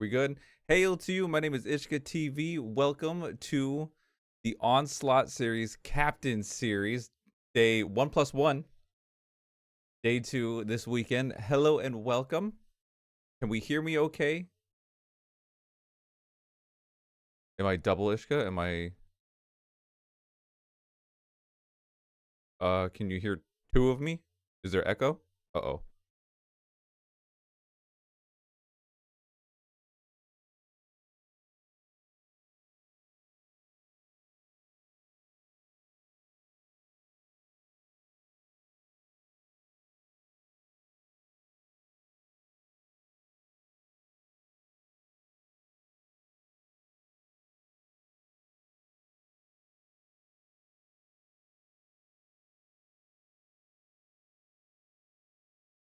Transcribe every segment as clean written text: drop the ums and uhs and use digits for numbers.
We good? Hail to you. My name is Ishka TV. Welcome to the Onslaught series, Captain series, day 1+1, day 2 this weekend. Hello and welcome. Can we hear me okay? Am I double Ishka? Am I can you hear two of me? Is there echo? Uh-oh.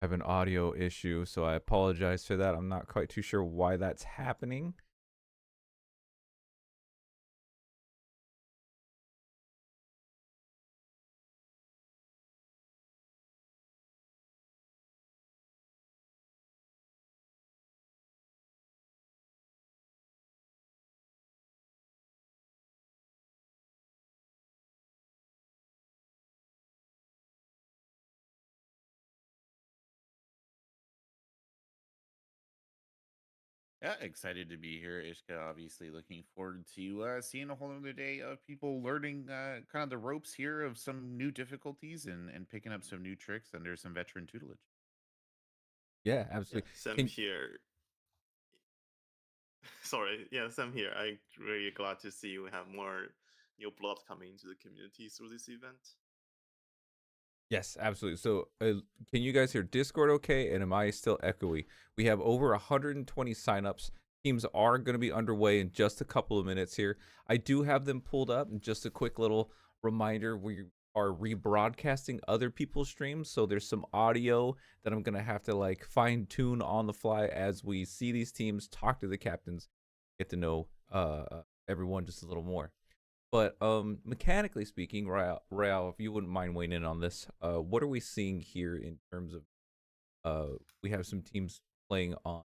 I have an audio issue, so I apologize for that. I'm not quite too sure why that's happening. Yeah, excited to be here, Ishka. Obviously, looking forward to seeing a whole other day of people learning kind of the ropes here of some new difficulties and picking up some new tricks under some veteran tutelage. Yeah, Yeah, absolutely. same Can here. Sorry, yeah, same here. I'm really glad to see we have more new blood coming into the community through this event. Yes, absolutely. So, can you guys hear Discord okay? And am I still echoey? We have over 120 signups. Teams are going to be underway in just a couple of minutes here. I do have them pulled up. And just a quick little reminder, we are rebroadcasting other people's streams. So there's some audio that I'm going to have to like fine tune on the fly as we see these teams, talk to the captains, get to know everyone just a little more. But mechanically speaking, Rael, if you wouldn't mind weighing in on this, what are we seeing here in terms of we have some teams playing on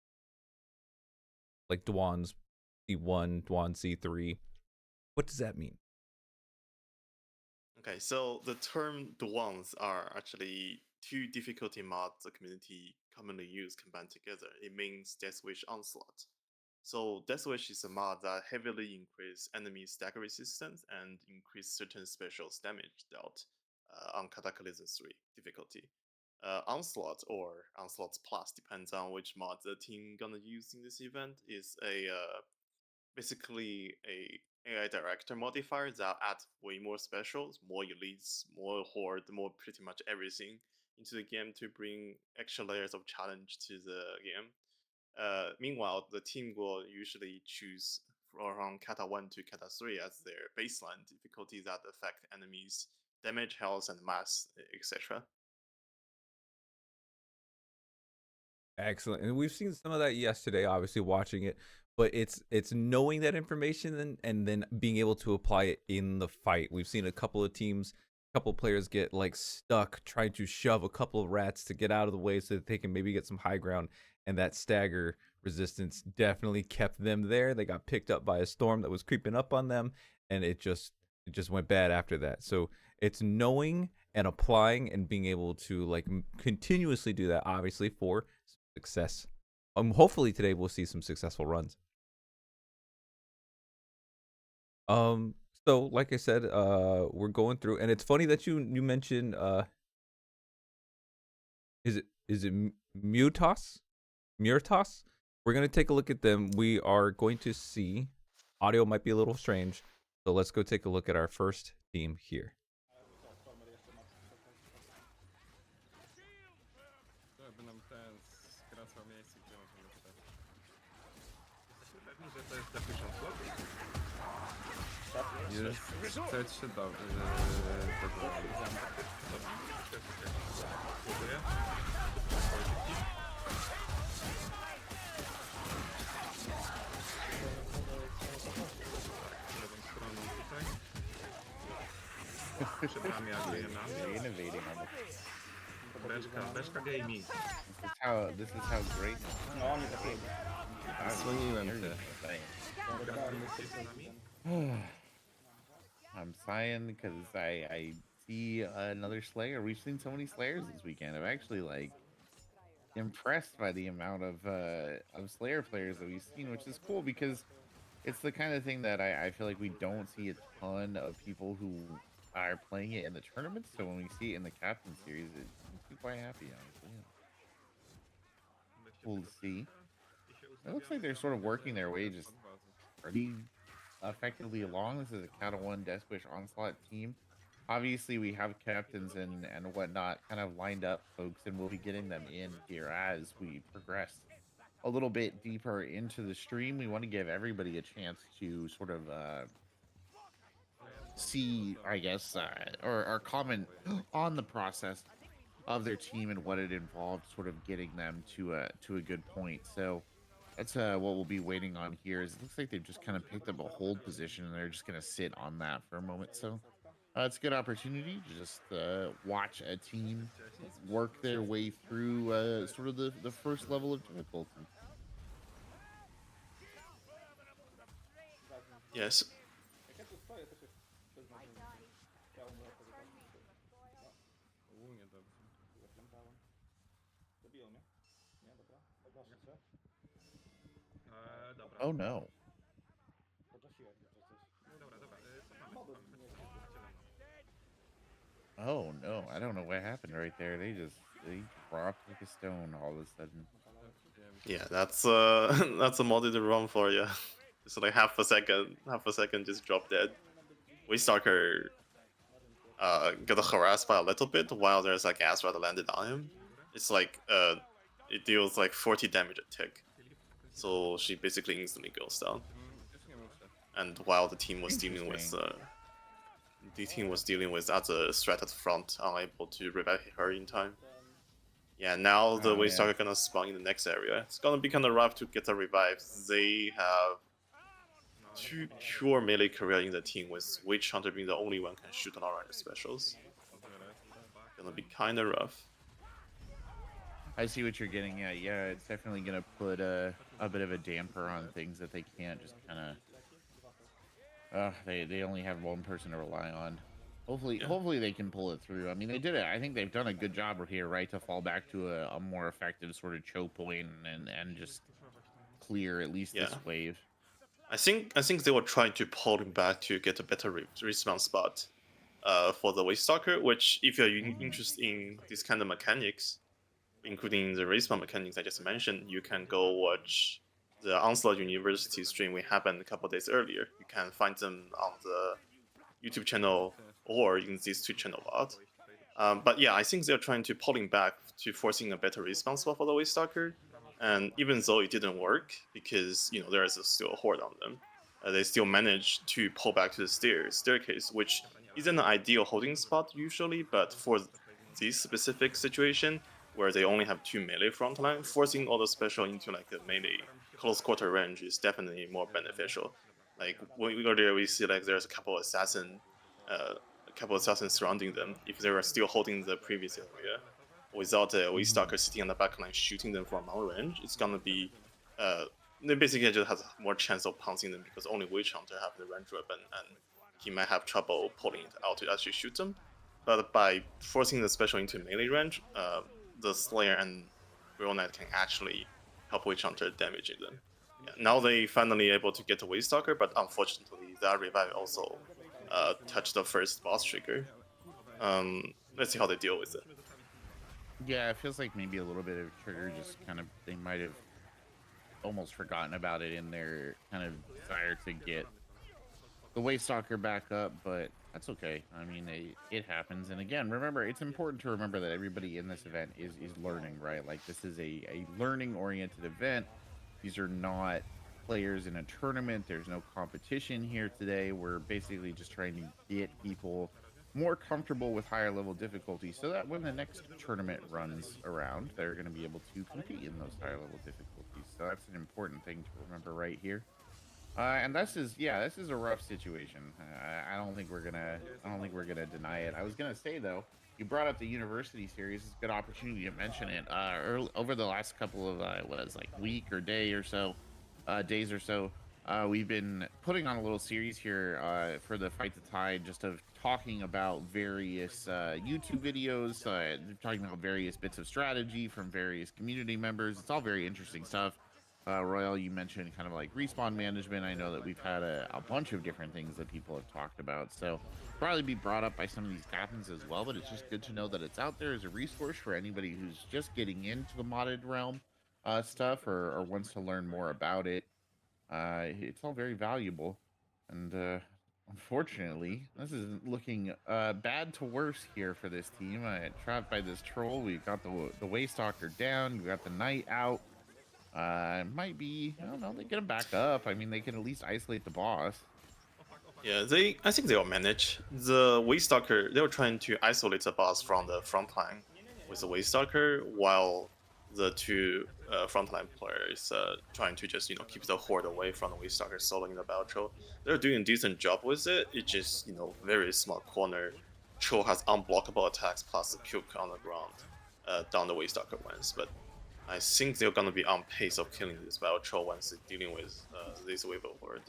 like Dwan's C1, Dwan C3. What does that mean? Okay, so the term Dwans are actually two difficulty mods the community commonly use combined together. It means Death Wish Onslaught. So Death Wish is a mod that heavily increase enemy stagger resistance and increase certain special damage dealt on Cataclysm 3 difficulty. Onslaught or Onslaught Plus depends on which mod the team gonna use in this event is a basically a AI director modifier that adds way more specials, more elites, more horde, more pretty much everything into the game to bring extra layers of challenge to the game. Meanwhile, the team will usually choose from Kata 1 to Kata 3 as their baseline difficulties that affect enemies' damage, health, and mass, etc. Excellent. And we've seen some of that yesterday, obviously watching it, but it's knowing that information and then being able to apply it in the fight. We've seen a couple of teams, a couple of players get like stuck trying to shove a couple of rats to get out of the way so that they can maybe get some high ground, and that stagger resistance definitely kept them there. They got picked up by a storm that was creeping up on them, and it just went bad after that. So it's knowing and applying and being able to like continuously do that, obviously for success. Hopefully today we'll see some successful runs. Um, so like I said, we're going through, and it's funny that you mentioned is it Mutas? Murtas? We're gonna take a look at them. We are going to see. Audio might be a little strange, so let's go take a look at our first team here. Żeby nam ten skracał miejsce, gdzie możemy stać. Jesteśmy pewni, że to jest jakiś onslaught? Jest C3 do tego... Dziękuję. Lewą stroną tutaj. Przed nami You're Adrianami. innovating on Beczka gaming. this is how great. No, on okay. Zasłoniłem Very cię. exciting. Jesteś z nami? I'm sighing because I see another Slayer. We've seen so many Slayers this weekend. I'm actually like impressed by the amount of Slayer players that we've seen, which is cool because it's the kind of thing that I feel like we don't see a ton of people who are playing it in the tournaments. So when we see it in the Captain Series, it makes me quite happy, honestly. Yeah. Weźcie Cool tego to see. krzyka i się It looks like ustawiamy they're tam, sort of gdzie working their way jest just pod bazą. pretty effectively along. This is a Cat of One Death Wish Onslaught team. Obviously, we have captains and whatnot kind of lined up, folks, and we'll be getting them in here as we progress a little bit deeper into the stream. We want to give everybody a chance to sort of see, I guess, or comment on the process of their team and what it involved, sort of getting them to a good point. So that's what we'll be waiting on here. Is it looks like they've just kind of picked up a hold position and they're just going to sit on that for a moment. So it's a good opportunity to just watch a team work their way through sort of the first level of difficulty. Yes. Jak ja tu stoję, to się beznadziejnie. Ja umrę, to zobaczę. U, niedobrze. Zakrętałem. Zabiją mnie? Nie, dobra. Podnoszę się. Dobra. Oh no. Podnosiłem cię przecież. Dobra, cofamy. Modu Chodźcie, nie rozdzielono. Oh no. I don't know what happened right there. They dropped like a stone all of a sudden. Wiem. Yeah, that's that's a modded run for you. Just like half a second, just drop dead. Waystalker got harassed by a little bit while there's like Astra that landed on him. It's like it deals like 40 damage a tick, so she basically instantly goes down. Już nie muszę. And while the team was dealing with as a threat at the front, unable to revive her in time. Yeah, now the Oh, yeah. Waystalker gonna spawn in the next area. It's gonna be kind of rough to get a revive. They have two pure melee career in the team, with Witch Hunter being the only one can shoot on our specials. Gonna be kind of rough. I see what you're getting at. Yeah, it's definitely gonna put a bit of a damper on things that they can't just kind of. They only have one person to rely on. Hopefully they can pull it through. I mean, they did it. I think they've done a good job here, right, to fall back to a more effective sort of choke point and just clear at least this wave. I think they were trying to pull him back to get a better respawn spot for the Waystalker, which if you're interested in this kind of mechanics, including the respawn mechanics I just mentioned, you can go watch the Onslaught University stream we happened a couple days earlier. You can find them on the YouTube channel or in this Twitch channel bot. But yeah, I think they're trying to pulling back to forcing a better respawn spot for the Waystalker. And even though it didn't work, because there is still a horde on them, they still managed to pull back to the staircase, which isn't an ideal holding spot usually, but for this specific situation, where they only have two melee frontline, forcing all the special into like a melee close quarter range is definitely more beneficial. Like when we go there, we see like there's a couple assassins surrounding them. If they were still holding the previous area, without a Waystalker sitting on the backline shooting them from long range, it's gonna be they basically just has more chance of pouncing them because only Witch Hunter have the range weapon and he might have trouble pulling it out to actually shoot them. But by forcing the special into melee range, the Slayer and Real Knight can actually help Witch Hunter damaging them. Yeah, now they finally able to get the Waystalker, but unfortunately that revive also touched the first boss trigger. Let's see how they deal with it. Yeah, it feels like maybe a little bit of trigger, just kind of they might have almost forgotten about it in their kind of desire to get the Waystalker back up, but that's okay. I mean, it happens. And again, remember, it's important to remember that everybody in this event is learning, right? Like this is a learning oriented event. These are not players in a tournament. There's no competition here today. We're basically just trying to get people more comfortable with higher level difficulty so that when the next tournament runs around, they're going to be able to compete in those higher level difficulties. So that's an important thing to remember right here. And this is a rough situation. I don't think we're gonna deny it. I was gonna say though, you brought up the university series. It's a good opportunity to mention it. Over the last couple of week or day or so, days or so, we've been putting on a little series here for the Fight the Tide, just of talking about various YouTube videos, talking about various bits of strategy from various community members. It's all very interesting stuff. Royal, you mentioned kind of like respawn management. I know that we've had a bunch of different things that people have talked about. So probably be brought up by some of these captains as well, but it's just good to know that it's out there as a resource for anybody who's just getting into the modded realm stuff or wants to learn more about it. It's all very valuable, and unfortunately, this is looking bad to worse here for this team. Trapped by this troll, we got the Waystalker down, we got the Knight out. Might be, I don't know, they get him back up. I mean, they can at least isolate the boss. Yeah, I think they will manage. The Waystalker, they were trying to isolate the boss from the front line with the Waystalker, while the two frontline players trying to just keep the horde away from the Waystalker soloing the battle troll. They're doing a decent job with it. It's just very small corner. Troll has unblockable attacks plus the puke on the ground down the Waystalker ones, but I think they're gonna be on pace of killing this battle troll once they're dealing with this wave of horde.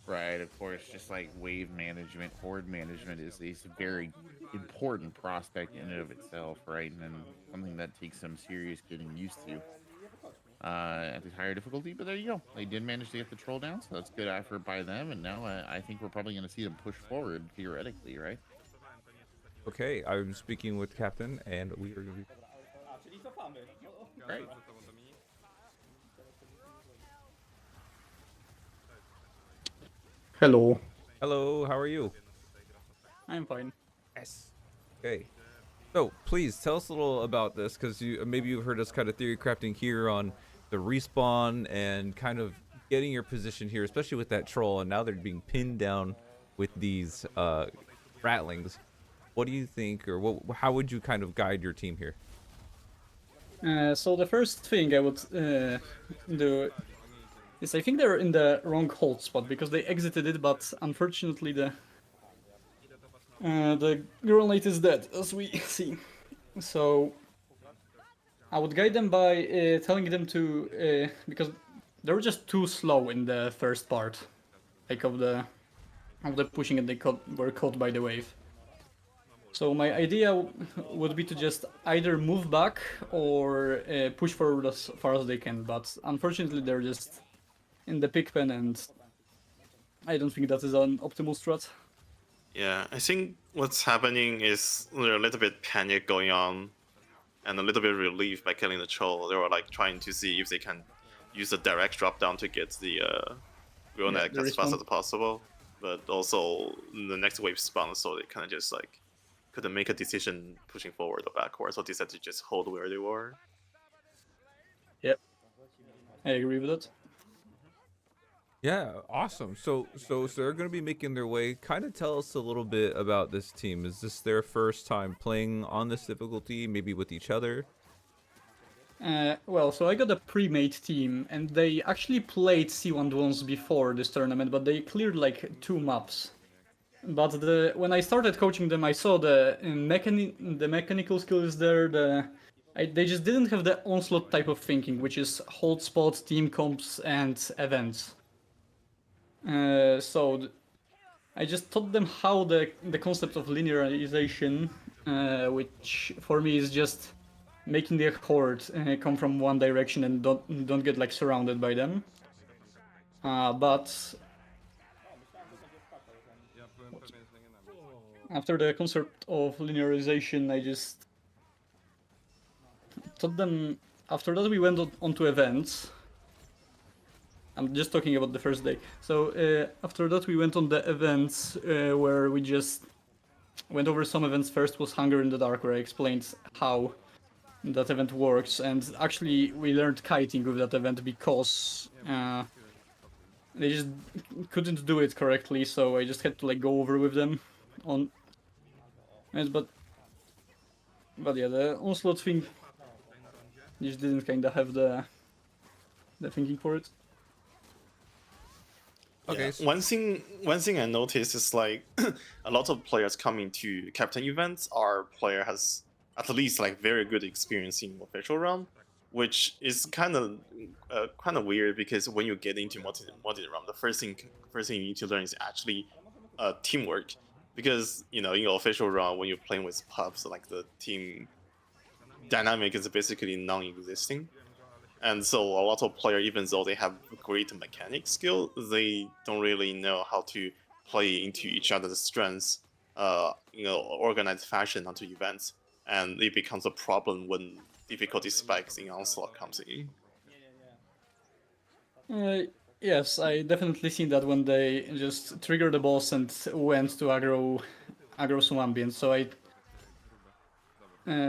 Right, of course, just like wave management, horde management is a very important prospect in and of itself, right? And something that takes some serious getting used to at the higher difficulty. But there you go. They did manage to get the troll down, so that's good effort by them. And now I think we're probably going to see them push forward, theoretically, right? Okay, I'm speaking with Captain, and we are going to be... A, czyli cofamy. No. Great. Hello. Hello, how are you? I'm fine. Yes. Okay. So, please tell us a little about this, because maybe you've heard us kind of theory crafting here on the respawn and kind of getting your position here, especially with that troll, and now they're being pinned down with these rattlings. What do you think, or how would you kind of guide your team here? So the first thing I would do is I think they're in the wrong hold spot because they exited it, but unfortunately the Girl Knight is dead, as we see. So I would guide them by telling them to because they were just too slow in the first part, like of the pushing, and they were caught by the wave. So my idea would be to just either move back or push forward as far as they can, but unfortunately they're just in the pig pen, and I don't think that is an optimal strat. Yeah, I think what's happening is there's a little bit panic going on, and a little bit of relief by killing the troll. They were like trying to see if they can use a direct drop down to get the Girl Knight as fast as possible, but also the next wave spun, so they kind of just like couldn't make a decision pushing forward or backward, so they decided to just hold where they were. Yep, I agree with that. Yeah, awesome. So they're going to be making their way. Kind of tell us a little bit about this team. Is this their first time playing on this difficulty, maybe with each other? Well, so I got a pre-made team, and they actually played C1 once before this tournament, but they cleared like 2 maps. But when I started coaching them, I saw the mechanical skill is there. They just didn't have the Onslaught type of thinking, which is hold spots, team comps, and events. So I just taught them how the concept of linearization, which for me is just making the horde come from one direction and don't get like surrounded by them. But after the concept of linearization, I just taught them. After that, we went on to events. I'm just talking about the first day. So after that, we went on the events where we just went over some events. First was Hunger in the Dark, where I explained how that event works, and actually we learned kiting with that event because they just couldn't do it correctly, so I just had to like go over with them on. But yeah, the Onslaught thing just didn't kind of have the thinking for it. Okay. Yeah. One thing I noticed is like a lot of players coming to captain events. Our player has at least like very good experience in official realm, which is kind of weird because when you get into multi round, the first thing you need to learn is actually teamwork. Because in your official round, when you're playing with pups, like the team dynamic is basically non-existing. And so a lot of players, even though they have great mechanic skill, they don't really know how to play into each other's strengths, organized fashion onto events. And it becomes a problem when difficulty spikes in Onslaught comes in. Yes, I definitely seen that when they just triggered the boss and went to aggro some ambience.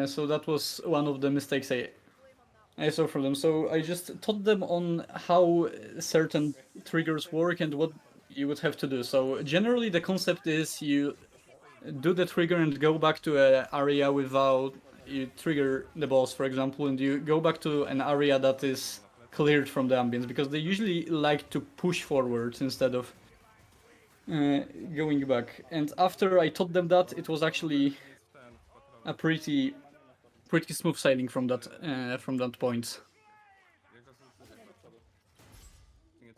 So that was one of the mistakes I saw from them. So I just taught them on how certain triggers work and what you would have to do. So generally the concept is you do the trigger and go back to an area without you trigger the boss, for example, and you go back to an area that is cleared from the ambience, because they usually like to push forwards instead of going back. And after I taught them that, it was actually a pretty smooth sailing from that point.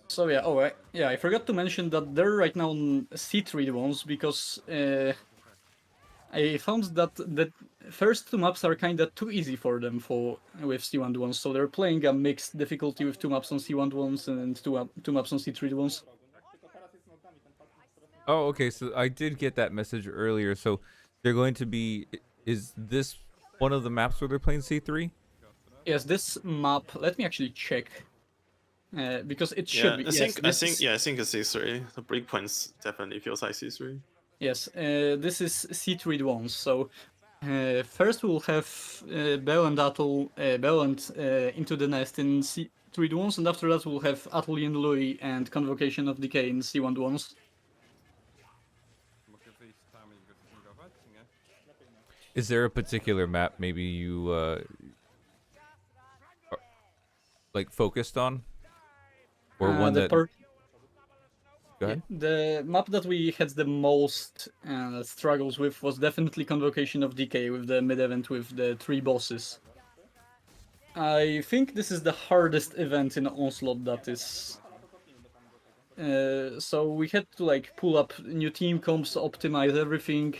So yeah, I forgot to mention that they're right now on C3 ones because I found that the first two maps are kinda too easy for them with C1 ones, so they're playing a mixed difficulty with 2 maps on C1 ones and two maps on C3 ones. Oh, okay. So I did get that message earlier. So they're going to be. Is this one of the maps where they're playing C3? Yes, this map. Let me actually check, because it should be. I Yes, think I think it's C3. The breakpoints definitely feels like C3. Yes, this is C3 ones. So first we'll have Bell and Atul, Bell and Into the Nest in C3 ones, and after that we'll have Atul and Louis and Convocation of Decay in C1 ones. Mogę wyjść tam i go spingować, czy nie? Is there a particular map maybe you are, like focused on, or one that? Go ahead. The map that we had the most struggles with was definitely Convocation of Decay with the mid-event with the 3 bosses. I think this is the hardest event in Onslaught that is... so we had to like pull up new team comps, optimize everything.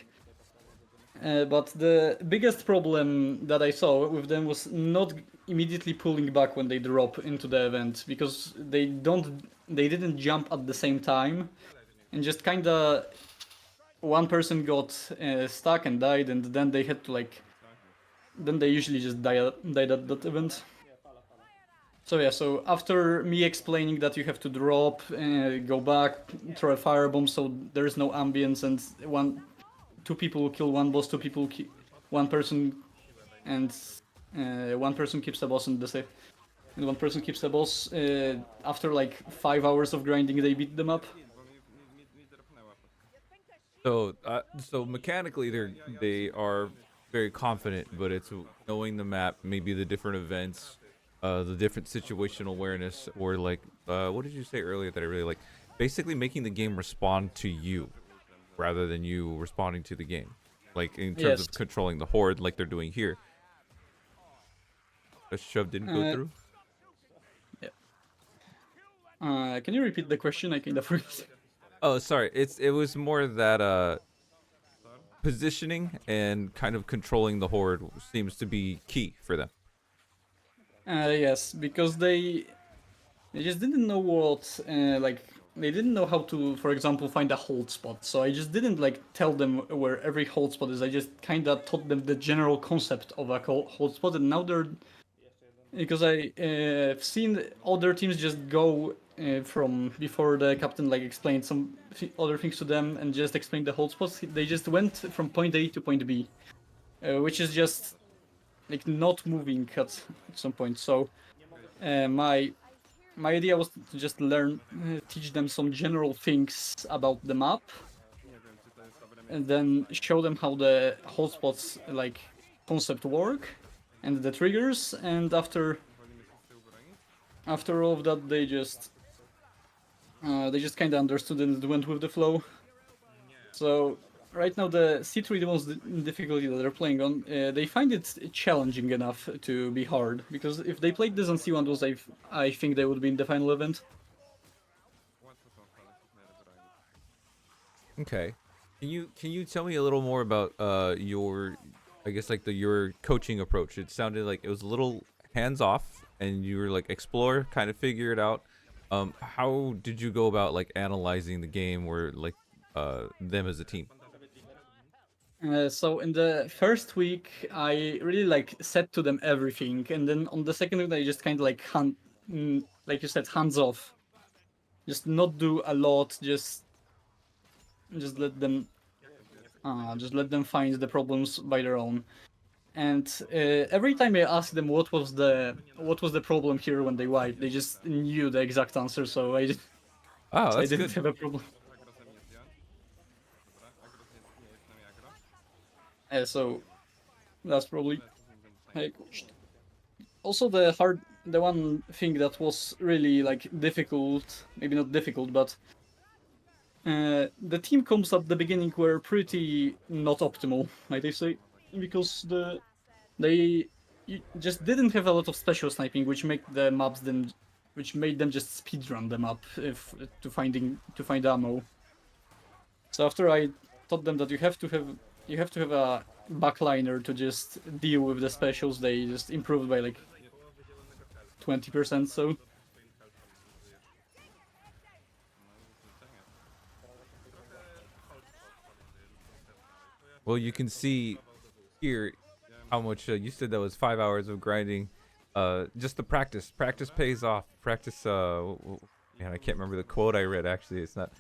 But the biggest problem that I saw with them was not immediately pulling back when they drop into the event, because they didn't jump at the same time, and just kinda one person got stuck and died, and then they had to then they usually just died at that event. So yeah, so after me explaining that you have to drop, go back, throw a firebomb so there is no ambience, and two people will kill one boss, one person, and one person keeps the boss and one person keeps the boss. After like 5 hours of grinding, they beat them up. So mechanically they are very confident, but it's knowing the map, maybe the different events, the different situational awareness, or like what did you say earlier that I really like? Basically making the game respond to you rather than you responding to the game, like in terms of controlling the horde, like they're doing here. The shove didn't go through. Yeah. Can you repeat the question? I kind of forgot. Oh, sorry. It was more that positioning and kind of controlling the horde seems to be key for them. Yes, because they just didn't know what they didn't know how to, for example, find a hold spot. So I just didn't tell them where every hold spot is. I just kind of taught them the general concept of a hold spot, and now because I've seen other teams just go from before the captain explained some other things to them and just explained the hold spots. They just went from point A to point B, which is just not moving at some point. So my idea was to just teach them some general things about the map, and then show them how the hold spots concept work and the triggers, and after all of that they just kind of understood and went with the flow. So right now the C3 demons difficulty that they're playing on, they find it challenging enough to be hard, because if they played this on C1 was I think they would be in the final event. Łatwo są fale, tych najlepiej broni. Okay. Can you tell me a little more about your, I guess, like your coaching approach? It sounded like it was a little hands off, and you were like explore, kind of figure it out. How did you go about like analyzing the game or like them as a team? So in the first week, I really like said to them everything, and then on the second week, I just kind of like like you said, hands off, just not do a lot, just let them, just let them find the problems by their own. And every time I asked them what was the problem here when they wiped, they just knew the exact answer, so Oh, I that's didn't good. have a problem. Agrosem jest zdjąć. Dobra, Agros nie jest nami agro. So that's probably. Lecę z nim do Like, also the one thing that was really like difficult, maybe not difficult, but the team comps at the beginning were pretty not optimal, might I say, because they just didn't have a lot of special sniping, which which made them just speedrun the map if to find ammo. So after I taught them that you have to have a backliner to just deal with the specials, they just improved by like 20%. So Well, you can see here how much you said that was 5 hours of grinding. Just the practice. Practice pays off. Practice. Man, I can't remember the quote I read. Actually, it's not.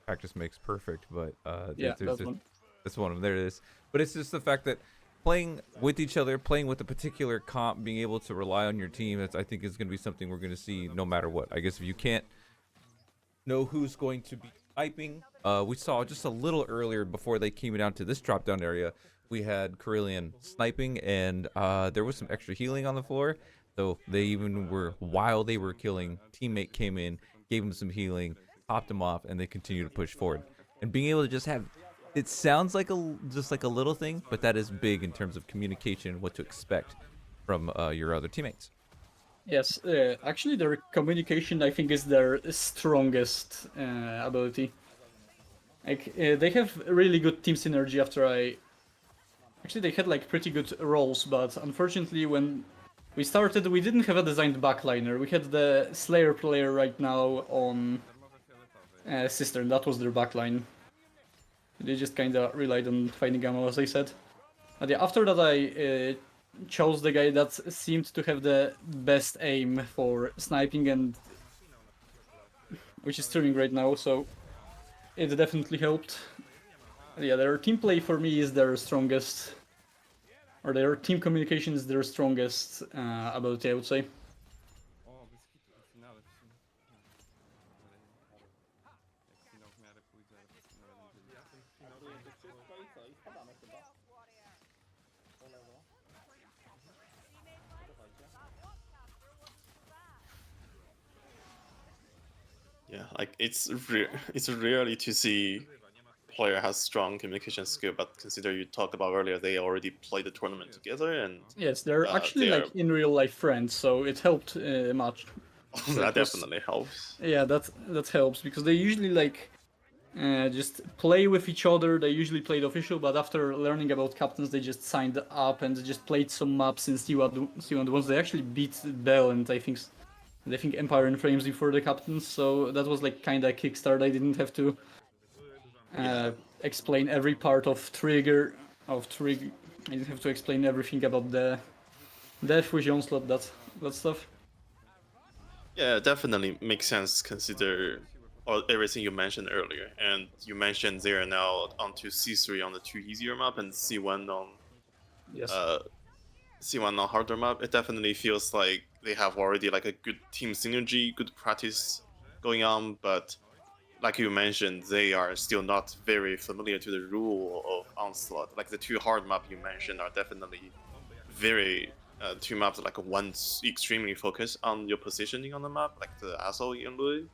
Practice makes perfect, but yeah, there's that one. that's one of them. There it is. But it's just the fact that playing with each other, playing with a particular comp, being able to rely on your team. That's, I think, is going to be something we're going to see no matter what. I guess if you can't know who's going to be sniping, we saw just a little earlier before they came down to this drop down area. We had Carillion sniping, and there was some extra healing on the floor. So they even were, while they were killing, teammate came in, gave him some healing, topped him off, and they continued to push forward. And being able to just have, it sounds like just like a little thing, but that is big in terms of communication, what to expect from your other teammates. Yes, actually, their communication I think is their strongest ability. Like they have really good team synergy. Actually, they had like pretty good roles, but unfortunately, when we started, we didn't have a designed backliner. We had the Slayer player right now on Cistern. That was their backline. They just kind of relied on finding ammo, as I said. But yeah, after that, I chose the guy that seemed to have the best aim for sniping, and which is streaming right now, so it definitely helped. Yeah, their team play for me is their strongest, or their team communication is their strongest ability, I would say. O, bez hitu w finale w sumie. Jak finał w miarę pójdzie, ale bez finału będzie. Ja ten finał Ładujecie wszystko i co? I spadamy chyba. Po lewo. Dawajcie. Yeah, like it's rarely to see player has strong communication skill, but consider you talked about earlier, they already played the tournament together, and Yes, they're actually they're- like in real life friends, so it helped much. that Because- definitely helps. Yeah, that helps because they usually like just play with each other. They usually played official, but after learning about captains, they just signed up and just played some maps in C1 once. They actually beat Bell and I think Empire and Frames before the captains. So that was like kind of a kickstart. I didn't have to explain every part of Trigger. I didn't have to explain everything about the death with Onslaught, that stuff. Yeah, definitely makes sense. Consider everything you mentioned earlier, and you mentioned they are now onto C3 on the 2 easier map and C1 on Yes. C1 on harder map. It definitely feels like they have already like a good team synergy, good practice going on, but like you mentioned, they are still not very familiar to the rule of Onslaught. Like the 2 hard map you mentioned are definitely very 2 maps, like one's extremely focused on your positioning on the map, like the Assault and Louis,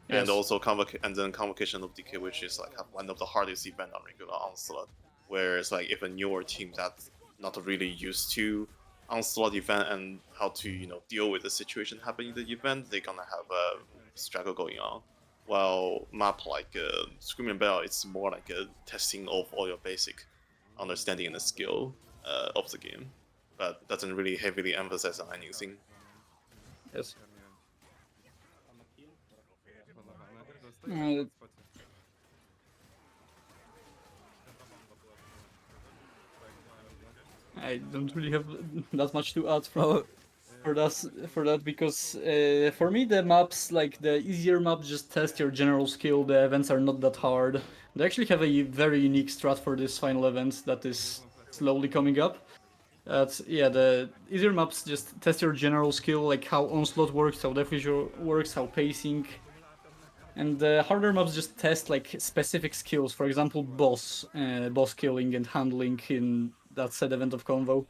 And Yes. also Convocation of Decay, which is like one of the hardest event on regular Onslaught, where it's like if a newer team that's not really used to Onslaught event and how to deal with the situation happening in the event, they're gonna have a struggle going on. While map like Screaming Bell, it's more like a testing of all your basic understanding and the skill of the game, but doesn't really heavily emphasize on anything. Yes. A na kill? Panowane. Zostajemy Uh, w hotspocie. Jaka bomba była w tym? Tak, bardzo. I don't really have that much to add Oh, for that because for me the maps, like the easier maps, just test your general skill. The events are not that hard. They actually have a very unique strat for this final event that is slowly coming up. Yeah, the easier maps just test your general skill, like how Onslaught works, how Defusure works, how pacing. And the harder maps just test like specific skills, for example, boss killing and handling in that said event of Convo.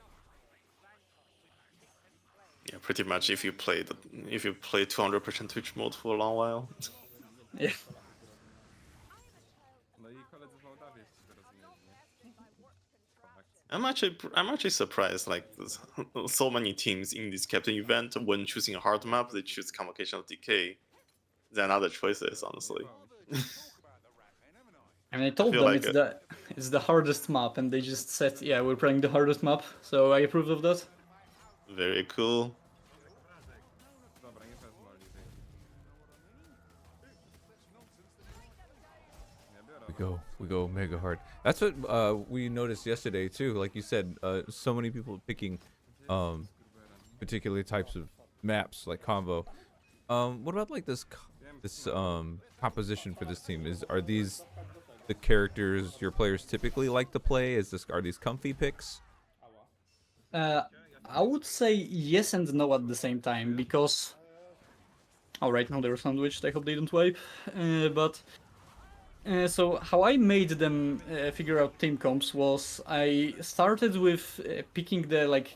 Yeah, pretty much if you play 200% Twitch mode for a long while. Yeah. No i koledzy z Mołdawii jeszcze teraz mieli, nie? Po akcji. I'm actually surprised. Like so many teams in this captain event, when choosing a hard map, they choose Convocation of Decay than other choices. Honestly, I mean, I told feel them like it's the hardest map, and they just said, "Yeah, we're playing the hardest map." So I approved of that. very cool. Dobra, nie teraz Molly tej. Nie biorę. we go mega hard. That's what we noticed yesterday too. Like you said, so many people picking particular types of maps like combo. What about like this composition for this team? Are these the characters your players typically like to play? Are these comfy picks? I would say yes and no at the same time because. Oh, right now they're sandwiched. I hope they don't wipe. So how I made them figure out team comps was I started with picking the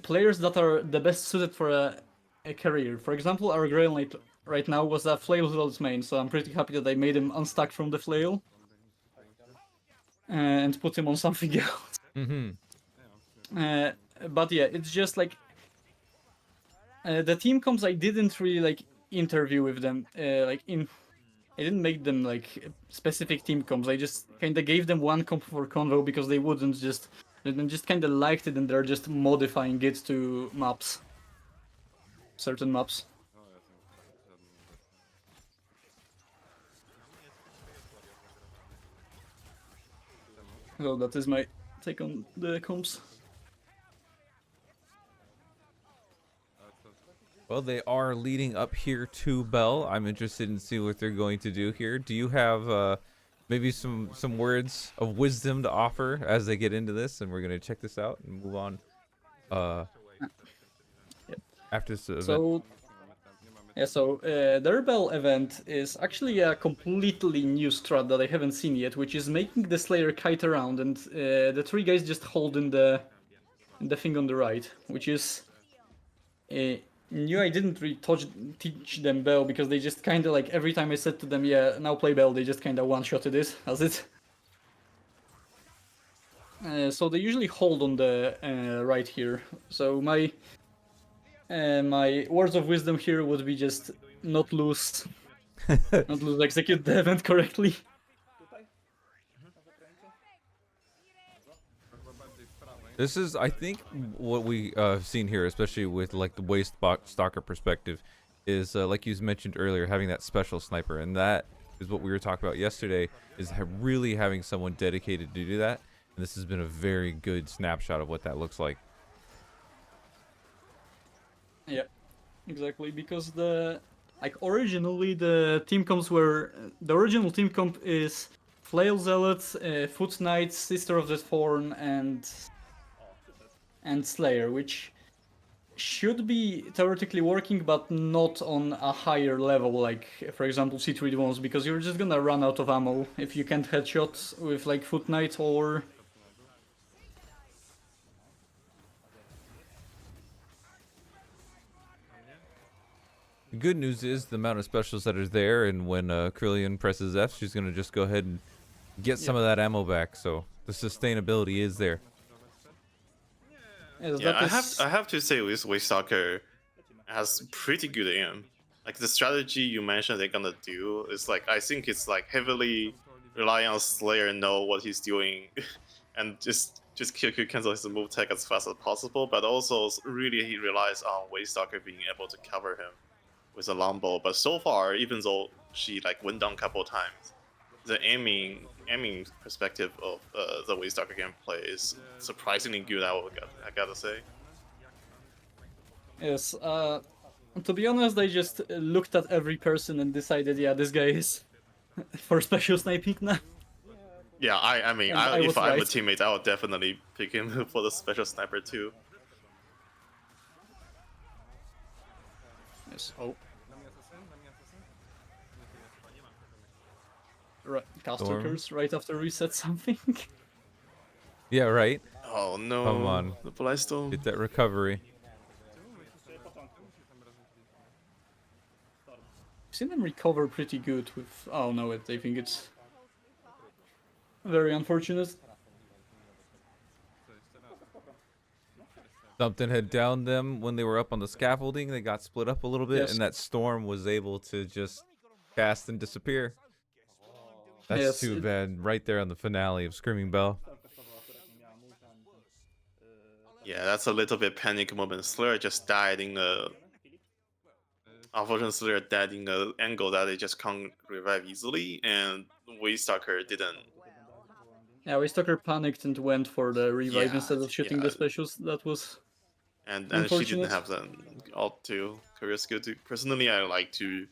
players that are the best suited for a career. For example, our Grail Knight right now was a flail World's main, so I'm pretty happy that I made him unstuck from the flail and put him on something else. Mm-hmm. But yeah, it's just like the team comps I didn't really like interview with them. I didn't make them like specific team comps. I just kind of gave them one comp for convo because they just kind of liked it and they're just modifying it to maps, certain maps. O, ja jestem żadnym obecny. So that is my take on the comps. Ale co? Well, they are leading up here to Bell. I'm interested in seeing what they're going to do here. Do you have maybe some words of wisdom to offer as they get into this? And we're gonna check this out and move on Yep. after this event. So yeah, so their Bell event is actually a completely new strat that I haven't seen yet, which is making the Slayer kite around and the three guys just hold in the thing on the right, which is new. I didn't really teach them Bell because they just kind of like every time I said to them, yeah, now play Bell, they just kind of one-shotted it as it. So they usually hold on the right here. So my words of wisdom here would be just not lose execute the event correctly. Tutaj? Na zakręcie? Chyba bardziej w prawej. This is, I think, what we seen here, especially with like the waist stalker perspective, is like you mentioned earlier, having that special sniper, and that is what we were talking about yesterday. Is really having someone dedicated to do that, and this has been a very good snapshot of what that looks like. Yeah, exactly. Because originally the team comps were the original team comp is Flail Zealot, Foot Knight, Sister of the Thorn, and Slayer, which should be theoretically working, but not on a higher level, like for example C3 ones, because you're just gonna run out of ammo if you can't headshot with like Foot Knight or. The good news is the amount of specials that are there, and when Krillian presses F, she's gonna just go ahead and get some of that ammo back. So the sustainability is there. Yes, Yeah, that I have to say with Waystalker has pretty good aim. Like the strategy you mentioned they're gonna do is like I think it's like heavily relying on Slayer know what he's doing and just kill cancel his move tech as fast as possible, but also really he relies on Waystalker being able to cover him with a longbow. But so far, even though she like went down a couple of times, the aiming perspective of the Waystalker gameplay is surprisingly good. I gotta say. Yes. To be honest, I just looked at every person and decided, yeah, this guy is for special sniping now. Yeah, I mean, And I if was I'm a right. teammate, I would definitely pick him for the special sniper too. Yes. Oh, Na mnie asasyn? Na mnie asasyn? Nie, tu jest chyba, nie mam tego. right. Caster Storm. curse right after we said something. Yeah, right. Oh no! Come on. The Blightstone. Get that recovery. Czemu my jesteśmy... Czemu się tam rozrzuciliśmy? I've seen them recover pretty good with. Oh no, I think it's very unfortunate. Co, jeszcze raz? Something had downed them when they were up on the scaffolding. They got split up a little bit, Yes. and that storm was able to just cast and disappear. That's Yes, too it- bad. Right there on the finale of Screaming Bell. Yeah, that's a little bit panic moment. Slayer just died in the. Unfortunately, Slayer died in the angle that they just can't revive easily, and Waystalker didn't. Yeah, Waystalker panicked and went for the revive Yeah, instead of shooting yeah. the specials. That was And she Unfortunate. didn't have the alt too. Career skill too. Personally, I like to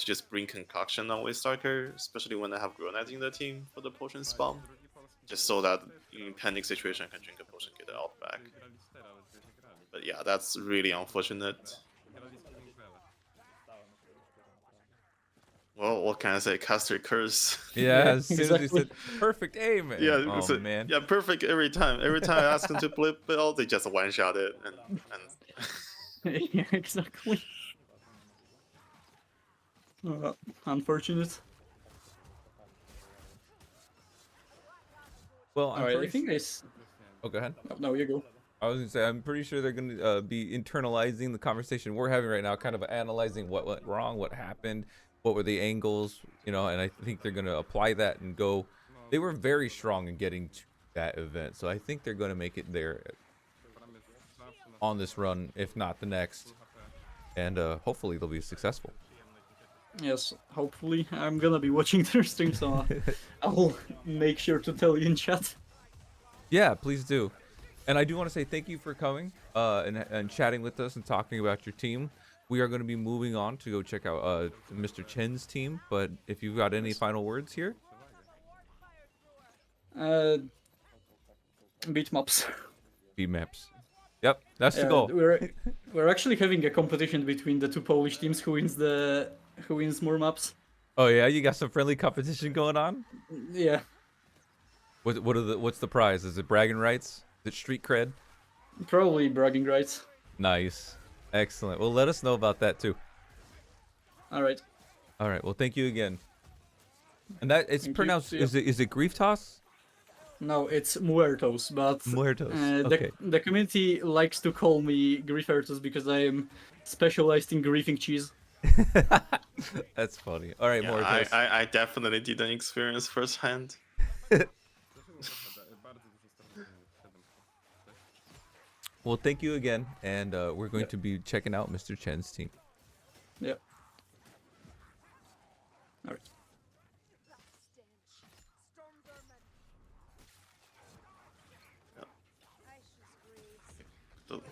just bring concoction on Waystalker, especially when I have Grenade in the team for the potion spam, Drugi polski... just so that in panic situation I can drink a potion, get the alt back. Grali 4, ale przecież nie grali. But yeah, that's really unfortunate. Grali z kimś wiele. Well, what can I say? Caster curse. Yeah, as soon as he exactly. said perfect aim. and- Yeah, oh so- man. yeah, perfect every time. Every time I ask them to blip bill, they just one shot it, and Yeah, exactly. Unfortunate. Well, I'm Alright, I pretty think su- I. S- Oh, go ahead. oh, no, you go. I was gonna say I'm pretty sure they're gonna be internalizing the conversation we're having right now, kind of analyzing what went wrong, what happened, what were the angles, you know, and I think they're gonna apply that and go. They were very strong in getting to that event, so I think they're gonna make it there Bramy zawsze na on this run, if not the next, HP. and hopefully they'll be successful. Yes, hopefully. I'm gonna be watching their stream, so I'll make sure to tell you in chat. Yeah, please do. And I do want to say thank you for coming and chatting with us and talking about your team. We are going to be moving on to go check out Mr. Chen's team, but if you've got any final words here. Beat maps. B-maps. Yep, that's the Yeah, goal. we're actually having a competition between the two Polish teams who wins more maps. Oh yeah, you got some friendly competition going on? Yeah, What's the prize? Is it bragging rights? Is it street cred? probably bragging rights. Nice. Excellent. Well, let us know about that too. All right. All right. Well, thank you again. And that it's Thank you. pronounced See ya. is it grief toss? No, it's Muertos, but Muertos. the Okay. the community likes to call me Griefertos because I am specialized in griefing cheese. That's funny. All right, yeah, Mortis. I definitely didn't experience firsthand. Dlaczego bardzo dużo startów wszedłem. Well, thank you again, and we're going to be checking out Mr. Chen's team. Yeah. All right. So,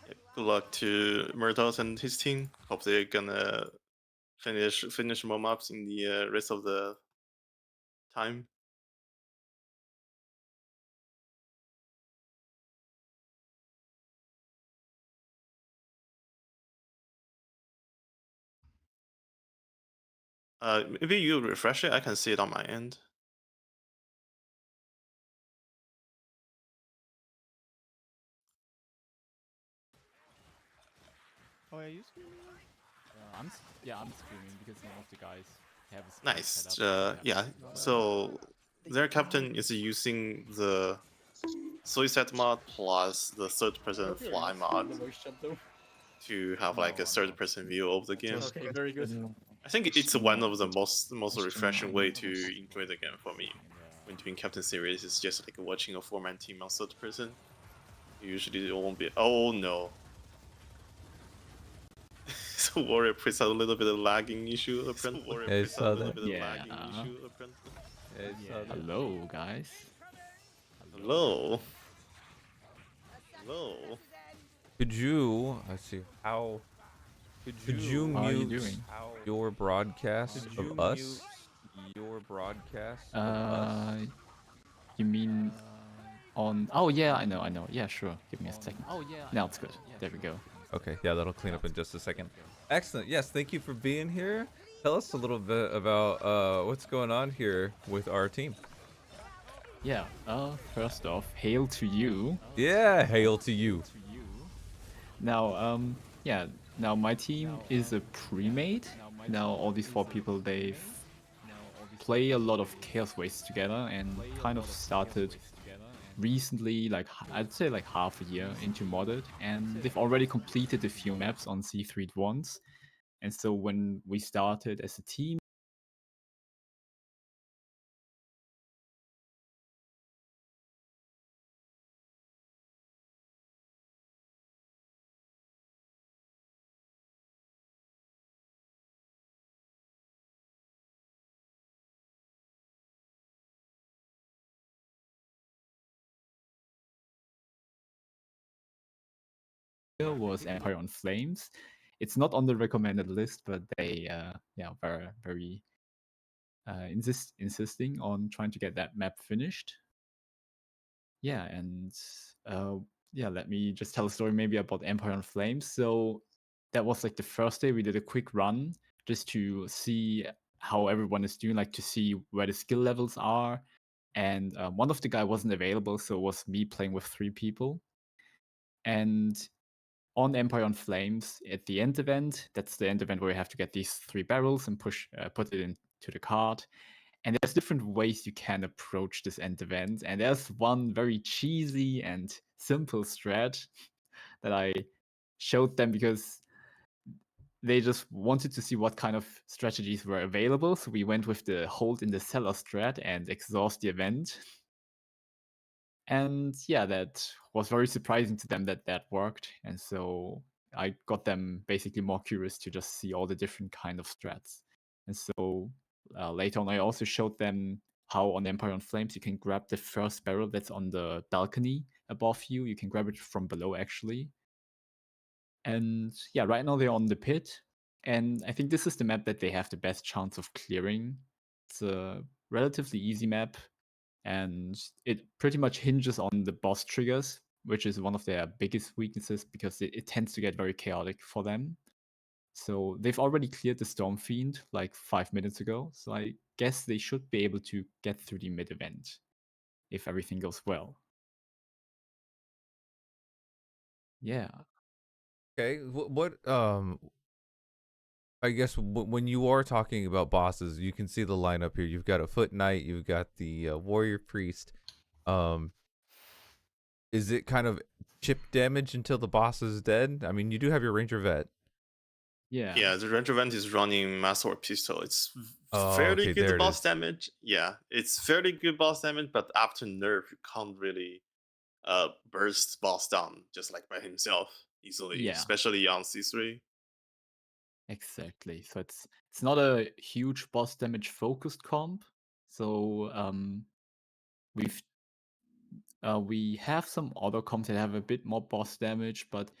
yeah, good luck to Murdos and his team. Hope they're gonna finish more maps in the rest of the time. Maybe you refresh it. I can see it on my end. Oh, are you streaming? Yeah, I'm streaming because none of the guys have a stream Nice. set up. So they have Yeah. to- So their captain is using the Suicide mod plus the third I person hope you're fly not mod the voice chat though. to have like No, a I'm third not. person view of the game. Okay, very good. I think it's one of the most refreshing way to enjoy the game for me. When doing captain series, it's just like watching a 4-man team on third person. Usually it won't be. Oh no. So Warrior Priest had a little bit of lagging issue apparently. Yeah, I saw that. Yeah. Yeah, I saw that. Hello, guys. Hello. Hello. Could you? Let's see. How? Could you How are you mute doing? your broadcast of us? Your broadcast of us. You mean on? Oh yeah, I know. Yeah, sure. Give me a second. Oh yeah. Now it's good. There we go. Okay, yeah, that'll clean up in just a second. Excellent. Yes, thank you for being here. Tell us a little bit about what's going on here with our team. Yeah. First off, hail to you. Yeah, hail to you. Now, yeah. Now my team is a pre-made. Now all these 4 people, they play a lot of Chaos Waste together and kind of started recently, like I'd say like half a year into modded, and they've already completed a few maps on C3 once. And so when we started as a team, was Empire on Flames. It's not on the recommended list, but they yeah, were very insisting on trying to get that map finished. Yeah, and yeah, let me just tell a story maybe about Empire on Flames. So that was like the first day we did a quick run just to see how everyone is doing, like to see where the skill levels are. And one of the guy wasn't available, so it was me playing with 3 people. And on Empire on Flames, at the end event, that's the end event where you have to get these 3 barrels and put it into the cart. And there's different ways you can approach this end event. And there's one very cheesy and simple strat that I showed them because they just wanted to see what kind of strategies were available. So we went with the hold in the cellar strat and exhaust the event. And yeah, that was very surprising to them that that worked. And so I got them basically more curious to just see all the different kind of strats. And so later on, I also showed them how on Empire on Flames you can grab the first barrel that's on the balcony above you. You can grab it from below, actually. And yeah, right now they're on the pit. And I think this is the map that they have the best chance of clearing. It's a relatively easy map, and it pretty much hinges on the boss triggers, which is one of their biggest weaknesses because it tends to get very chaotic for them. So they've already cleared the Storm Fiend like 5 minutes ago, so I guess they should be able to get through the mid event if everything goes well. Yeah. Okay, I guess when you are talking about bosses, you can see the lineup here. You've got a Foot Knight, you've got the Warrior Priest. Is it kind of chip damage until the boss is dead? I mean, you do have your Ranger Vet. Yeah. Yeah, the Ranger Vent is running Master Pistol. It's Oh, fairly okay, there good it boss is. damage. Yeah, it's fairly good boss damage, but after nerf, you can't really burst boss down just like by himself easily, Yeah. especially on C3. Exactly. So it's not a huge boss damage focused comp. So we have some other comps that have a bit more boss damage, but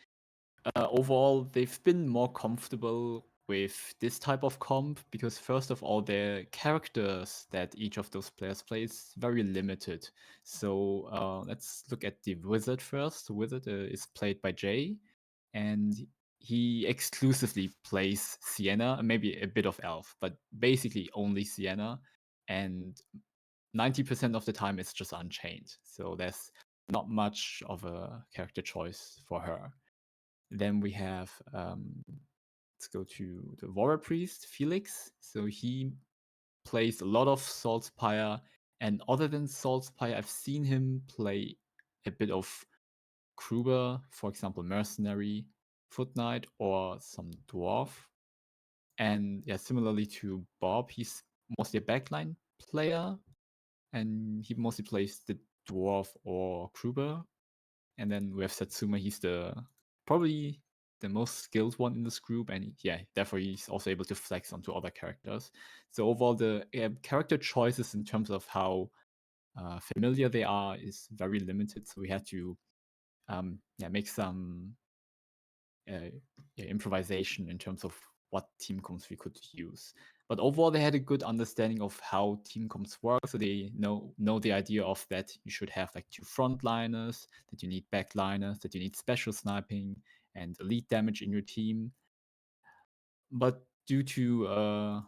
overall they've been more comfortable with this type of comp because first of all, the characters that each of those players play is very limited. So let's look at the Wizard first. The Wizard is played by Jay, and he exclusively plays Sienna and maybe a bit of Elf, but basically only Sienna. And 90% of the time it's just Unchained. So there's not much of a character choice for her. then we have let's go to the Warrior Priest, Felix. So he plays a lot of Saltspire, and other than Saltspire, I've seen him play a bit of Kruber, for example, Mercenary, Foot Knight, or some Dwarf. And yeah, similarly to Bob, he's mostly a backline player, and he mostly plays the Dwarf or Kruber. And then we have Satsuma, he's probably the most skilled one in this group, and yeah, therefore he's also able to flex onto other characters. So overall, the character choices in terms of how familiar they are is very limited. So we had to make some improvisation in terms of what team comps we could use. But overall, they had a good understanding of how team comps work, so they know the idea of that you should have like 2 frontliners, that you need backliners, that you need special sniping and elite damage in your team. But due to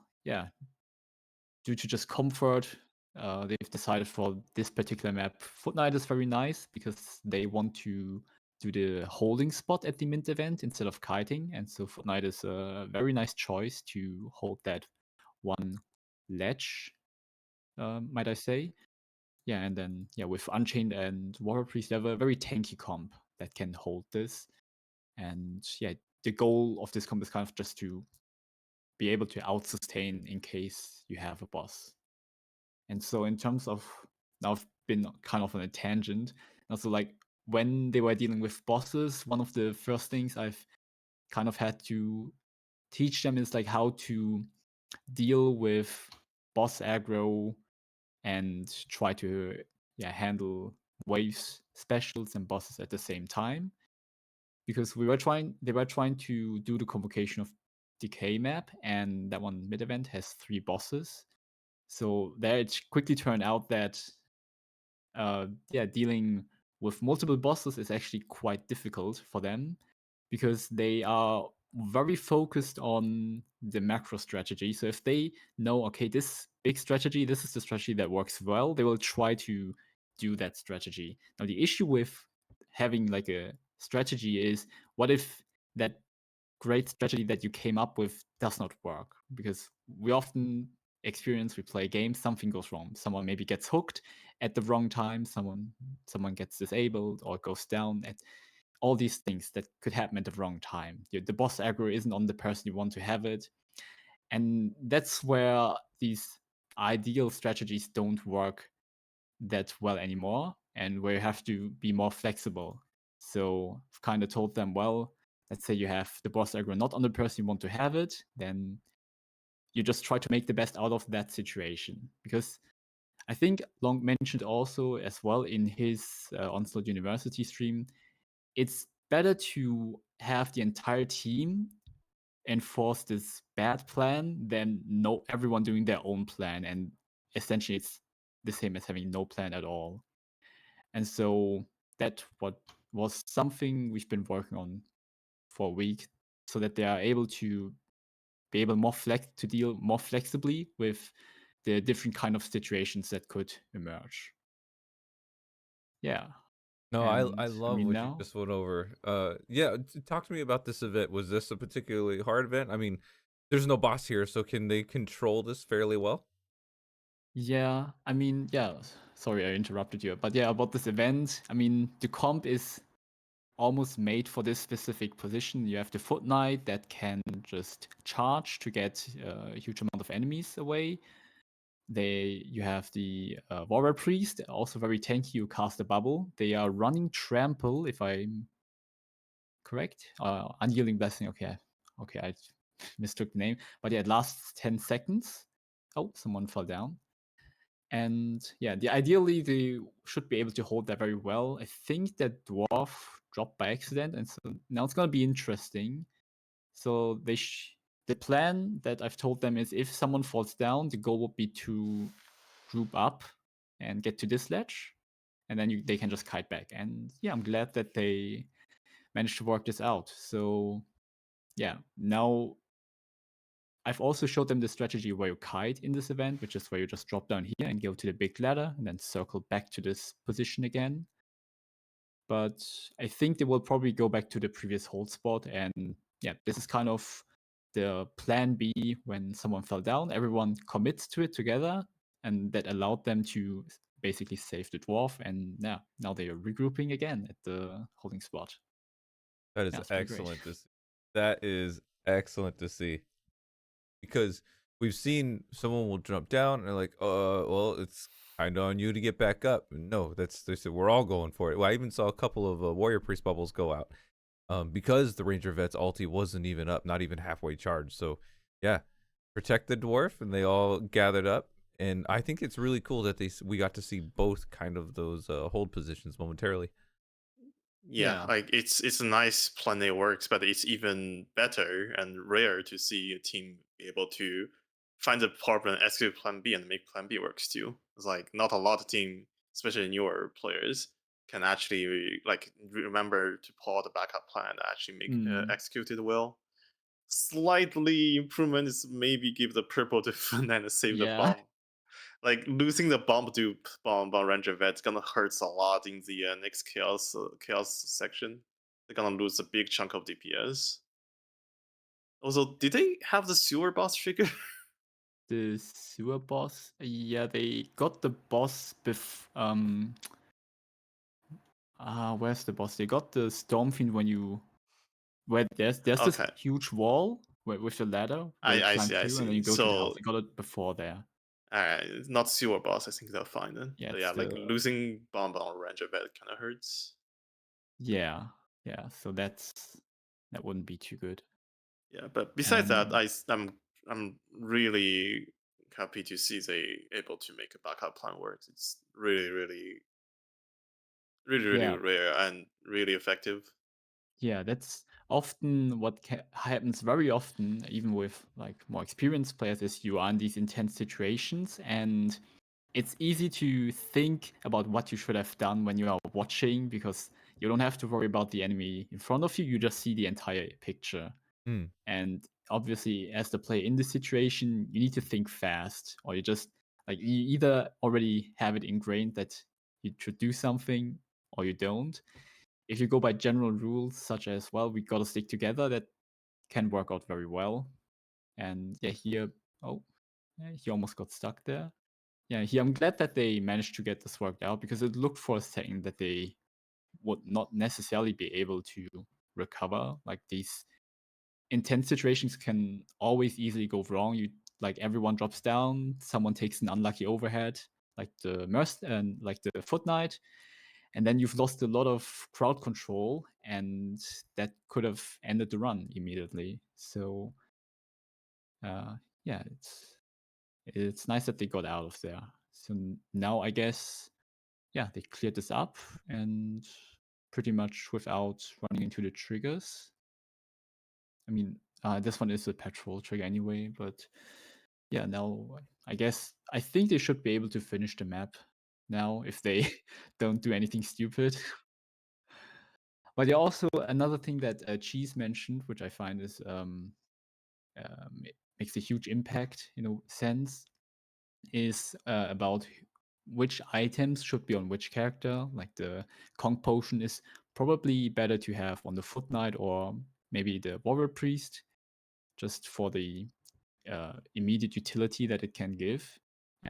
just comfort, they've decided for this particular map, Foot Knight is very nice because they want to do the holding spot at the mint event instead of kiting, and so Foot Knight is a very nice choice to hold that one ledge, might I say. Yeah, and then with Unchained and Warrior Priest, they have a very tanky comp that can hold this. And yeah, the goal of this comp is kind of just to be able to out-sustain in case you have a boss. And so in terms of, now I've been kind of on a tangent. Also, like when they were dealing with bosses, one of the first things I've kind of had to teach them is like how to deal with boss aggro and try to handle waves, specials, and bosses at the same time. Because they were trying to do the convocation of Decay map, and that one mid event has 3 bosses. So there it quickly turned out that dealing with multiple bosses is actually quite difficult for them because they are very focused on the macro strategy. So if they know, okay, this big strategy, this is the strategy that works well, they will try to do that strategy. Now the issue with having like a strategy is, what if that great strategy that you came up with does not work? Because we often we play games, something goes wrong. Someone maybe gets hooked at the wrong time, someone gets disabled or goes down, at all these things that could happen at the wrong time. The boss aggro isn't on the person you want to have it. And that's where these ideal strategies don't work that well anymore, and where you have to be more flexible. So I've kind of told them, well, let's say you have the boss aggro not on the person you want to have it, then you just try to make the best out of that situation. Because I think Long mentioned also as well in his Onslaught University stream, it's better to have the entire team enforce this bad plan than everyone doing their own plan, and essentially it's the same as having no plan at all. And so that what was something we've been working on for a week, so that they are able to be able to deal more flexibly with the different kind of situations that could emerge. Yeah. No, And I I love mean, what you now, just went over. Yeah, talk to me about this event. Was this a particularly hard event? I mean, there's no boss here, so can they control this fairly well? yeah, I mean, yeah, sorry I interrupted you, but yeah, about this event, I mean, the comp is almost made for this specific position. You have the Foot Knight that can just charge to get a huge amount of enemies away. You have the Warrior Priest, also very tanky. You cast a bubble. They are running Trample, if I'm correct. Unyielding Blessing. Okay, I mistook the name, but yeah, it lasts 10 seconds. Oh, someone fell down. And yeah, ideally they should be able to hold that very well. I think that Dwarf dropped by accident, and so now it's gonna be interesting. So the plan that I've told them is, if someone falls down, the goal would be to group up and get to this ledge, and then they can just kite back. And yeah, I'm glad that they managed to work this out. So yeah, now I've also showed them the strategy where you kite in this event, which is where you just drop down here and go to the big ladder and then circle back to this position again. but I think they will probably go back to the previous hold spot. And yeah, this is kind of the plan B when someone fell down. Everyone commits to it together, and that allowed them to basically save the dwarf. And yeah, now they are regrouping again at the holding spot. That is Yeah, it's pretty great. excellent to see. That is excellent to see. Because we've seen someone will jump down and they're like, well, it's kind of on you to get back up. And no, they said we're all going for it. Well, I even saw a couple of warrior priest bubbles go out, because the ranger vet's ulti wasn't even up, not even halfway charged. So yeah, protect the dwarf, and they all gathered up. And I think it's really cool that we got to see both kind of those hold positions momentarily. Yeah, Yeah. like it's a nice plan A works, but it's even better and rare to see a team be able to find a problem, execute plan B, and make plan B works too. It's like not a lot of team, especially newer players, can actually like remember to pull out the backup plan and actually make execute it well. Slightly improvement is maybe give the purple to and save the Yeah. bomb. Like losing the bomb to bomb ranger vet's gonna hurts a lot in the next chaos section. They're gonna lose a big chunk of DPS. Also, did they have the sewer boss trigger? The sewer boss. Yeah, they got the boss where's the boss? They got the storm fiend where there's this Okay, huge wall with the ladder where you I climb see, I through and then see. you go to the house. So, They got it before there. it's not sewer boss. I think they're fine then. Yeah, But it's yeah, like the losing bomb on ranger vet kind of hurts. yeah. So that wouldn't be too good. Yeah, but besides that, And I'm really happy to see they able to make a backup plan work. It's really yeah, rare and really effective. yeah, that's often what happens very often, even with like more experienced players, is you are in these intense situations, and it's easy to think about what you should have done when you are watching because you don't have to worry about the enemy in front of you. You just see the entire picture. Hmm. And obviously, as the player in the situation, you need to think fast, or you just like you either already have it ingrained that you should do something or you don't. If you go by general rules, such as, well, we got to stick together, that can work out very well. And yeah, here, oh, yeah, he almost got stuck there. Yeah, here, I'm glad that they managed to get this worked out because it looked for a second that they would not necessarily be able to recover. Like these intense situations can always easily go wrong. You like everyone drops down, someone takes an unlucky overhead, like the and like the Foot Knight, and then you've lost a lot of crowd control, and that could have ended the run immediately. So, yeah, it's nice that they got out of there. So now I guess, yeah, they cleared this up and pretty much without running into the triggers. I mean, this one is a patrol trigger anyway, but yeah, now I think they should be able to finish the map now if they don't do anything stupid. But yeah, also another thing that Cheese mentioned, which I find is makes a huge impact in a sense, is about which items should be on which character. Like the Kong potion is probably better to have on the Foot Knight or maybe the Warrior Priest, just for the immediate utility that it can give.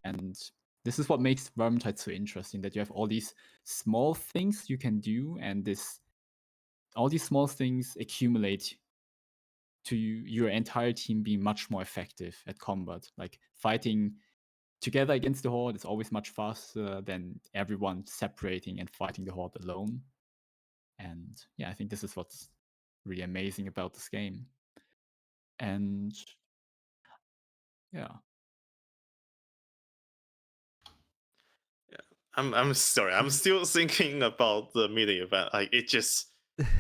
And this is what makes Vermintide so interesting, that you have all these small things you can do, and all these small things accumulate to your entire team being much more effective at combat. Like fighting together against the horde is always much faster than everyone separating and fighting the horde alone. And yeah, I think this is what's really amazing about this game. And yeah. Yeah, I'm sorry. I'm still thinking about the media event. Like it just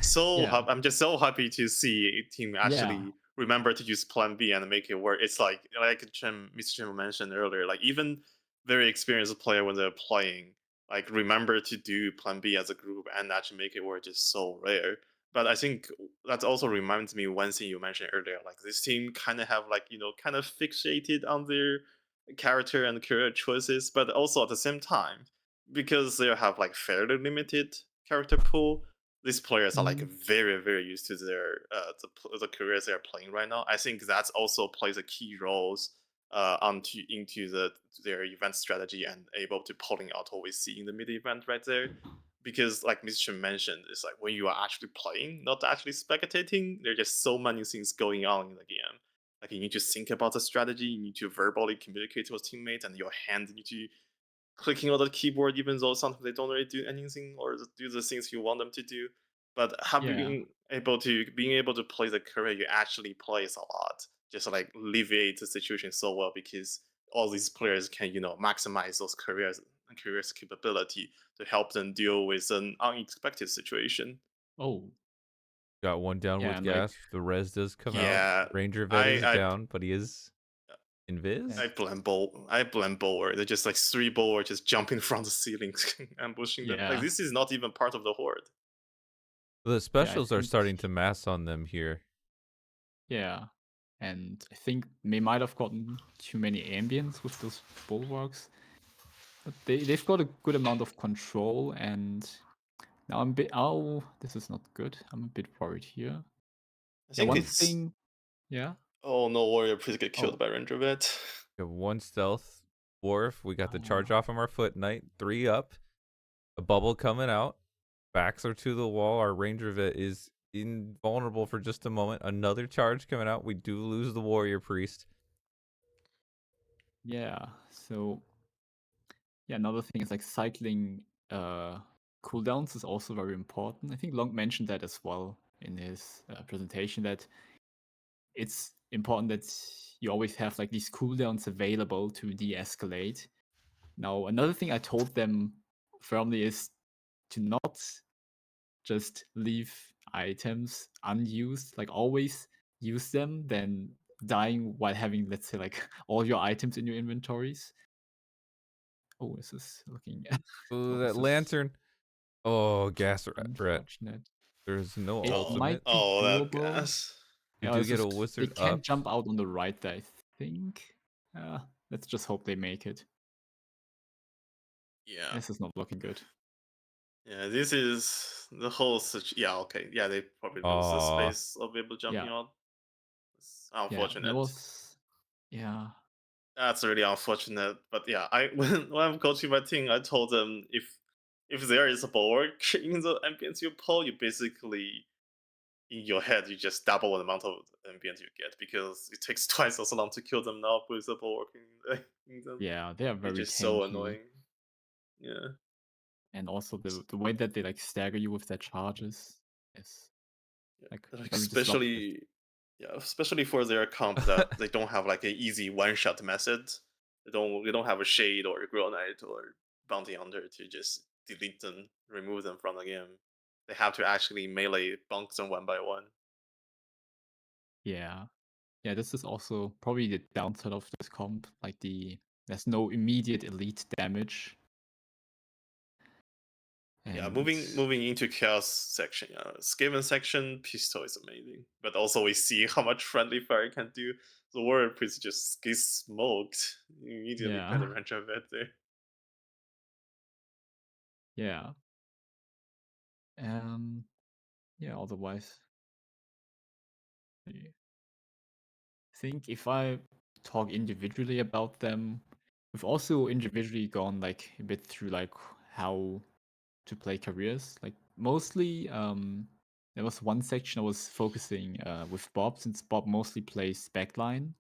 Yeah. I'm just so happy to see a team Yeah. actually remember to use Plan B and make it work. It's like Mr. Chen mentioned earlier. Like even very experienced player when they're playing, like remember to do Plan B as a group and actually make it work is so rare. But I think that also reminds me one thing you mentioned earlier. Like this team kind of have like kind of fixated on their character and career choices, but also at the same time, because they have like fairly limited character pool, these players are like Mm. very very used to their the careers they're playing right now. I think that also plays a key roles onto into their event strategy and able to pulling out what we see in the mid event right there. Because like Mr. mentioned, it's like when you are actually playing, not actually spectating, there's just so many things going on in the game. Like you need to think about the strategy, you need to verbally communicate to your teammates, and your hand need to clicking on the keyboard, even though sometimes they don't really do anything or do the things you want them to do. But Yeah. being able to play the career you actually plays a lot, just like alleviate the situation so well because all these players can maximize those careers capability to help them deal with an unexpected situation. Oh, Got one down yeah, with and like gas. The res does come out. Yeah, Ranger vet I is I down, but he is invis. I blame Bulwer. They're just like three Bulwer just jumping from the ceiling, ambushing them. Like yeah, this is not even part of the horde. The yeah, I specials are think starting to mass on them here. yeah, and I think they might have gotten too many ambience with those bulwarks. But they've got a good amount of control, and now I'm a bit. Oh, this is not good. I'm a bit worried here. I Yeah, think one it's thing. Yeah. oh no, Warrior, please get killed Oh. by Ranger Vet. We have one stealth dwarf. We got the charge Oh. off from our foot knight. 3 up. A bubble coming out. Backs are to the wall. Our ranger vet is invulnerable for just a moment. Another charge coming out. We do lose the warrior priest. Yeah. So yeah, another thing is like cycling cooldowns is also very important. I think Long mentioned that as well in his presentation that it's important that you always have like these cooldowns available to de-escalate. Now, another thing I told them firmly is to not just leave items unused, like always use them, then dying while having, let's say, like all your items in your inventories. Oh, this is looking Ooh, oh, that this is lantern. Oh, gas rat. unfortunate. There's no It Oh, ultimate. might be that doable. gas. We Yeah, do this get is a they wizard can't up. jump out on the right, I think. Let's just hope they make it. Yeah, This is not looking good. yeah. This is the whole. Yeah, okay. Yeah, they probably lose the Aw. space of people jumping Yeah, out. It's yeah, there unfortunate. was. Yeah, That's really unfortunate. But yeah, I when I'm coaching my team, I told them if there is a bulwark in the ambience you pull, you basically in your head you just double the amount of ambience you get because it takes twice as long to kill them now with the bulwark in them. yeah, they are It's very just so tanky, annoying. Yeah. and also the way that they like stagger you with their charges is Yeah, like like very disruptive. especially for their comp that they don't have like an easy one shot method. They don't have a shade or a grenade or bounty hunter to just delete them, remove them from the game. They have to actually melee bunk them one by one. Yeah, yeah, this is also probably the downside of this comp. Like there's no immediate elite damage, Yeah, and moving into chaos section. Skaven section pistol is amazing, but also we see how much friendly fire can do. The warrior priest just gets smoked immediately by yeah, the ranger vet there. yeah, yeah. Otherwise, I think if I talk individually about them, we've also individually gone like a bit through like how to play careers. Like mostly, there was one section I was focusing with Bob, since Bob mostly plays backline.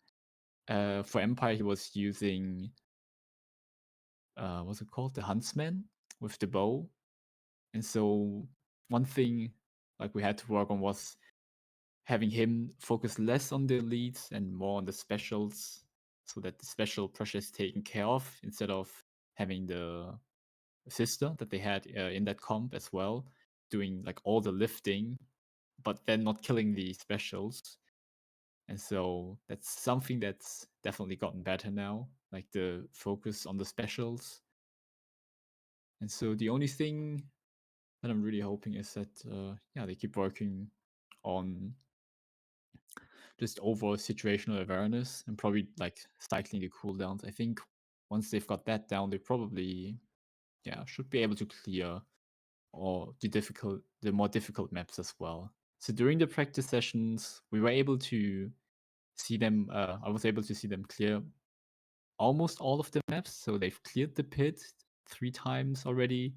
For Empire, he was using what's it called, the Huntsman with the bow. And so one thing like we had to work on was having him focus less on the leads and more on the specials, so that the special pressure is taken care of instead of having the sister that they had in that comp as well, doing like all the lifting, but then not killing the specials. And so that's something that's definitely gotten better now, like the focus on the specials. And so the only thing that I'm really hoping is that yeah, they keep working on just overall situational awareness and probably like cycling the cooldowns. I think once they've got that down, they probably should be able to clear or the more difficult maps as well. So during the practice sessions, we were able to see them. I was able to see them clear almost all of the maps. So they've cleared the pit 3 times already.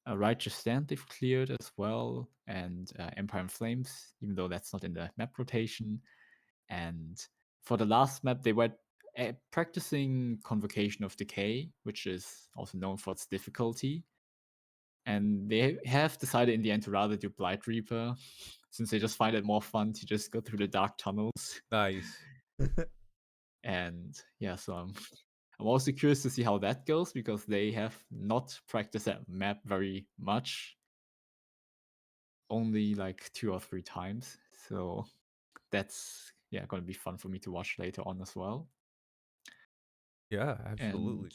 Righteous Stand they've cleared as well, and Empire in Flames, even though that's not in the map rotation. And for the last map, they were practicing Convocation of Decay, which is also known for its difficulty. And they have decided in the end to rather do Blight Reaper, since they just find it more fun to just go through the dark tunnels. Nice. And yeah, so I'm also curious to see how that goes, because they have not practiced that map very much, only like 2 or 3 times. So that's going to be fun for me to watch later on as well. Yeah, absolutely. And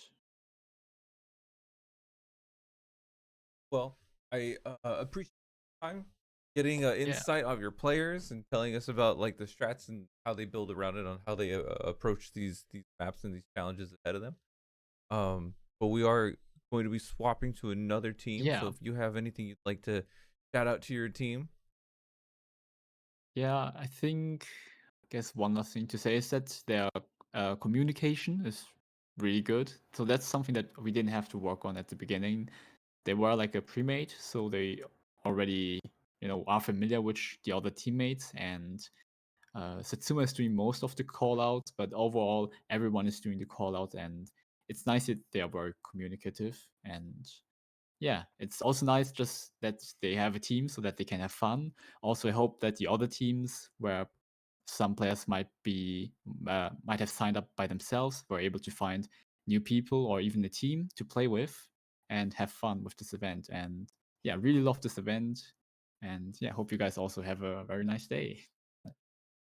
Well, I appreciate your time, getting insight of your players and telling us about like the strats and how they build around it, on how they approach these maps and these challenges ahead of them. But we are going to be swapping to another team. Yeah. So if you have anything you'd like to shout out to your team. yeah, I guess one last thing to say is that their communication is really good. So that's something that we didn't have to work on at the beginning. They were like a pre-made, so they already are familiar with the other teammates, and Satsuma is doing most of the call-outs, but overall everyone is doing the call-out, and it's nice that they are very communicative. And yeah, it's also nice just that they have a team so that they can have fun. Also, I hope that the other teams, where some players might have signed up by themselves, were able to find new people or even a team to play with and have fun with this event. And yeah, really love this event. And yeah, hope you guys also have a very nice day.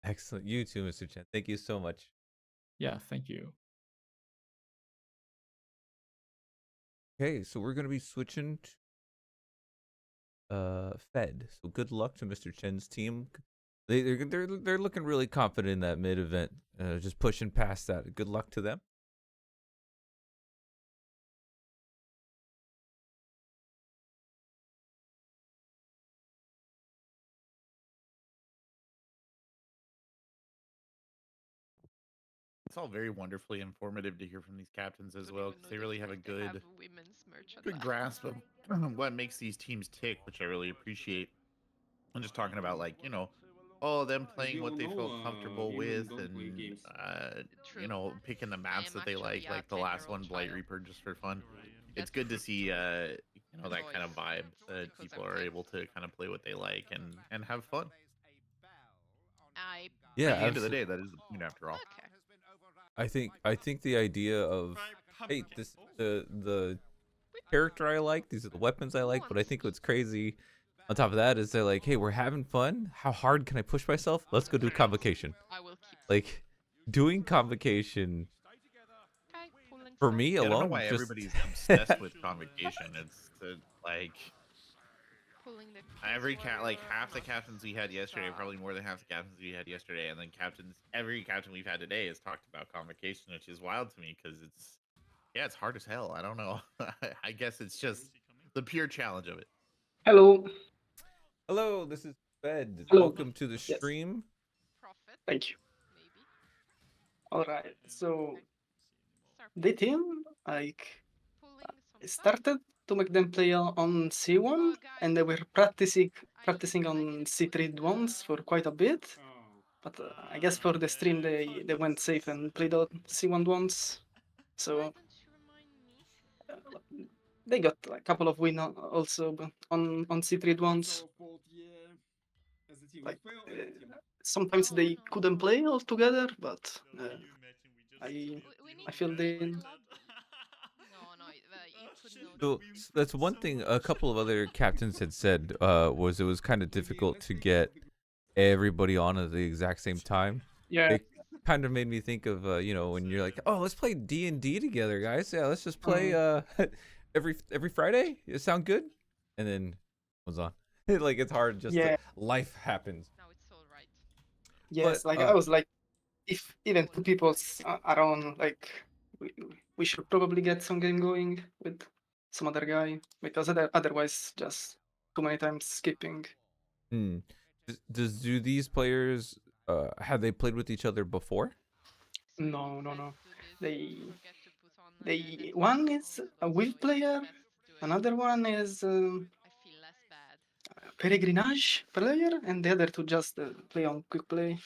Excellent. You too, Mr. Chen. Thank you so much. Yeah, thank you. Okay, so we're gonna be switching to Fed. So good luck to Mr. Chen's team. They're looking really confident in that mid event. Just pushing past that. Good luck to them. It's all very wonderfully informative to hear from these captains as Don't well, even because know they the really have a fact they good have women's merch on good that. grasp of what makes these teams tick, which I really appreciate. I'm just talking about, like, them playing what they feel comfortable with, and True. picking the I maps am that they actually like a the last 10-year-old one, Blight child. Reaper, just for fun. It's That's good to see that kind of choice, vibe, that because people I'm are 10. able to kind of play what they like and have fun. I Yeah, At the end of the absolutely. day, that is the point after all. Okay. I think the idea of, hey, this the character I like, these are the weapons I like, but I think what's crazy on top of that is they're like, hey, we're having fun. How hard can I push myself? Let's go do convocation. I will keep Like, doing convocation okay, pulling for some. me Yeah, I don't know alone why just everybody's obsessed with convocation. It's like Pulling the like half the captains we had yesterday, probably more than half the captains we had yesterday, and then every captain we've had today has talked about convocation, which is wild to me, because it's hard as hell. I don't know. I guess it's just the pure challenge of it. Hello. Hello, this is Fed. Hello. Welcome to the Yes. stream. profit. Thank you. Maybe. All right. So Start the team pulling some stuff. started to make them play on C1, and they were practicing on C3 once for quite a bit. But I guess for the stream they went safe and played on C1 once. So Why don't you remind me? they got a couple of wins also on C3 once. Like sometimes they couldn't play all together, but I filled in. No, you could not. So that's one thing a couple of other captains had said, was it was kind of difficult to get everybody on at the exact same time. Yeah. It kind of made me think of when you're like, oh, let's play D&D together, guys. Yeah, let's just play every Friday. It sound good? And then what's on? Like, it's hard, just life happens. Now it's all right. Yes, But, I was like, if even two people around, like we should probably get some game going with some other guy, because otherwise just too many times skipping. Hmm. Do these players have they played with each other before? So No, no, let's no. do this. They Forget to put on they Netflix one on is the a go, Wave so player, it's best to do it. another one is I feel less bad. Peregrinage player, and the other two just play on quick play.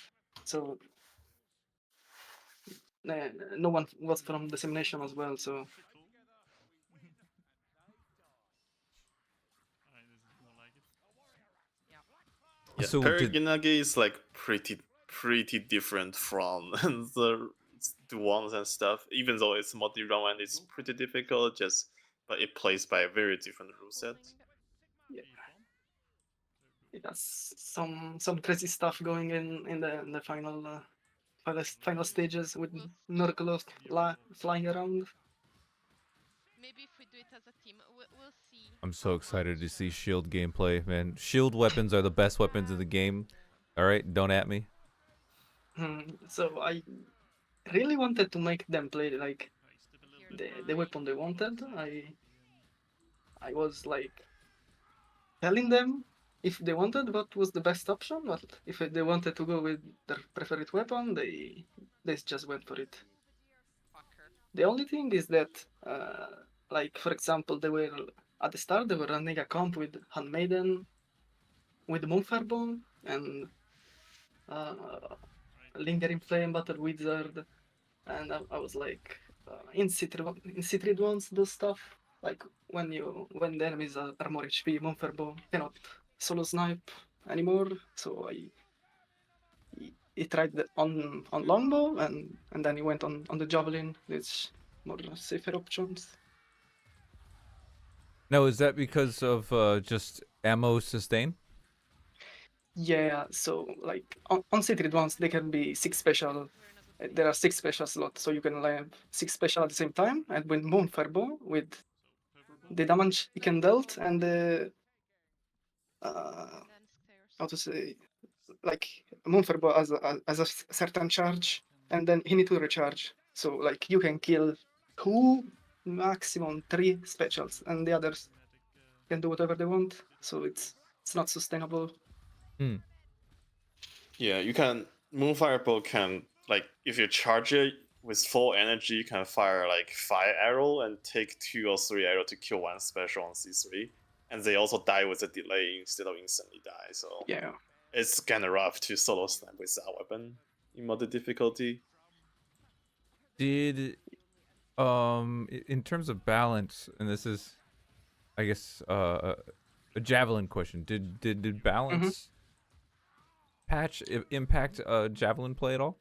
So no one was from the simulation as well. So Yeah, So did Peregrinage is like pretty different from the ones and stuff. Even though it's multi-round and it's pretty difficult, but it plays by a very different rule set. yeah, it has some crazy stuff going in the final stages with We'll Nurgle flying around. Maybe if we do it as a team, we'll see. I'm so how excited to much, see shield gameplay, man. Shield weapons are the best weapons in the game. All right, don't at me. So I really wanted to make them play like hear the mine. weapon they wanted. I was like telling them if they wanted what was the best option, but if they wanted to go with their preferred weapon, they just went for it. Fucker. The only thing is that, like for example, they were at the start they were running a comp with Handmaiden, with Moonfirebomb, and Lingering Flame, Battle Wizard, and I was like, in Citrid ones, those stuff. Like when the enemies are more HP, Moonfirebomb cannot solo snipe anymore. So he tried on longbow and then he went on the javelin. It's more safer options. Now, is that because of just ammo sustain? Yeah, so like on Citrid ones, they can be 6 special. We're in a good place. There are 6 special slots, so you can have 6 special at the same time. And with Moonfirebomb, with the damage he can dealt and the Then stairs. how to say, like Moonfireball has a certain charge, and then he need to recharge. So like you can kill 2, maximum 3 specials, and the others can do whatever they want. So it's not sustainable. Hmm. Yeah, you can Moonfire can like if you charge it with full energy, you can fire like 5 arrow and take 2 or 3 arrow to kill one special on C3, and they also die with a delay instead of instantly die. So Yeah. it's kind of rough to solo snipe with that weapon in modern difficulty. Did in terms of balance, and this is, I guess, a javelin question. Did balance patch impact javelin play at all?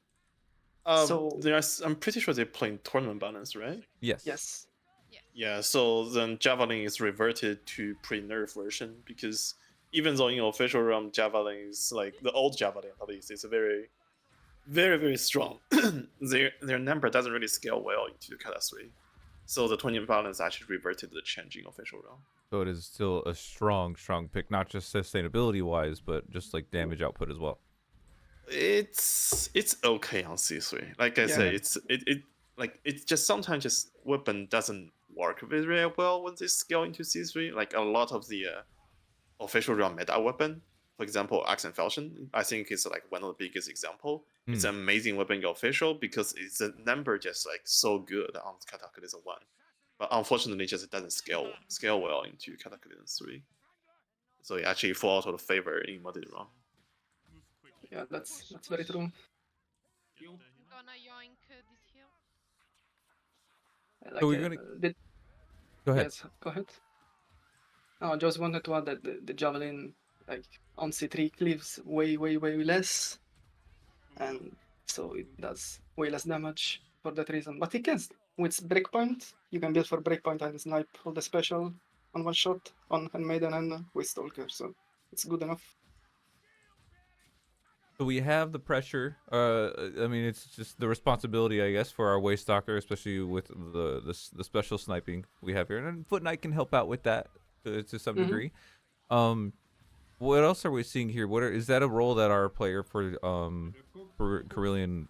So I'm pretty sure they're playing tournament balance, right? Yes. yes. Yes. Yeah, so then Javelin is reverted to pre-nerf version because even though in official realm Javelin is like the old Javelin at least, it's a very, very strong. their number doesn't really scale well into Kata 3. So the tournament balance actually reverted to the change in official realm. So it is still a strong pick, not just sustainability wise, but just like damage output as well. It's okay on C3. Like I say, it's just sometimes just weapon doesn't work very well when they scale into C3. Like a lot of the official realm meta weapon, for example, Axe and Falchion, I think is like one of the biggest example. It's an amazing weapon in official because it's a number just like so good on Cataclysm 1. But unfortunately, just it doesn't scale well into Cataclysm 3. So it actually falls out of favor in modern realm. Yeah, that's very true. Gonna yoink this hill. Like, So we're gonna go ahead. Yes, go ahead. No, I just wanted to add that the javelin, like on C3, cleaves way less, and so it does way less damage for that reason. But it can, with breakpoint, you can build for breakpoint and snipe all the special on one shot on Handmaiden and with Stalker, so it's good enough. So we have the pressure. I mean, it's just the responsibility, I guess, for our way stalker, especially with the special sniping we have here, and Foot Knight can help out with that to some degree. What else are we seeing here? Is that a role that our player for Carillion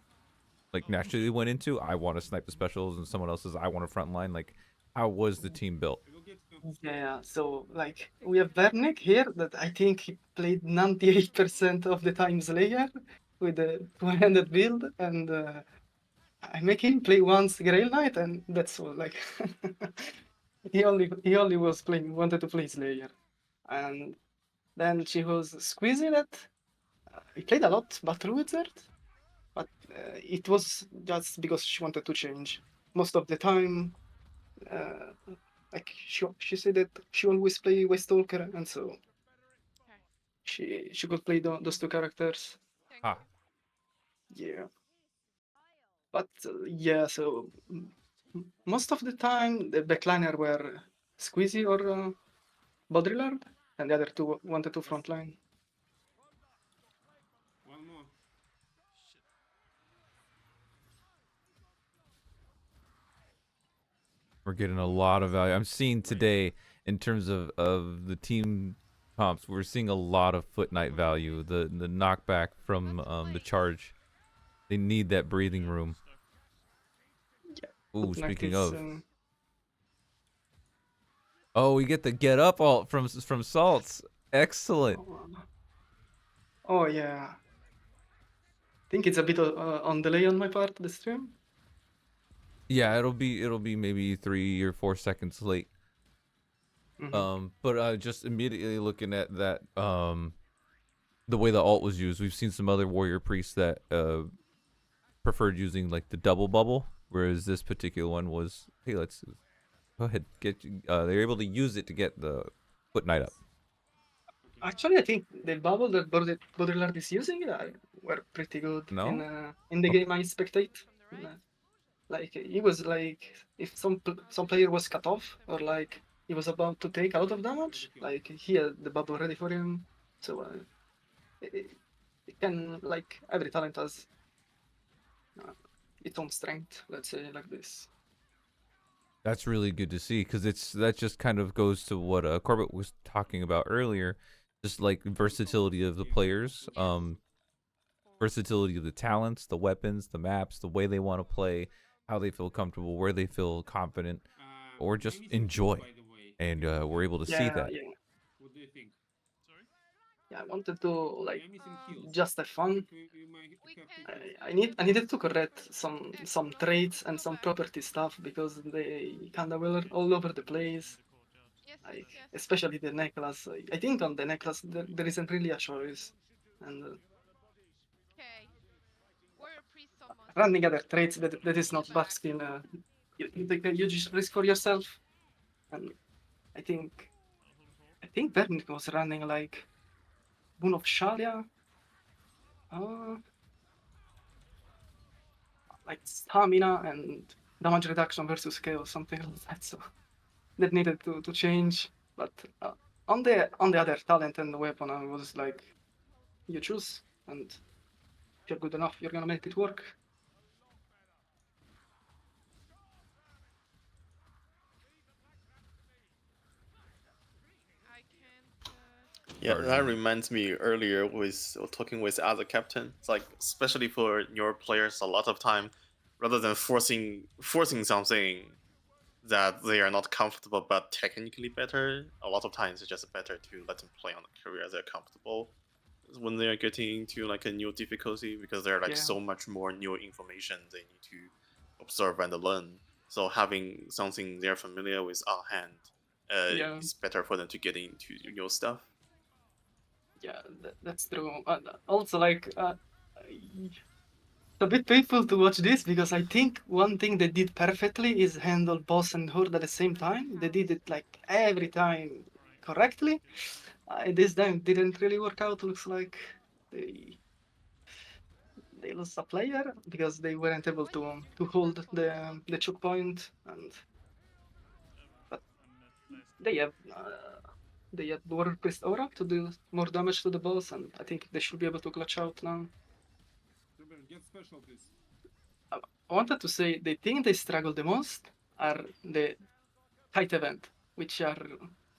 like naturally went into? I want to snipe the specials, and someone else says I want to frontline. Like, how was the team built? Yeah, so like we have Vernick here that I think he played 98% of the time Slayer with a two-handed build, and I make him play once Grail Knight, and that's all. Like he only was playing wanted to play Slayer, and then she was squeezing it. He played a lot Battle Wizard, but it was just because she wanted to change. Most of the time, uh, like she said that she always play Waste Stalker, and so Okay. she could play those two characters. Thank Ah, you. Yeah, but yeah, so most of the time the backliner were Squeezy or Baudrillard, and the other two wanted to frontline. One more. we're getting a lot of value. I'm seeing today in terms of the team comps, we're seeing a lot of Foot Knight value. The knockback from the charge. They need that breathing room. Ooh, Foot Knight speaking is, of. Oh, we get the get up alt from Salts. Excellent. oh yeah. Think it's a bit on delay on my part, the stream. Yeah, it'll be maybe 3 or 4 seconds late. But just immediately looking at that, the way the alt was used, we've seen some other warrior priests that preferred using like the double bubble, whereas this particular one was, hey, let's go ahead, they're able to use it to get the Foot Knight up. Actually, I think the bubble that Baudrillard is using were pretty good No? in the Okay. game I spectate. From the right. Like it was like if some player was cut off or like he was about to take a lot of damage, like he had the bubble ready for him. So it can, like, every talent has its own strength. Let's say like this. That's really good to see, because that just kind of goes to what Corbett was talking about earlier, just like versatility of the players, versatility of the talents, the weapons, the maps, the way they want to play, how they feel comfortable, where they feel confident, or just enjoy, and we're able to see Yeah, that. yeah, What do you think? yeah. I wanted to like I'm missing kills. just have fun. We might We have can. I needed to correct some traits and some property stuff because they kinda were all over the place. Yes, yes, Like yes. especially the necklace. I think on the necklace there isn't really a choice, and Okay. Warrior priest almost. running other traits that is not buff skin. You take a huge risk for yourself, and I think Bernick was running like Boon of Shalia, like stamina and damage reduction versus chaos, something like that. So that needed to change. But on the other talent and the weapon, I was like, you choose, and if you're good enough, you're gonna make it work. I can't. Yeah, Charging. that reminds me earlier with talking with other captain. It's like especially for your players, a lot of time, rather than forcing something that they are not comfortable but technically better, a lot of times it's just better to let them play on the career they're comfortable when they're getting into like a new difficulty, because there are like Yeah. so much more new information they need to observe and learn. So having something they're familiar with on hand Yeah. is better for them to get into new stuff. Yeah, that's true. Also, like, it's a bit painful to watch this because I think one thing they did perfectly is handle boss and horde at the same time. They did it like every time correctly. This time didn't really work out. Looks like they lost a player because they weren't able to hold the choke point, and but they have Warrior Priest Aura to do more damage to the boss, and I think they should be able to clutch out now. Ruben, get special, please. I wanted to say the thing they struggle the most are the kite event, which are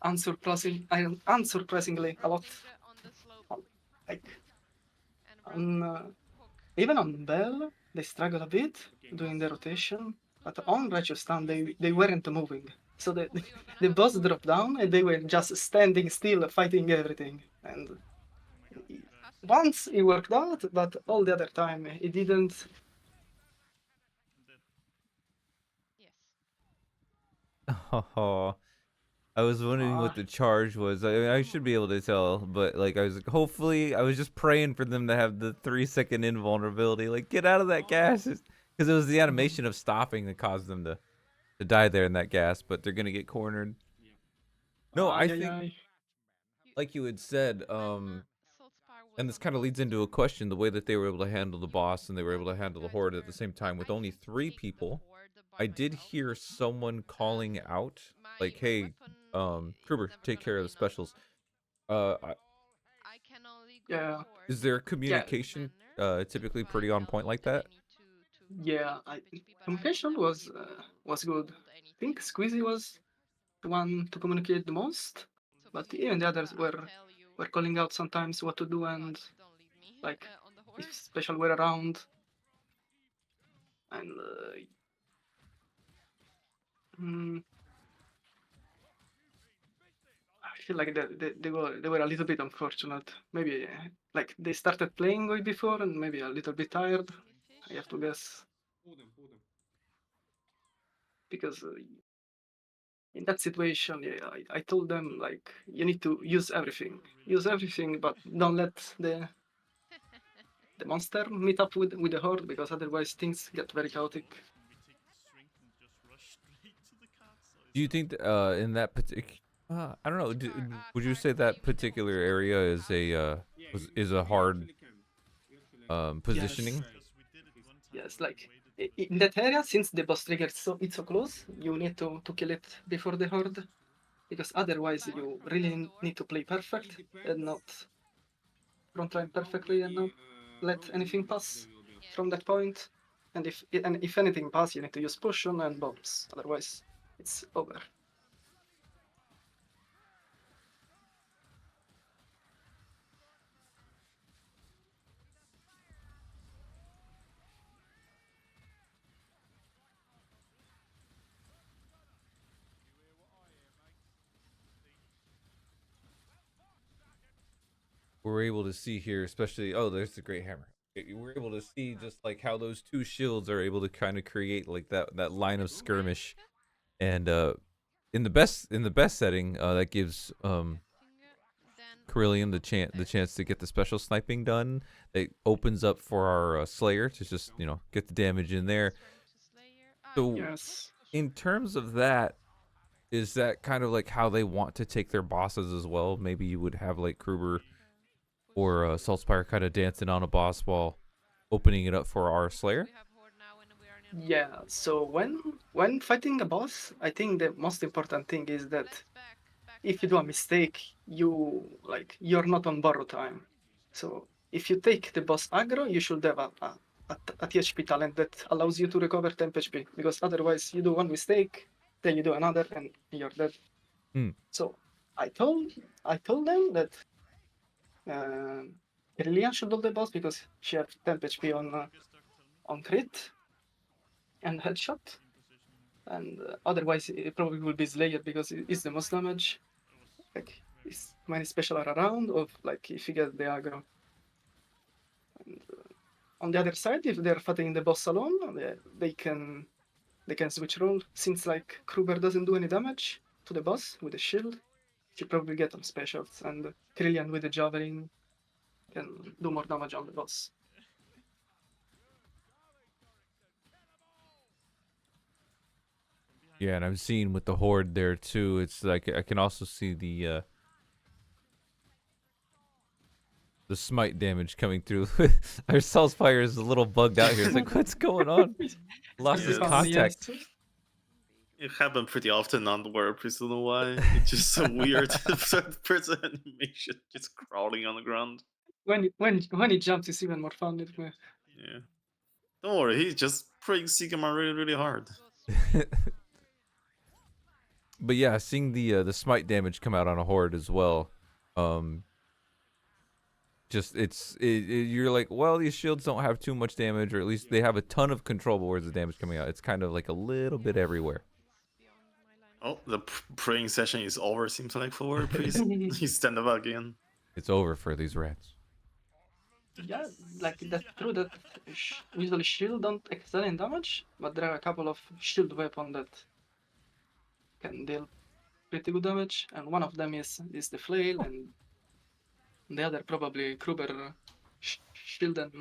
unsurprisingly a lot. On the slope Like and on hook. even on Bell, they struggle a bit Okay, doing nice. the rotation, but on Righteous Town they weren't moving. So the boss dropped down and they were just standing still, fighting everything. And once it worked out, but all the other time it didn't. Yes. Oh, I was wondering what Ah, the charge was. I should be able to tell, but like I was like, hopefully, I was just praying for them to have the 3-second invulnerability. Like, get out of that gas, because it was the animation of stopping that caused them to die there in that gas. But they're gonna get cornered. No, I ay, think, ay. like you had said, and this kind of leads into a question: the way that they were able to handle the boss and they were able to handle the horde at the same time with only 3 people. I did hear someone calling out, like, "Hey, Kruber, take care of the specials." I, I can only go Yeah, for is their the yeah, communication banner typically if I pretty on feel point like that I that? need to yeah. hold HP, but I will Communication never be able was to good. hold I think anything. Squeezy was the one to communicate the most, So but please, even the others I'll tell you. were calling out sometimes what to do God, and don't leave me like on the if horde. special were around. And mm, I feel like they were a little bit unfortunate. Maybe like they started playing way before and maybe a little bit tired. I have to guess Pull them. because in that situation, yeah, I told them like you need to use everything, but don't let the monster meet up with the horde because otherwise things get very chaotic. Do you think in that particular, I don't know, would you say Cards, that you mean the particular monster area with the is a cards? is a hard Yes, positioning? yes, like in that area, since the boss trigger it's so close, you need to kill it before the horde because otherwise Back you from the really door. need to play perfect and not front line perfectly and not let anything pass Yes. from that point. And if anything pass, you need to use potion and bombs. Otherwise, it's over. We're able to see here, especially, oh, there's the great hammer. We're able to see just like how those 2 shields are able to kind of create like that line of skirmish, and in the best setting, that gives Then Carillion the chance to get the special sniping done. It opens up for our Slayer to just get the damage in there. transferring to Slayer. So Yes. in terms of that, is that kind of like how they want to take their bosses as well? Maybe you would have like Kruber or Saltspire kind of dancing on a boss while opening it up for our Slayer. We have horde now and we are in a Yeah. So when fighting a boss, I think the most important thing is that Let's back if you do a side. mistake, you're not on borrow time. So if you take the boss aggro, you should have a THP talent that allows you to recover 10 HP because otherwise you do one mistake, then you do another, and you're dead. Hmm. So I told them that Lilian should hold the boss because she had 10 HP on crit and headshot, and otherwise it probably will be Slayer because it's the most damage. Like it's many special are around, of like if you get the aggro. And, on the other side, if they're fighting the boss alone, they can switch role. Since like Kruber doesn't do any damage to the boss with the shield, you probably get on specials, and Trillian with the javelin can do more damage on the boss. Yeah, and I'm seeing with the horde there too. It's like I can also see the smite damage coming through. Our Saltspire is a little bugged out here. It's like, what's going on? Lost his Yes. contact. It happened pretty often on the world. Please don't know why. It's just so weird. Third person animation just crawling on the ground. When he jumps, it's even more fun. Yeah. Don't worry, he's just praying Sigma really, really hard. But yeah, seeing the smite damage come out on a horde as well, just you're like, well, these shields don't have too much damage, or at least they have a ton of control, but where's the damage coming out? It's kind of like a little bit everywhere. Oh, the praying session is over. Seems like for priest. He's stand up again. It's over for these rats. Yeah, like that's true that usually shield don't excel in damage, but there are a couple of shield weapons that can deal pretty good damage, and one of them is the flail, and the other probably Kruber shield and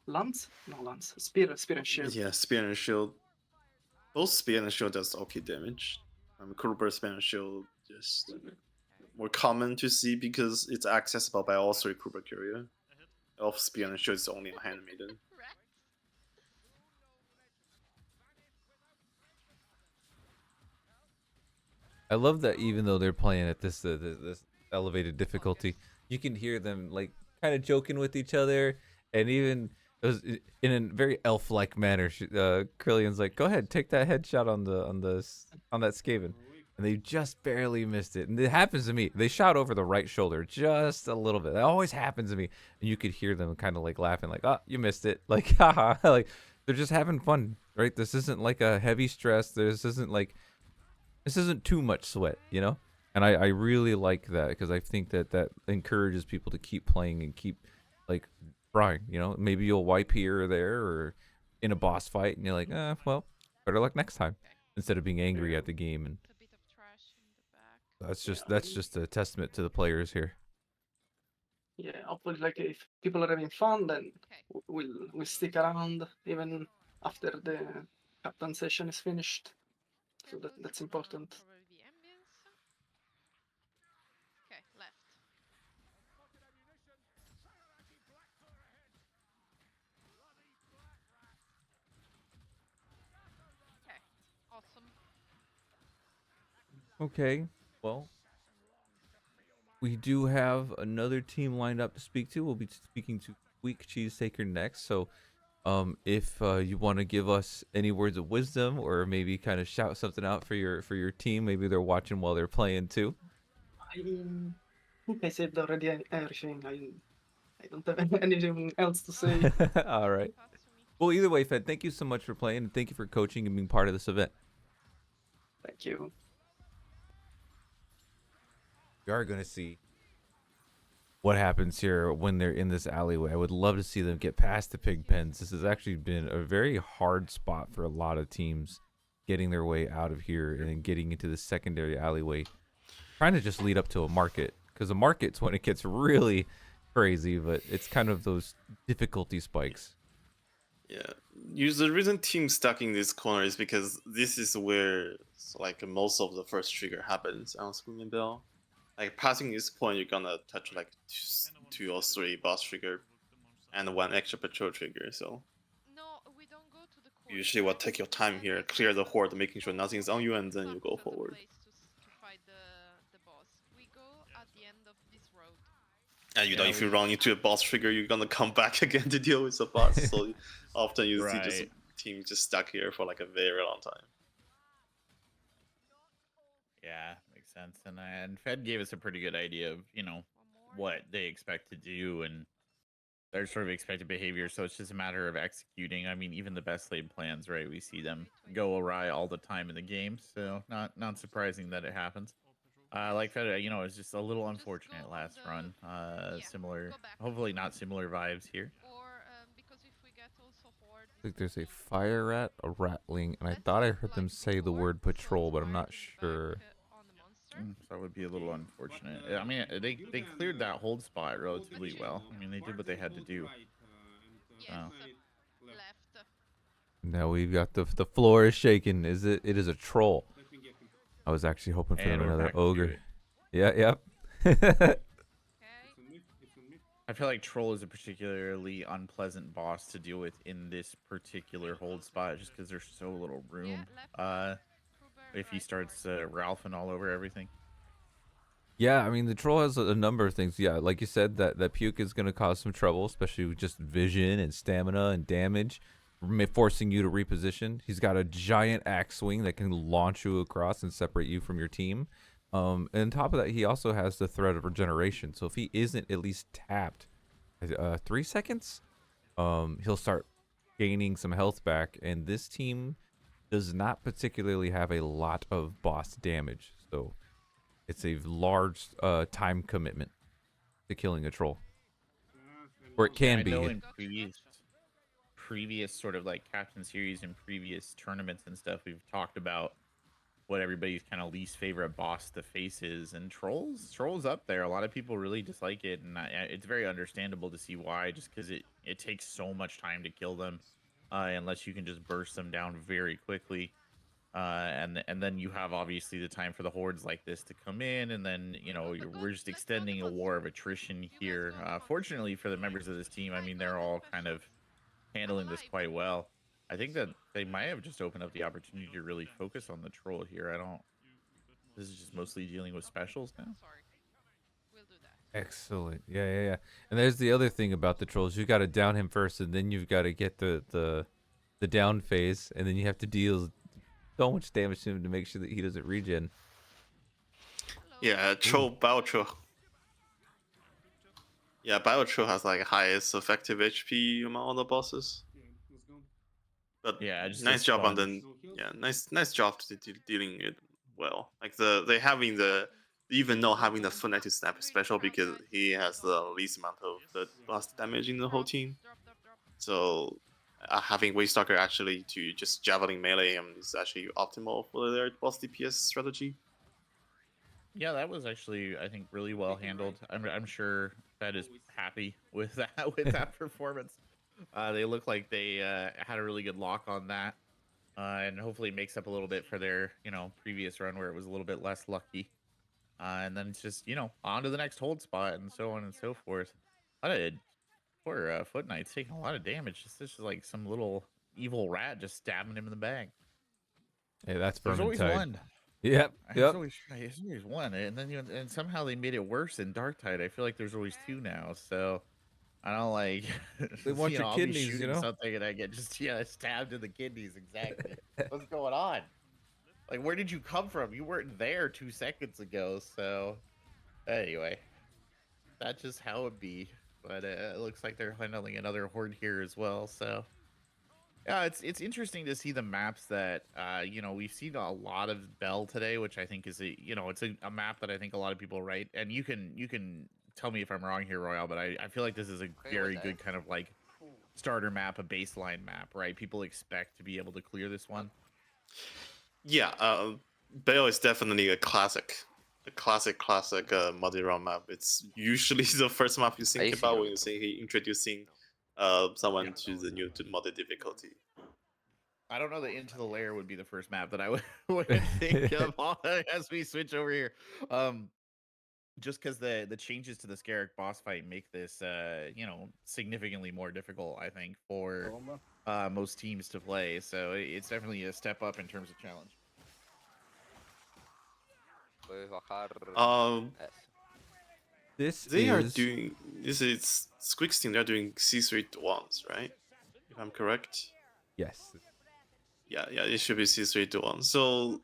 lance? No, lance. Spear and shield. Yeah, spear and shield. Both spear and shield does okay damage. Kruber spear and shield just more common to see because it's accessible by all 3 Kruber courier. Elf spear and shield is only a handmaiden. Rats. I love that even though they're playing at this this elevated difficulty, you can hear them like kind of joking with each other, and even it was in a very elf-like manner. Krillian's like, "Go ahead, take that headshot on that Skaven," and they just barely missed it. And it happens to me. They shot over the right shoulder just a little bit. That always happens to me, and you could hear them kind of like laughing, like, "Oh, you missed it!" Like, haha, like they're just having fun, right? This isn't like a heavy stress. This isn't too much sweat, you know? And I really like that because I think that encourages people to keep playing and keep like trying, you know? Maybe you'll wipe here or there or in a boss fight and you're like, well, better luck next time, instead of being angry at the game. And It's a bit of trash in the back. that's just a testament to the players here. Yeah, hopefully, like if people are having fun, then Okay. we'll stick around even after the captain session is finished. So They're that's losing important. Probably the ambience. Okay, left. Okay, awesome. Okay, well, we do have another team lined up to speak to. We'll be speaking to Weak Cheese Taker next. So if you want to give us any words of wisdom or maybe kind of shout something out for your team, maybe they're watching while they're playing too. I think I said already everything. I don't have anything else to say. All right. Thoughts for me? Well, either way, Fed, thank you so much for playing and thank you for coaching and being part of this event. Thank you. We are going to see what happens here when they're in this alleyway. I would love to see them get past the pig pens. This has actually been a very hard spot for a lot of teams getting their way out of here and then getting into the secondary alleyway, trying to just lead up to a market, because a market's when it gets really crazy, but it's kind of those difficulty spikes. Yeah, the reason team stuck in this corner is because this is where like most of the first trigger happens on Screaming Bell. Like passing this point, you're gonna touch like 2 or 3 boss trigger and 1 extra patrol trigger. So No, we don't go to the corner. usually what take your time here, clear the horde, making sure nothing's on you, and then you go forward. To fight the boss. We go at the end of this road. And you know, Yeah, if you run into a boss trigger, you're gonna come back again to deal with the boss. So often you see just Right. team just stuck here for like a very long time. Yeah, makes sense. And Fed gave us a pretty good idea of, you know, One more. what they expect to do and their sort of expected behavior. So it's just a matter of executing. I mean, even the best laid plans, right? We see them go awry all the time in the game. So not surprising that it happens. Like Fed, you know, it's just a little Just unfortunate go last on the- run. yeah, Similar, go back. hopefully not similar vibes here. Or because if we get also horde. I think there's a fire rat, a ratling, and I let's thought I move, heard them like, say the forward, word so patrol, but I'm fire not in the back, sure. on the monster. So that would be a little unfortunate. I mean, they cleared that hold spot relatively well. I mean, they did what they had to do. Yes, Oh. left. Now we've got the floor is shaking. It is a troll. I was actually hoping for And we're another back to ogre. it. Yeah, yep. Okay. I feel like Troll is a particularly unpleasant boss to deal with in this particular hold spot, just because there's so little room. Yeah, left. Kruber, If he right starts ward. Ralphing all over everything. Yeah, I mean the troll has a number of things. Yeah, like you said, that puke is going to cause some trouble, especially with just vision and stamina and damage, forcing you to reposition. He's got a giant axe swing that can launch you across and separate you from your team. And on top of that, he also has the threat of regeneration. So if he isn't at least tapped 3 seconds, he'll start gaining some health back. And this team does not particularly have a lot of boss damage, so it's a large time commitment to killing a troll. Or it Yeah, can I know be. in previous sort of like Captain Series and previous tournaments and stuff, we've talked about what everybody's kind of least favorite boss to face is, and trolls up there. A lot of people really dislike it, and it's very understandable to see why, just because it takes so much time to kill them, unless you can just burst them down very quickly. And then you have obviously the time for the hordes like this to come in, and then we're just extending a war of attrition here. Fortunately for the members of this team, I mean, they're all kind of handling this quite well. I think that they might have just opened up the opportunity to really focus on the troll here. I don't. This is just mostly dealing with specials now. Sorry. We'll do that. Excellent. Yeah. And there's the other thing about the trolls. You got to down him first, and then you've got to get the down phase, and then you have to deal so much damage to him to make sure that he doesn't regen. Hello. Yeah, Biotroll. Yeah, Biotroll has like highest effective HP among all the bosses. But Yeah, just nice a job on sponge. nice job dealing it well. Like they having the even not having the Foot Knight to snap special because he has the least amount of the blast damage in the whole team. Drop. So having Waystalker actually to just javelin melee him is actually optimal for their boss DPS strategy. Yeah, that was actually, I think, really well handled. I'm sure Fed is happy with that performance. They look like they had a really good lock on that, and hopefully makes up a little bit for their previous run where it was a little bit less lucky. And then it's just on to the next hold spot and so on and so forth. Poor Foot Knight's taking a lot of damage. This is like some little evil rat just stabbing him in the back. Hey, that's There's always Vermintide. one. Yep. There's always one, and then and somehow they made it worse in Darktide. I feel like there's always two now, so I don't like. They want your I'll kidneys, be you shooting know? something and I get just stabbed in the kidneys. Exactly. What's going on? Like, where did you come from? You weren't there 2 seconds ago. So anyway, that's just how it be. But it looks like they're handling another horde here as well. So yeah, it's interesting to see the maps that we've seen a lot of Bell today, which I think is it's a map that I think a lot of people write, and you can tell me if I'm wrong here, Royale, but I feel like this is a very good kind of like starter map, a baseline map, right? People expect to be able to clear this one. Yeah, Bale is definitely a classic multi-round map. It's usually the first map you think about when you say introducing someone to the new multi difficulty. I don't know that Into the Lair would be the first map that I would think of as we switch over here. Just because the changes to the Scarrick boss fight make this significantly more difficult, I think, for most teams to play. So it's definitely a step up in terms of challenge. This is Squeak's team. They're doing C3 Dwans, right? If I'm correct. Yes. Yeah, it should be C3 Dwan. So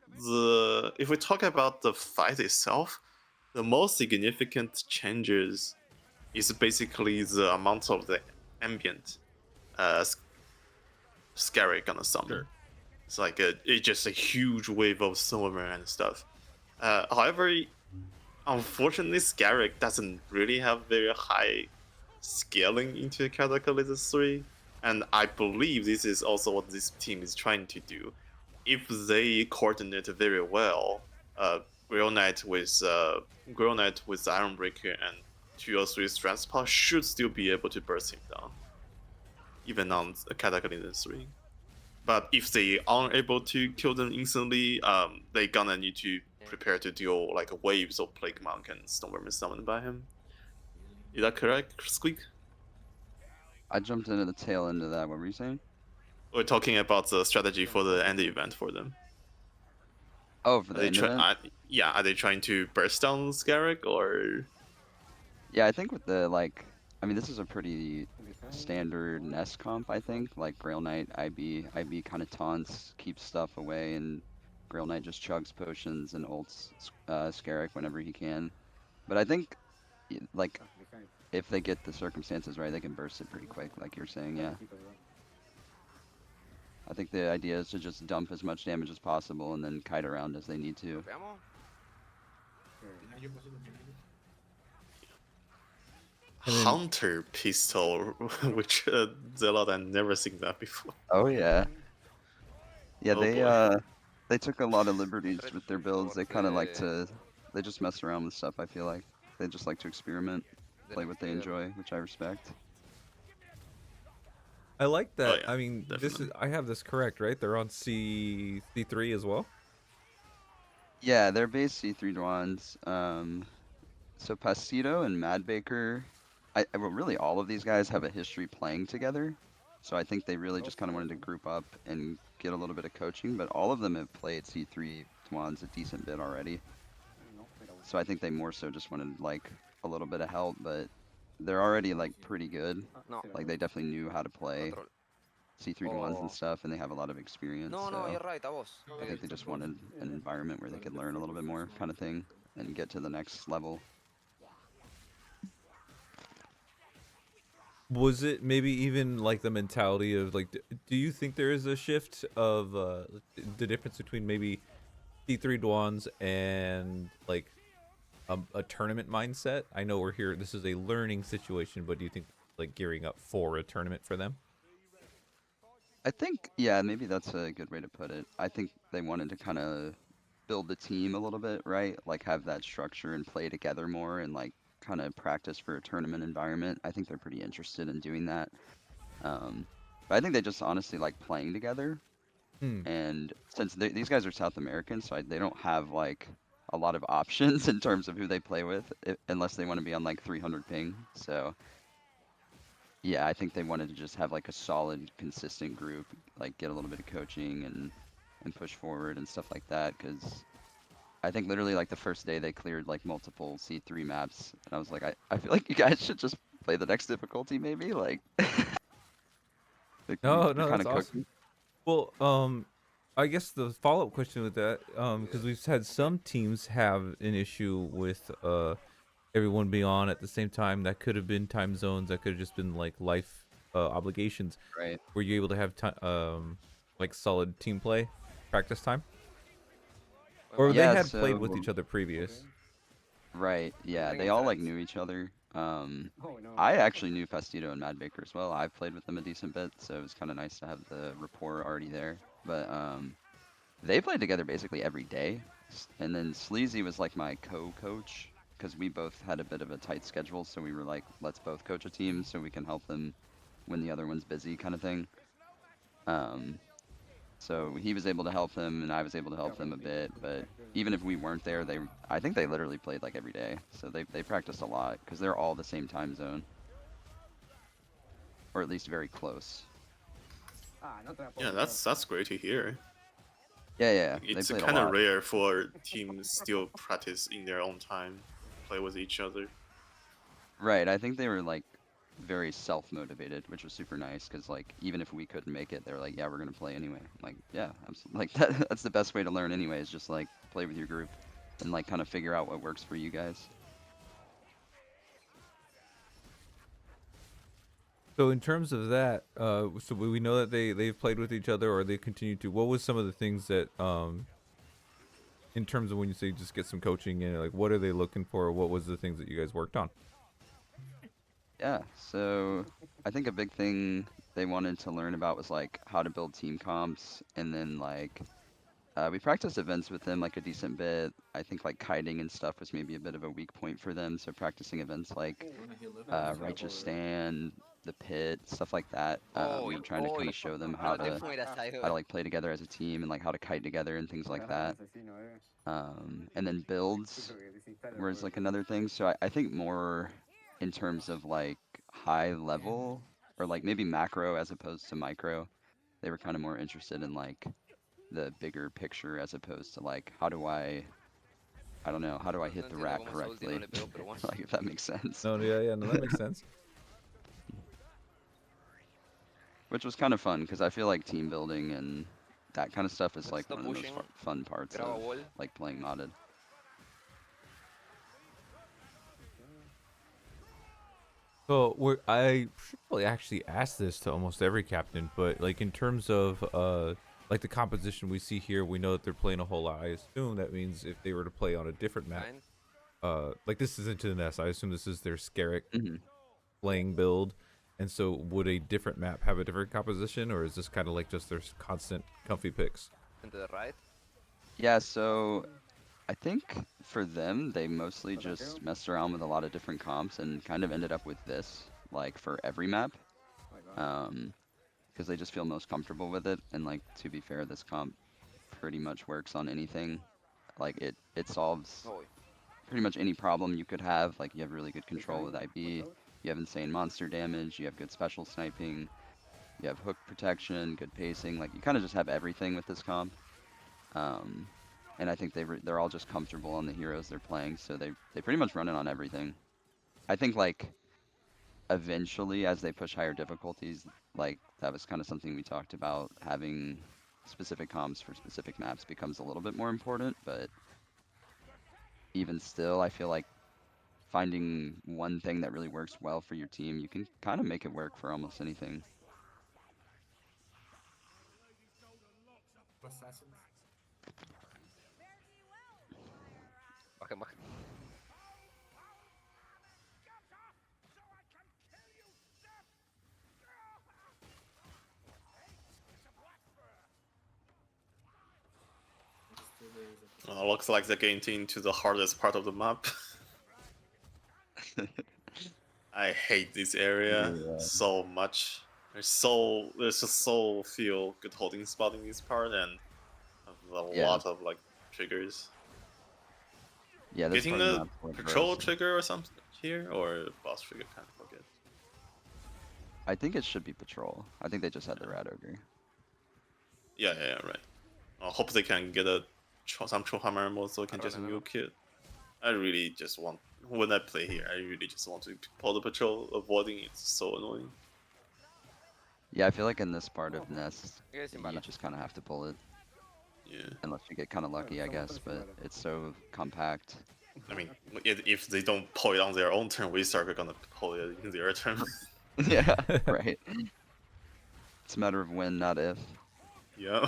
if we talk about the fight itself, the most significant changes is basically the amount of the ambient Scarrick gonna summon. Sure. It's like it's just a huge wave of Silver and stuff. However, unfortunately, Scarrick doesn't really have very high scaling into Cataclysm 3. And I believe this is also what this team is trying to do. If they coordinate very well, Grail Knight with Ironbreaker and 2 or 3 Strength Power should still be able to burst him down, even on Cataclysm 3. But if they aren't able to kill them instantly, they gonna need to prepare to deal like waves of Plague Monk and Stormvermin summoned by him. Is that correct, Squeak? I jumped into the tail end of that. What were you saying? We're talking about the strategy for the end event for them. Oh, for the end event? Are they trying to burst down Scarrick or? Yeah, I think with the this is a pretty standard Nest comp. I think Grail Knight, IB kind of taunts, keeps stuff away, and Grail Knight just chugs potions and ults Scarrick whenever he can. But I think if they get the circumstances right, they can burst it pretty quick, like you're saying. Yeah. I think the idea is to just dump as much damage as possible and then kite around as they need to. And then- Hunter pistol, which Zelot had never seen that before. Oh yeah. Yeah, Oh boy. they took a lot of liberties with their builds. They kind of like to, they just mess around with stuff, I feel like. They just like to experiment, play what they enjoy, which I respect. I like that. yeah, I mean, this is definitely. I have this correct, right? They're on C3 as well. Yeah, they're base C3 Dwans. So Pasito and Mad Baker, well, really all of these guys have a history playing together. So I think they really just kind of wanted to group up and get a little bit of coaching, but all of them have played C3 Dwans a decent bit already. So I think they more so just wanted like a little bit of help, but they're already like pretty good. Like they definitely knew how to play C3 Dwans and stuff, and they have a lot of experience. So I think they just wanted an environment where they could learn a little bit more kind of thing and get to the next level. Was it maybe even like the mentality of like, do you think there is a shift of the difference between maybe C3 Dwans and like a tournament mindset? I know we're here, this is a learning situation, but do you think like gearing up for a tournament for them? I think, yeah, maybe that's a good way to put it. I think they wanted to kind of build the team a little bit, right? Like have that structure and play together more and like kind of practice for a tournament environment. I think they're pretty interested in doing that. But I think they just honestly like playing together. And since these guys are South American, so they don't have like a lot of options in terms of who they play with, unless they want to be on like 300 ping. So yeah, I think they wanted to just have like a solid, consistent group, like get a little bit of coaching and push forward and stuff like that. Because I think literally like the first day they cleared like multiple C3 maps, and I was like, I feel like you guys should just play the next difficulty maybe. Like, like No, you're no, kind that's of awesome. cooking. Well, I guess the follow-up question with that, because we've had some teams have an issue with everyone being on at the same time. That could have been time zones. That could have just been like life obligations. Right. Were you able to have like solid team play, practice time, or they Yeah, had played with so each other previous? right, yeah, they all like knew each other. I actually knew Fastidio and Mad Baker as well. I've played with them a decent bit, so it was kind of nice to have the rapport already there. But they played together basically every day. And then Sleazy was like my co-coach because we both had a bit of a tight schedule, so we were like, let's both coach a team so we can help them when the other one's busy, kind of thing. So he was able to help them, and I was able to help them a bit. But even if we weren't there, I think they literally played like every day. So they practiced a lot because they're all the same time zone, or at least very close. Yeah, that's great to hear. Yeah, It's they played kind a of lot. rare for teams still practice in their own time, play with each other. Right, I think they were like very self-motivated, which was super nice because like even if we couldn't make it, they were like, yeah, we're gonna play anyway. I'm like, yeah, like that's the best way to learn anyway, is just like play with your group and like kind of figure out what works for you guys. So in terms of that, so we know that they've played with each other or they continue to. What was some of the things that in terms of when you say just get some coaching in, like what are they looking for? What was the things that you guys worked on? Yeah, so I think a big thing they wanted to learn about was like how to build team comps, and then like we practiced events with them like a decent bit. I think like kiting and stuff was maybe a bit of a weak point for them, so practicing events like Righteous Stand, the Pit, stuff like that. We were trying to kind of show them how to like play together as a team and like how to kite together and things like that. And then builds was like another thing. So I think more in terms of like high level or like maybe macro as opposed to micro. They were kind of more interested in like the bigger picture as opposed to like how do I don't know, how do I hit the rack correctly? Like if that makes sense. No, yeah, no, that makes sense. Which was kind of fun because I feel like team building and that kind of stuff is like one of the most fun parts of like playing modded. So I should probably actually ask this to almost every captain, but like in terms of like the composition we see here, we know that they're playing a whole lot. I assume that means if they were to play on a different map, like this is into the nest. I assume this is their Scarrick Mhm. playing build, and so would a different map have a different composition, or is this kind of like just their constant comfy picks? And to the right. Yeah, so I think for them, they mostly just messed around with a lot of different comps and kind of ended up with this, like for every map. Because they just feel most comfortable with it. And like to be fair, this comp pretty much works on anything. Like it solves Oh, pretty much any problem you could have. Like you have really good control with IB, you have insane monster damage, you have good special sniping, you have hook protection, good pacing. Like you kind of just have everything with this comp. And I think they're all just comfortable on the heroes they're playing, so they pretty much run it on everything. I think like eventually as they push higher difficulties, like that was kind of something we talked about, having specific comps for specific maps becomes a little bit more important, but even still I feel like finding one thing that really works well for your team, you can kind of make it work for almost anything. Assassins. Bakit? Looks like they're getting into the hardest part of the map. I hate this area Yeah. so much. There's just so few good holding spot in this part and a Yeah. lot of like triggers. Yeah, this Getting part of the the map's like patrol gross. trigger or something here, or boss trigger, kind of forget. I think it should be patrol. I think they just had the rat ogre. Yeah, right. I hope they can get some troll hammer mode so we can just nuke it. I really just want, when I play here, I really just want to pull the patrol, avoiding it's so annoying. Yeah, I feel like in this part of Nest, You guys in you bala. just kind of have to pull it. Yeah. Unless you get kind of lucky, I guess, but it's so compact. I mean, if they don't pull it on their own turn, we start gonna pull it in their turn. Yeah, right. It's a matter of when, not if. Yeah.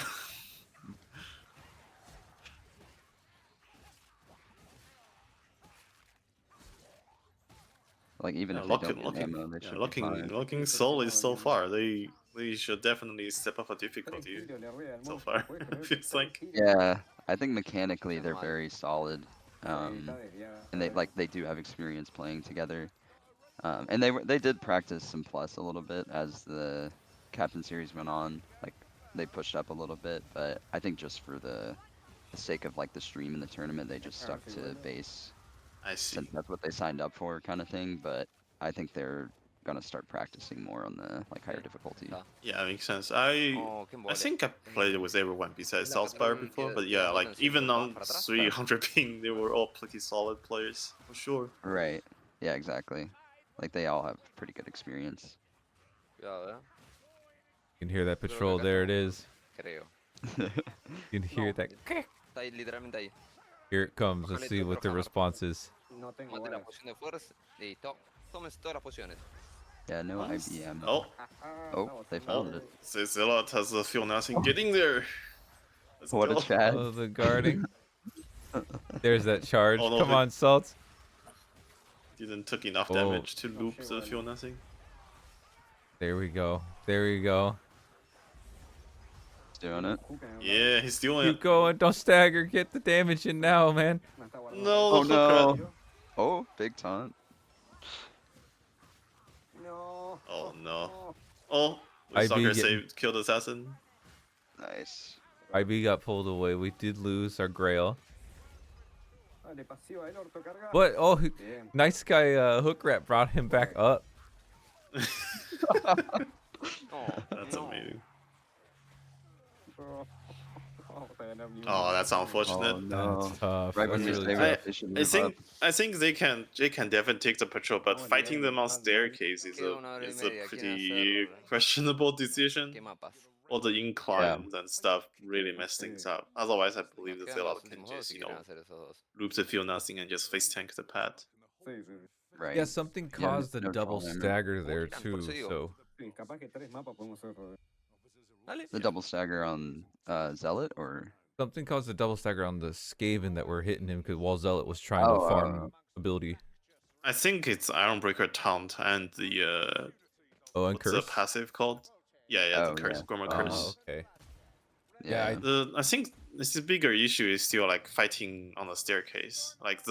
Like even if they don't get ammo, they should be fine. looking solid so far. They should definitely step up a difficulty so far. Feels like. Yeah, I think mechanically they're very solid, and they do have experience playing together. And they did practice some plus a little bit as the Captain Series went on. Like they pushed up a little bit, but I think just for the sake of like the stream and the tournament, they just stuck to base. I see. Since that's what they signed up for, kind of thing. But I think they're gonna start practicing more on the like higher difficulty. Yeah, makes sense. I think I played with everyone besides Southspire before, but yeah, like even on 300 ping, they were all pretty solid players for sure. Right. Yeah, exactly. Like they all have pretty good experience. Cuidado, You can hear that patrol. There it is. creo. You can hear that. Está ahí, literalmente ahí. Here it comes. Let's see what the response is. Mate la poción de fuerza. Listo. Tómense todas las pociones. Yeah, no IBM. Oh, they found it. Zilot has a feel nothing. Get in there. Let's What a go. chat. Oh, the guarding. There's that charge. Oh, no, Come they- on, Salt. Didn't took enough Oh. damage to loop the feel nothing. There we go. There we go. Doing it. Yeah, he's doing Keep it. going. Don't stagger. Get the damage in now, man. No, Oh the hook rat. no. Oh, big taunt. Oh no. Oh, IB Stalker getting- saved, killed assassin. Nice. IB got pulled away. We did lose our Grail. What? Oh, nice guy. Hook Rat brought him back up. That's amazing. Oh, that's unfortunate. Oh no. That's tough. Right when That's we really say tough. they should I move up. think they can definitely take the patrol, but fighting them on staircase is Queda una hora y a media, pretty quieren hacer- questionable decision. ¿Qué mapas? All the inclines and stuff really mess things up. Otherwise, I believe that Quedan Zilot los can últimos juegos just, si quieren hacer esos dos. loop the feel nothing and just face tank the pad. Right. Yeah, something Yeah, caused the no double troll hammer. stagger there Por too. eso digo. So Dale. The double stagger on Zealot or something caused the double stagger on the Skaven that were hitting him because while Zealot was trying to oh farm ability. I think it's Ironbreaker Taunt and the Oh, and what's the curse. passive called? Yeah, the oh curse, yeah. Gorma Oh, curse. okay. Yeah. Yeah, I think this bigger issue is still like fighting on the staircase. Like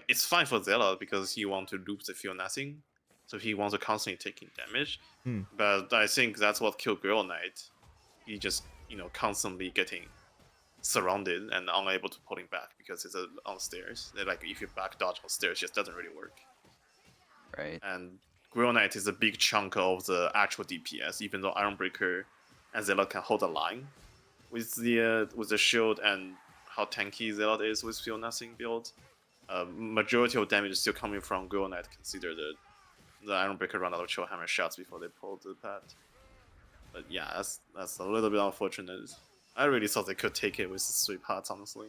it's fine for Zella because he wants to loop the feel nothing, so he wants to constantly taking damage. Hmm. But I think that's what killed Girl Knight. He just constantly getting surrounded and unable to pulling back because it's on stairs. Like if you back dodge on stairs, just doesn't really work. Right. And Grill Knight is a big chunk of the actual DPS, even though Ironbreaker and Zealot can hold a line with the shield and how tanky Zealot is with Feel Nothing build. Majority of damage is still coming from Grill Knight. Consider the Ironbreaker run out of Chill Hammer shots before they pulled the pad. But yeah, that's a little bit unfortunate. I really thought they could take it with the sweep hearts, honestly.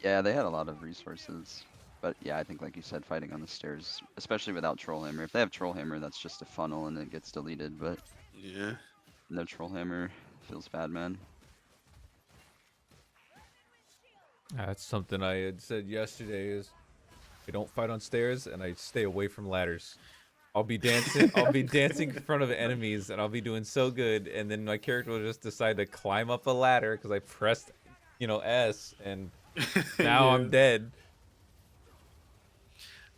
Yeah, they had a lot of resources. But yeah, I think like you said, fighting on the stairs, especially without Troll Hammer. If they have Troll Hammer, that's just a funnel and it gets deleted, but Yeah. no Troll Hammer feels bad, man. that's something I had said yesterday is I don't fight on stairs and I stay away from ladders. I'll be dancing in front of enemies and I'll be doing so good and then my character will just decide to climb up a ladder because I pressed S and now I'm dead.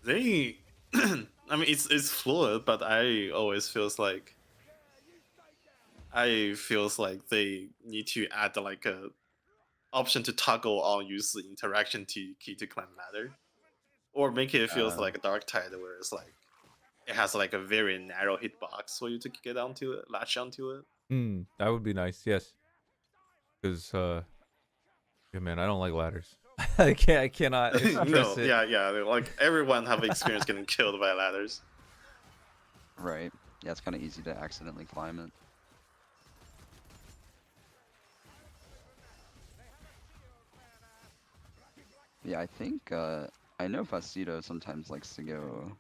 They, I mean, it's fluid, but I always feels like they need to add like a option to toggle on use the interaction key to climb ladder, or make it feels like a Dark Tide where it's like it has like a very narrow hitbox for you to get onto it, latch onto it. That would be nice, yes. Because yeah, man, I don't like ladders. I cannot express No, it. yeah, like everyone have experience getting killed by ladders. Right. Yeah, it's kind of easy to accidentally climb it. Yeah, I think I know Fastidio sometimes likes to go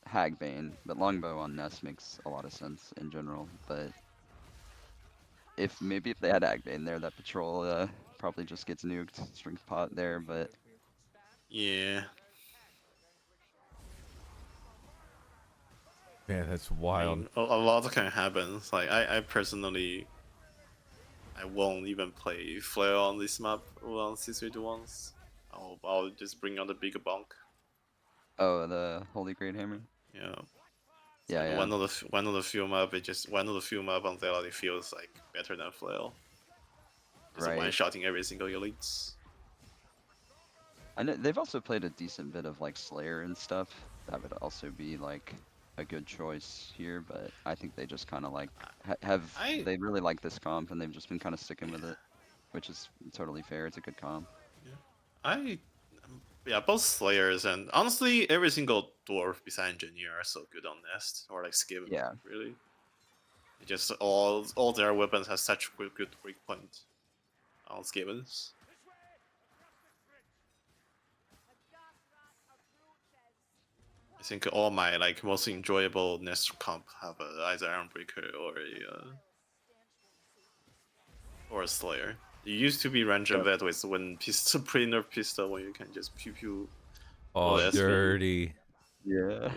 Hagbane, but Longbow on Ness makes a lot of sense in general. But maybe if they had Hagbane there, that patrol probably just gets nuked, strength pot there. But Yeah. Man, that's I wild. mean, a lot can happen. Like I personally, I won't even play Flare on this map on C3 once. I'll just bring on the bigger bonk. oh, the Holy Great Hammer. Yeah. Yeah, Like yeah. one of the few map, one of the few map on Zelda it feels like better than Flail. Just Right. one shotting every single elites. I know they've also played a decent bit of like Slayer and stuff. That would also be like a good choice here, but I think they just kind of like they really like this comp and they've just been kind of sticking with it, which is totally fair. It's a good comp. Yeah, both Slayers and honestly every single dwarf besides Engineer are so good on Nest or like Skiven. Yeah. Really. It just all their weapons have such good break point on Skivens. I think all my like most enjoyable Nest comp have either Ironbreaker or a Slayer. It used to be Ranger Vet with when pistol pre nerf pistol when you can just pew pew. Oh, the SV. dirty. Yeah.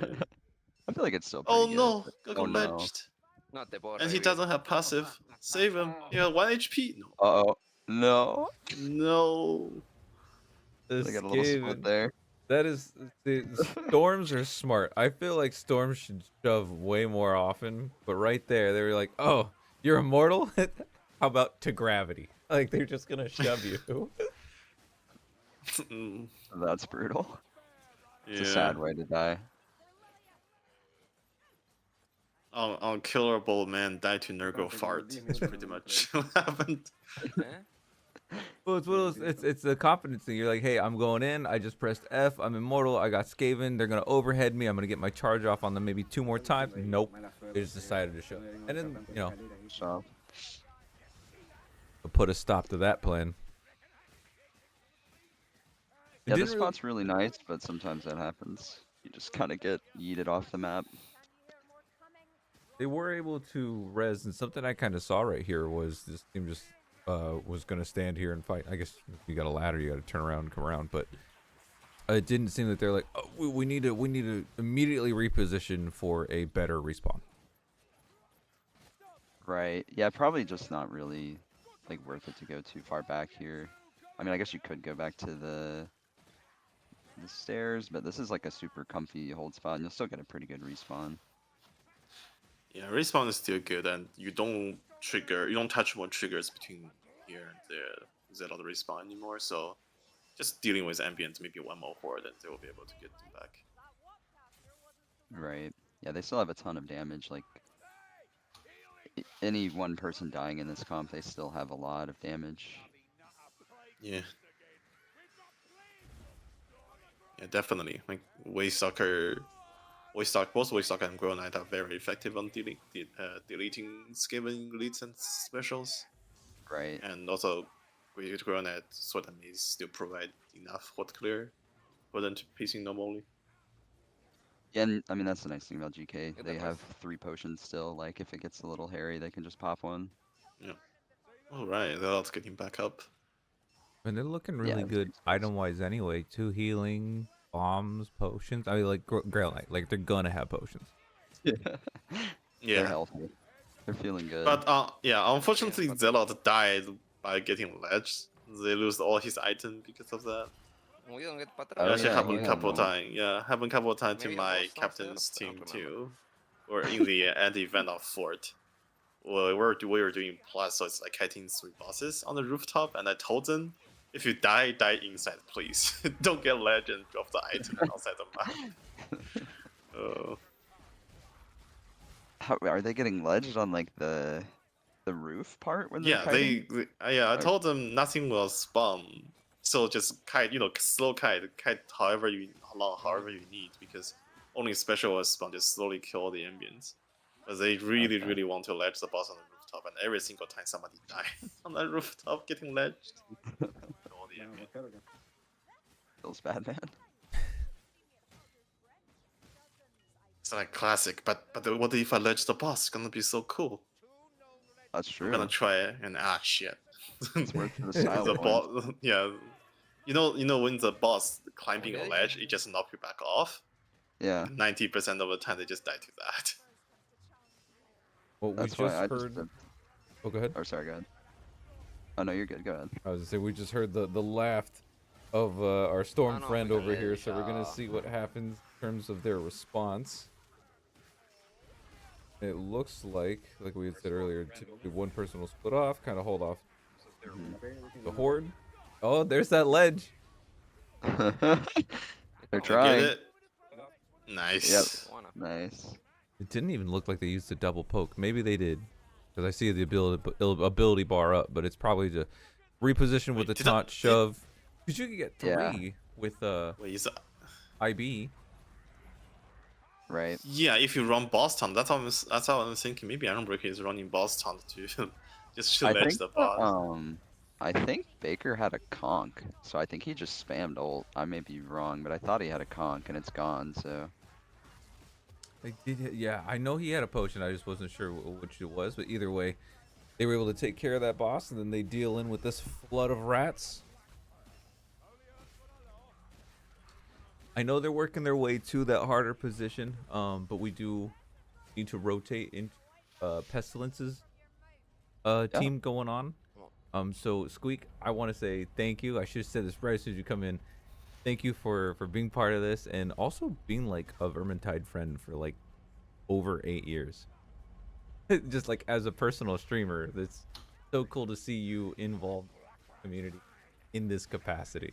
I feel like it's still Oh pretty no, good. got lynched. No te puedo And he revivir. doesn't have passive. Save him. Yeah, 1 HP. No. Uh-oh. No. No. The They got a little split Skaven. there. That is, the storms are smart. I feel like storms should shove way more often. But right there, they were like, "Oh, you're immortal. How about to gravity? Like they're just gonna shove you." That's brutal. It's a Yeah. sad way to die. Unkillable man died to Nurgle fart. That's pretty much what happened. Well, it's one of those, it's the confidence thing. You're like, "Hey, I'm going in. I just pressed F. I'm immortal. I got Skaven. They're gonna overhead me. I'm gonna get my charge off on them maybe 2 more times." Nope. They just decided to show. And then So put a stop to that plan. yeah, this spot's really nice, but sometimes that happens. You just kind of get yeeted off the map. They were able to res, and something I kind of saw right here was this team just was going to stand here and fight. I guess if you got a ladder, you got to turn around and come around, but it didn't seem that they're like, oh, we need to immediately reposition for a better respawn. Right. Yeah, probably just not really like worth it to go too far back here. I mean, I guess you could go back to the stairs, but this is like a super comfy hold spot, and you'll still get a pretty good respawn. Yeah, respawn is still good, and you don't touch more triggers between here and there without the respawn anymore. So just dealing with ambient, maybe one more horde, and they will be able to get them back. Right. Yeah, they still have a ton of damage. Like any one person dying in this comp, they still have a lot of damage. Yeah. Yeah, definitely. Like Waystalker, both Waystalker and Grow Knight are very effective on deleting scaling leads and specials. Right. And also, with Grow Knight, Sword and Maze still provide enough horde clear for them to pacing normally. Yeah, and I mean that's the nice thing about GK. Yeah, They that have was- 3 potions still. Like if it gets a little hairy, they can just pop one. Yeah. Alright, that's getting back up. And they're looking Yeah, really it's good pretty close. item-wise anyway. 2 healing, bombs, potions. I mean, like Grail Knight, like they're gonna have potions. They're Yeah. healthy. They're feeling good. But yeah, unfortunately, Zealot died by getting ledged. They lose all his items because of that. We don't get Oh, It actually yeah, happened he a had couple one. times. Yeah, happened a couple of times to Maybe a my boss downstairs? captain's I don't team remember. too, or in the at the event of Fort. Well, we were doing plus, so it's like hitting 3 bosses on the rooftop, and I told them, if you die inside, please. Don't get ledge and drop the item outside the map. How, are they getting ledged on like the roof part when they're Yeah, kiting? yeah, I Okay. told them nothing will spawn, so just kite, slow kite however you need, because only special will spawn to slowly kill the ambience. But they really, Okay. really want to ledge the boss on the rooftop, and every single time somebody dies on that rooftop getting ledged, kill the ambient. Feels bad, man. It's like classic, but what if I ledge the boss? It's gonna be so cool. That's I'm true. gonna try it, and shit. It's worth the style The points. boss, yeah. You know when the boss climbing a Okay. ledge, it just knock you back off. Yeah, 90% of the time, they just die to that. Well, we that's just why I heard. just. Oh, go ahead. Oh, sorry, go ahead. Oh no, you're good. Go ahead. I was gonna say we just heard the laugh of our storm no, friend we over can here, ledge, so we're gonna see what happens in terms of their response. It looks like we had said earlier, typically one person will split off, kind of hold off the horde. Oh, there's that ledge. They're You trying. get it? Nice. Wanna. Nice. It didn't even look like they used a double poke. Maybe they did, because I see the ability bar up, but it's probably to reposition with the Wait, did I- taunt shove. Because you can get 3 Yeah. with Wait, is that... IB. Right. Yeah, if you run boss taunt, that's how I'm thinking. Maybe Ironbreaker is running boss taunt to just to I ledge think the boss. I think Baker had a conk, so I think he just spammed ult. I may be wrong, but I thought he had a conk and it's gone. So They did, yeah. I know he had a potion. I just wasn't sure which it was. But either way, they were able to take care of that boss, and then they deal in with this flood of rats. I know they're working their way to that harder position, but we do need to rotate in Pestilence's team going on. So Squeak, I want to say thank you. I should have said this right as soon as you come in. Thank you for being part of this, and also being like a Vermintide friend for like over 8 years. Just like as a personal streamer, it's so cool to see you involved in the community in this capacity.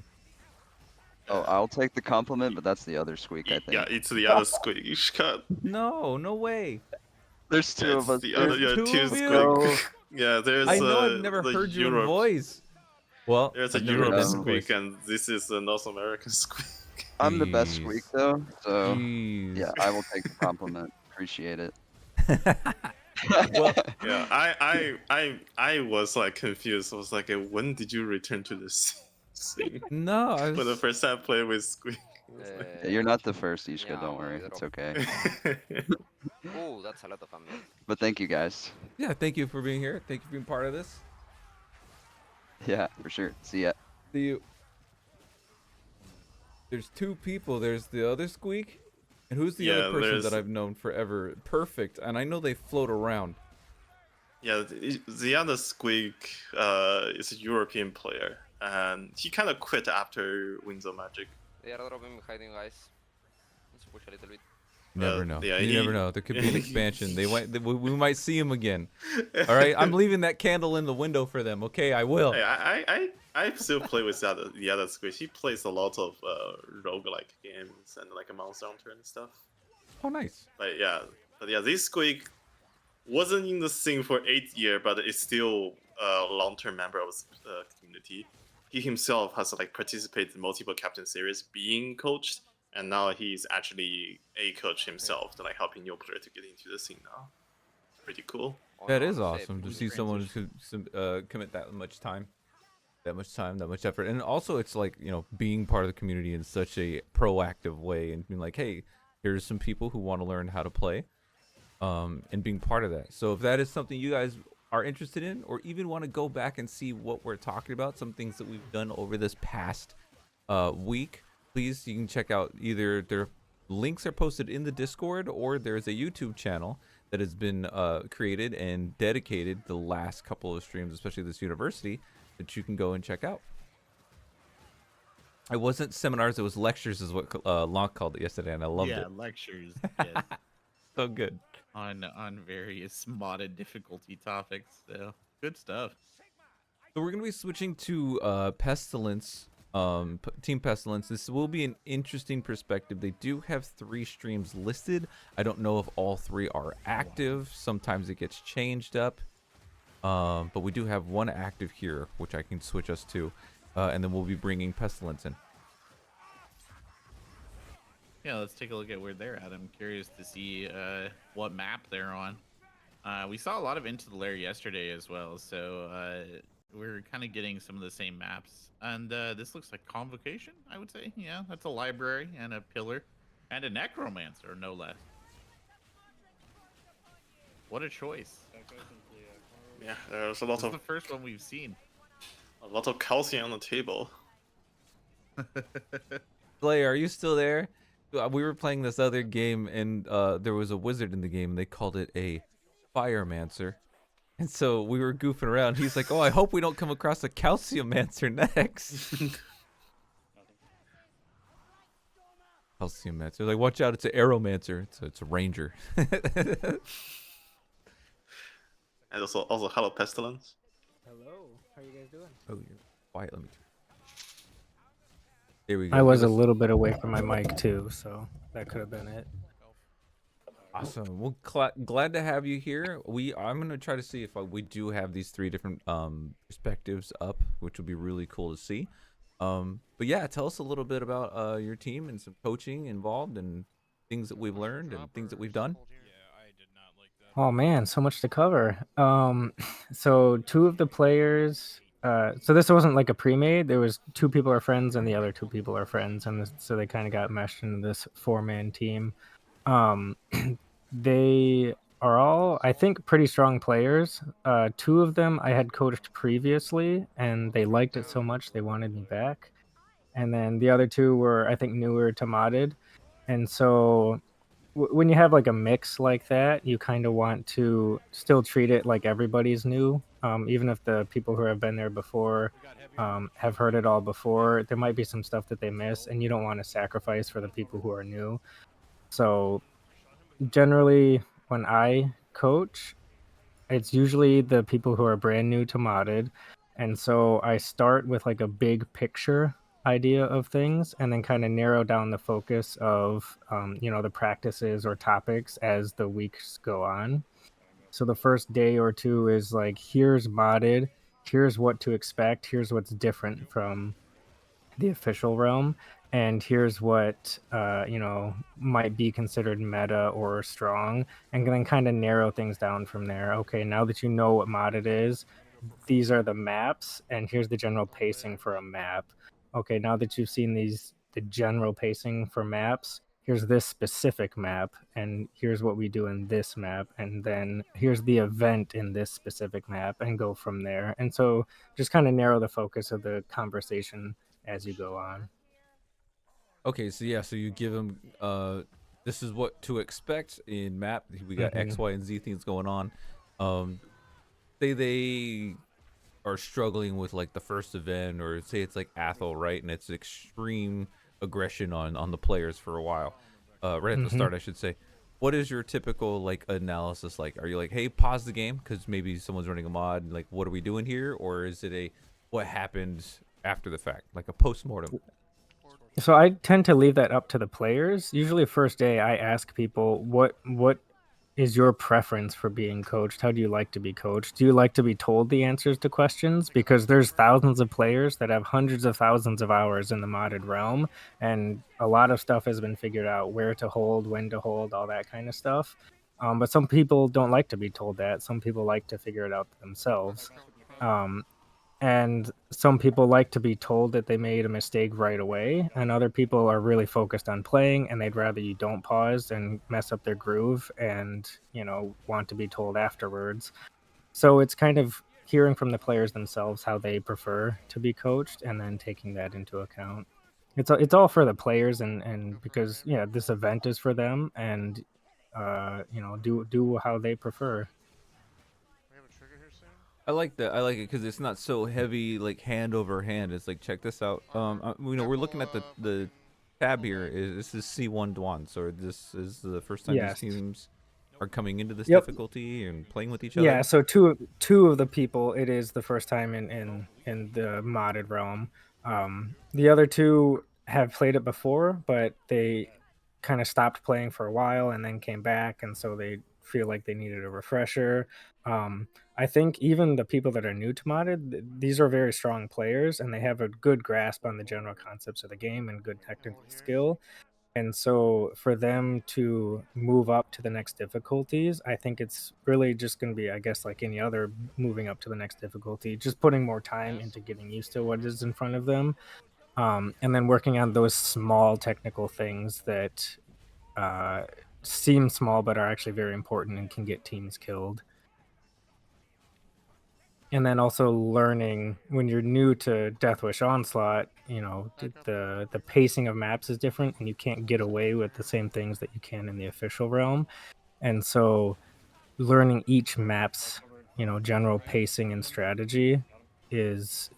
oh, I'll take the compliment, but that's the other Squeak, I think. Yeah, it's the other Squeak. Cut. No way. There's 2 of us. The other, There's yeah, 2 two of you? Squeak. Yeah, there's. I know I've never the heard you in Europe, voice. Well, There's a I've never heard Europe that in Squeak, voice. and this is the North American Squeak. I'm the best Jeez. Squeak though, so Jeez. yeah, I will take the compliment. Appreciate it. Well, Yeah, I was like confused. I was like, when did you return to this scene? no, I For the was, first time I played with Squeak. Yeah, you're not the first, Ishka. Don't worry. drop. It's okay. Oh, that's a lot of ammo. But thank you guys. Yeah, thank you for being here. Thank you for being part of this. Yeah, for sure. See ya. See you. There's two people. There's the other Squeak, and who's the other person that I've known forever? Perfect, and I know they float around. Yeah, the other Squeak is a European player, and he kind of quit after Windsor Magic. They are dropping behind you guys. Let's push a little bit. Never know. yeah, You never know. There could be an expansion. We might see him again. All right, I'm leaving that candle in the window for them. Okay, I will. Hey, I still play with the other Squeak. He plays a lot of roguelike games and like a Monster Hunter and stuff. Oh, nice. But yeah, this Squeak wasn't in the scene for 8 years, but is still a long-term member of the community. He himself has like participated in multiple captain series, being coached, and now he's actually a coach himself, to like helping new player to get into the scene now. Pretty cool. That is awesome to see someone commit that much time, that much effort, and also it's like, you know, being part of the community in such a proactive way and being like, hey, here's some people who want to learn how to play, and being part of that. So if that is something you guys are interested in, or even want to go back and see what we're talking about, some things that we've done over this past week, please, you can check out either their links are posted in the Discord, or there's a YouTube channel that has been created and dedicated the last couple of streams, especially this university, that you can go and check out. It wasn't seminars, it was lectures is what Lonk called it yesterday, and I loved it. Yeah, lectures. Yes. So good. On various modded difficulty topics. So good stuff. So we're gonna be switching to Pestilence, Team Pestilence. This will be an interesting perspective. They do have 3 streams listed. I don't know if all 3 are active. Sometimes it gets changed up, but we do have 1 active here, which I can switch us to, and then we'll be bringing Pestilence in. Yeah, let's take a look at where they're at. I'm curious to see what map they're on. We saw a lot of Into the Lair yesterday as well, so we're kind of getting some of the same maps. And this looks like Convocation, I would say. Yeah, that's a library and a pillar and a necromancer, no less. What a choice. Yeah, there's a lot This is of the first one we've seen. a lot of calcium on the table. Slayer, are you still there? We were playing this other game, and there was a wizard in the game, and they called it a Firemancer. And so we were goofing around. He's like, oh, I hope we don't come across a Calciumancer next. Calciumancer. Like, watch out, it's an Arrowmancer. It's a ranger. And also hello, Pestilence. Hello, how are you guys doing? Oh, you're quiet. Let me. Here we go. I was a little bit away from my mic too, so that could have been it. Awesome. Well, glad to have you here. I'm gonna try to see if we do have these 3 different perspectives up, which would be really cool to see. But yeah, tell us a little bit about your team and some coaching involved and things that we've learned and things that we've done. Oh man, so much to cover. So 2 of the players. So this wasn't like a pre-made. There was 2 people are friends, and the other 2 people are friends, and so they kind of got meshed into this 4-man team. They are all, I think, pretty strong players. 2 of them I had coached previously, and they liked it so much they wanted me back. And then the other 2 were, I think, newer to modded. And so when you have like a mix like that, you kind of want to still treat it like everybody's new. Even if the people who have been there before have heard it all before, there might be some stuff that they miss, and you don't want to sacrifice for the people who are new. So generally, when I coach, it's usually the people who are brand new to modded. And so I start with like a big picture idea of things, and then kind of narrow down the focus of the practices or topics as the weeks go on. So the first day or 2 is like, here's modded, here's what to expect, here's what's different from the official realm, and here's what might be considered meta or strong, and then kind of narrow things down from there. Okay, now that you know what modded is, these are the maps, and here's the general pacing for a map. Okay, now that you've seen these the general pacing for maps. Here's this specific map, and here's what we do in this map, and then here's the event in this specific map, and go from there. And so just kind of narrow the focus of the conversation as you go on. Okay, so yeah, so you give them this is what to expect in map. We got X, Y, and Z things going on. Say they are struggling with like the first event, or say it's like Athel, right? And it's extreme aggression on the players for a while. Right at the start, I should say. What is your typical like analysis like? Are you like, hey, pause the game because maybe someone's running a mod? Like, what are we doing here? Or is it a what happened after the fact, like a post-mortem? So I tend to leave that up to the players. Usually, first day, I ask people, what is your preference for being coached? How do you like to be coached? Do you like to be told the answers to questions? Because there's thousands of players that have hundreds of thousands of hours in the modded realm, and a lot of stuff has been figured out, where to hold, when to hold, all that kind of stuff. But some people don't like to be told that. Some people like to figure it out themselves. And some people like to be told that they made a mistake right away, and other people are really focused on playing, and they'd rather you don't pause and mess up their groove and, want to be told afterwards. So it's kind of hearing from the players themselves how they prefer to be coached and then taking that into account. It's all for the players, and because this event is for them, and do how they prefer. I like that. I like it because it's not so heavy, like hand over hand. It's like, check this out. We're looking at the tab here. This is C1 Dwans, or this is the first time Yes. these teams are coming into this Yep. difficulty and playing with each Yeah, other. so two of the people, it is the first time in the modded realm. The other two have played it before, but they kind of stopped playing for a while and then came back, and so they feel like they needed a refresher. I think even the people that are new to modded, these are very strong players, and they have a good grasp on the general concepts of the game and good technical skill. And so for them to move up to the next difficulties, I think it's really just going to be, I guess, like any other moving up to the next difficulty, just putting more time into getting used to what is in front of them. And then working on those small technical things that seem small but are actually very important and can get teams killed. And then also learning when you're new to Deathwish Onslaught, the pacing of maps is different, and you can't get away with the same things that you can in the official realm. And so learning each map's, general pacing and strategy is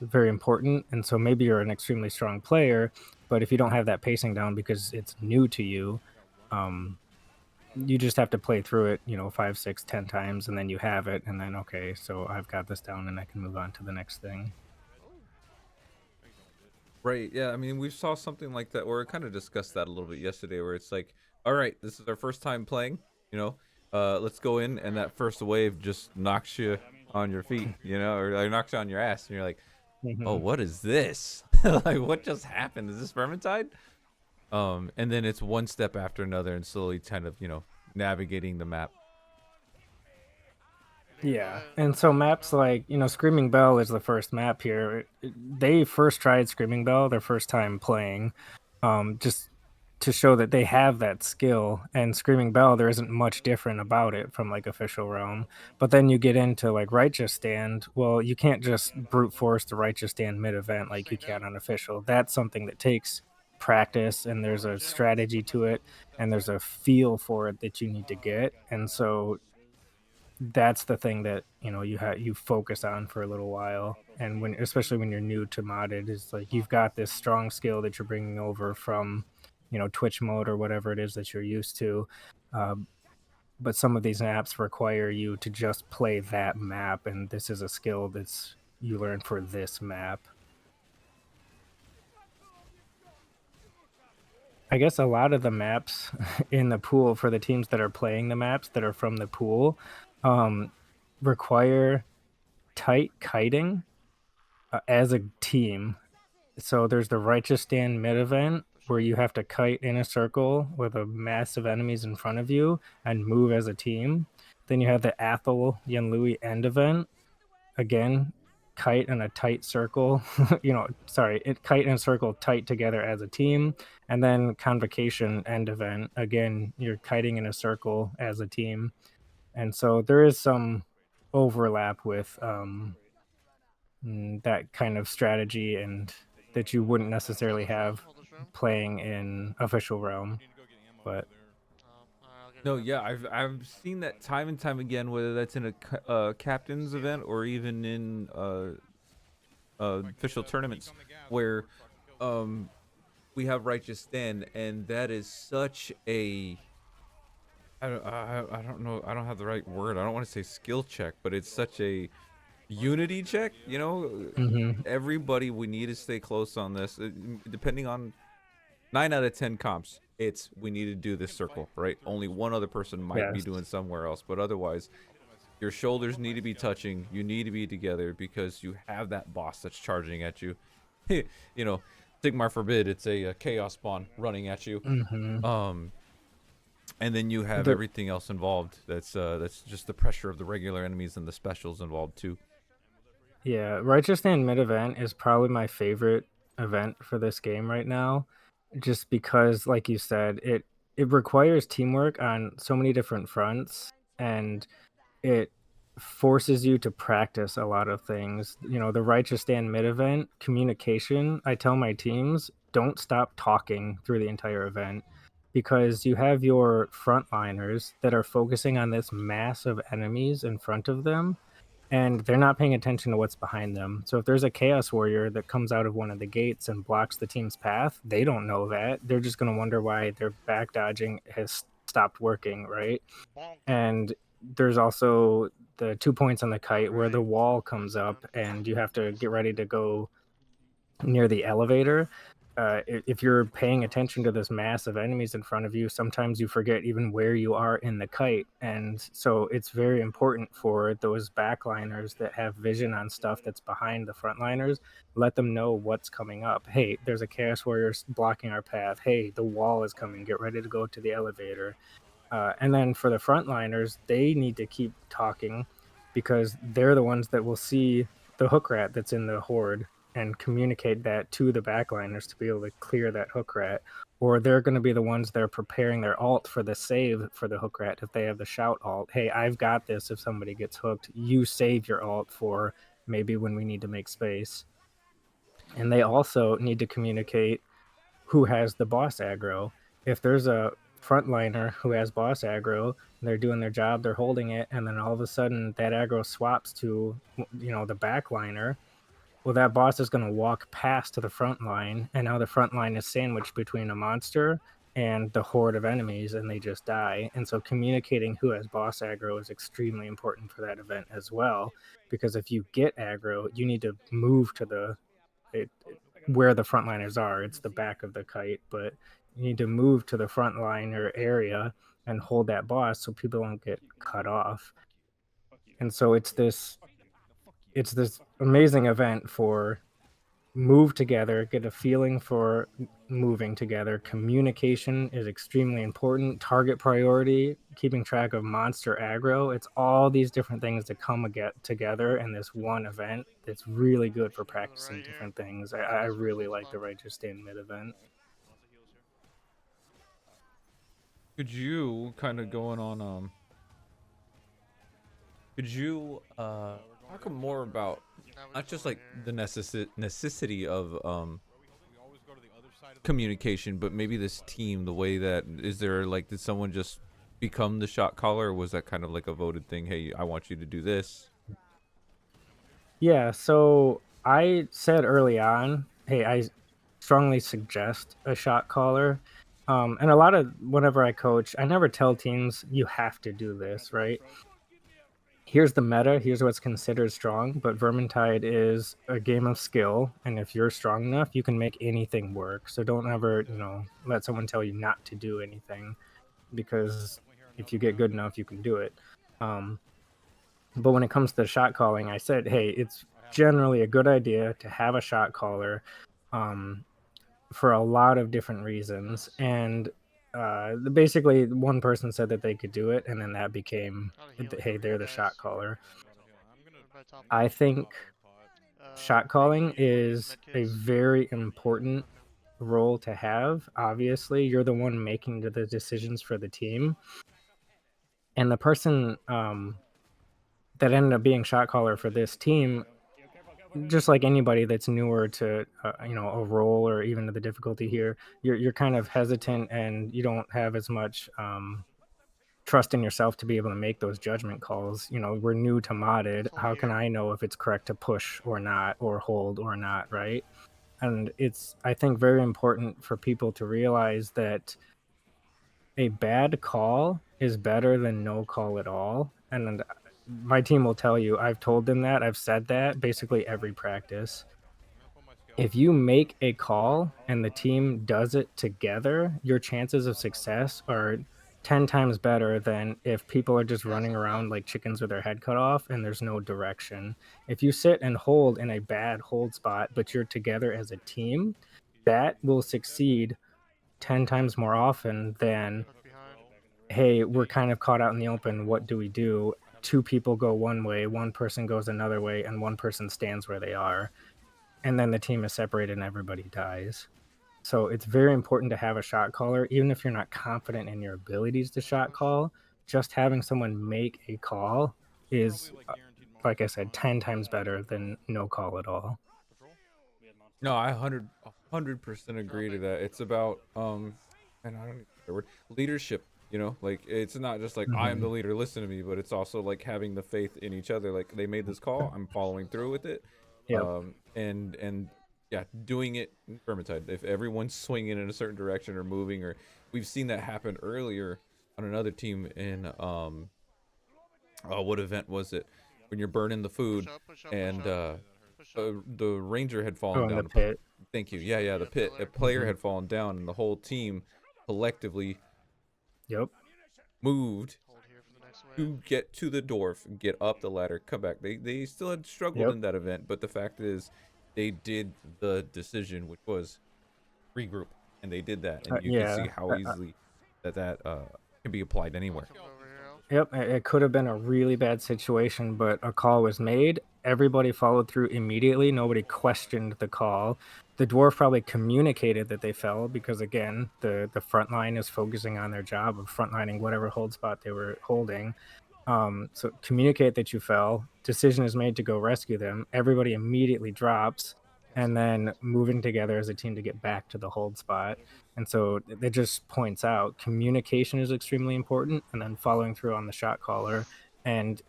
very important. And so maybe you're an extremely strong player, but if you don't have that pacing down because it's new to you, you just have to play through it, 5, 6, 10 times, and then you have it, and then okay, so I've got this down, and I can move on to the next thing. Right. Yeah. I mean, we saw something like that, or we kind of discussed that a little bit yesterday, where it's like, all right, this is our first time playing. Let's go in, and that first wave just knocks you on your feet, or knocks you on your ass, and you're like, oh, what is this? Like, what just happened? Is this Vermintide? And then it's one step after another, and slowly kind of, navigating the map. Yeah, and so maps like, Screaming Bell is the first map here. They first tried Screaming Bell their first time playing, just to show that they have that skill. And Screaming Bell, there isn't much different about it from like official realm. But then you get into like Righteous Stand. Well, you can't just brute force the Righteous Stand mid event like you can on official. That's something that takes practice, and there's a strategy to it, and there's a feel for it that you need to get. And so that's the thing that you focus on for a little while. And especially when you're new to modded, is like you've got this strong skill that you're bringing over from Twitch mode or whatever it is that you're used to, but some of these apps require you to just play that map, and this is a skill that's you learn for this map. I guess a lot of the maps in the pool for the teams that are playing the maps that are from the pool require tight kiting as a team. So there's the Righteous Stand mid event where you have to kite in a circle with a massive enemies in front of you and move as a team. Then you have the Athel Yanlui end event. Again, kite in a tight circle, kite in a circle tight together as a team, and then convocation end event. Again, you're kiting in a circle as a team, and so there is some overlap with that kind of strategy and that you wouldn't necessarily have playing in official realm, but No, yeah, I've seen that time and time again, whether that's in a captain's event or even in official tournaments, where we have righteous stand, and that is such a I don't know, I don't have the right word. I don't want to say skill check, but it's such a unity check. You know, Mhm. everybody, we need to stay close on this. Depending on 9 out of 10 comps, it's we need to do this circle, right? Only one other person might be Yes. doing somewhere else, but otherwise, your shoulders need to be touching. You need to be together because you have that boss that's charging at you. You know, Sigmar forbid, it's a chaos spawn running at you. Mhm. And then you have The everything else involved. That's just the pressure of the regular enemies and the specials involved too. Yeah, Righteous Stand mid event is probably my favorite event for this game right now, just because, like you said, it requires teamwork on so many different fronts, and it forces you to practice a lot of things. You know, the Righteous Stand mid event communication. I tell my teams, don't stop talking through the entire event because you have your frontliners that are focusing on this mass of enemies in front of them, and they're not paying attention to what's behind them. So if there's a Chaos Warrior that comes out of one of the gates and blocks the team's path, they don't know that. They're just going to wonder why their back dodging has stopped working, right? And there's also the 2 points on the kite where the wall comes up and you have to get ready to go near the elevator. If you're paying attention to this mass of enemies in front of you, sometimes you forget even where you are in the kite. And so it's very important for those backliners that have vision on stuff that's behind the frontliners. Let them know what's coming up. Hey, there's a Chaos Warrior blocking our path. Hey, the wall is coming. Get ready to go to the elevator. And then for the frontliners, they need to keep talking because they're the ones that will see the hook rat that's in the horde and communicate that to the backliners to be able to clear that hook rat. Or they're going to be the ones that are preparing their alt for the save for the hook rat if they have the shout alt. Hey, I've got this if somebody gets hooked. You save your alt for maybe when we need to make space. And they also need to communicate who has the boss aggro. If there's a frontliner who has boss aggro, they're doing their job, they're holding it, and then all of a sudden that aggro swaps to the backliner. Well, that boss is going to walk past to the front line, and now the front line is sandwiched between a monster and the horde of enemies, and they just die. And so communicating who has boss aggro is extremely important for that event as well, because if you get aggro, you need to move to where the frontliners are. It's the back of the kite, but you need to move to the frontliner area and hold that boss so people don't get cut off. And so it's this amazing event for move together, get a feeling for moving together. Communication is extremely important. Target priority, keeping track of monster aggro. It's all these different things that come together in this one event that's really good for practicing different things. I really like the Righteous Stand mid event. Could you kind of going on could you talk more about not just like the necessity of communication, but maybe this team, the way that is there, like, did someone just become the shot caller, or was that kind of like a voted thing? Hey, I want you to do this. Yeah, so I said early on, hey, I strongly suggest a shot caller. And a lot of whenever I coach, I never tell teams you have to do this, right? Here's the meta, here's what's considered strong, but Vermintide is a game of skill, and if you're strong enough, you can make anything work. So don't ever, let someone tell you not to do anything, because if you get good enough, you can do it. But when it comes to shot calling, I said, hey, it's generally a good idea to have a shot caller for a lot of different reasons. And basically, one person said that they could do it, and then that became, hey, they're the shot caller. I think shot calling is a very important role to have. Obviously, you're the one making the decisions for the team, and the person that ended up being shot caller for this team, just like anybody that's newer to a role or even to the difficulty here, you're kind of hesitant and you don't have as much trust in yourself to be able to make those judgment calls. We're new to modded. How can I know if it's correct to push or not, or hold or not, right? And it's, I think, very important for people to realize that a bad call is better than no call at all. And my team will tell you, I've told them that, I've said that basically every practice. If you make a call and the team does it together, your chances of success are 10 times better than if people are just running around like chickens with their head cut off and there's no direction. If you sit and hold in a bad hold spot, but you're together as a team, that will succeed 10 times more often than, hey, we're kind of caught out in the open. What do we do? Two people go one way, one person goes another way, and one person stands where they are. And then the team is separated and everybody dies. So it's very important to have a shot caller, even if you're not confident in your abilities to shot call. Just having someone make a call is, like I said, 10 times better than no call at all. No, I 100% agree to that. It's about and I don't even know the word, leadership. Like it's not just like I am the leader, listen to me, but it's also like having the faith in each other. Like they made this call, I'm following through with it. Yep. And yeah, doing it in Vermintide. If everyone's swinging in a certain direction or moving, or we've seen that happen earlier on another team in what event was it? When you're burning the food and the ranger had fallen Oh, in down. the pit. Thank you. Yeah, the pit. A player had fallen down, and the whole team collectively moved to get to the dwarf, get up the ladder, come back. They still had struggled in that event, but the fact is, they did the decision, which was regroup, and they did that, and you can see how easily that can be applied anywhere. Yep, it could have been a really bad situation, but a call was made. Everybody followed through immediately. Nobody questioned the call. The dwarf probably communicated that they fell because, again, the front line is focusing on their job of frontlining whatever hold spot they were holding. So communicate that you fell. Decision is made to go rescue them. Everybody immediately drops, and then moving together as a team to get back to the hold spot. And so it just points out communication is extremely important, and then following through on the shot caller. And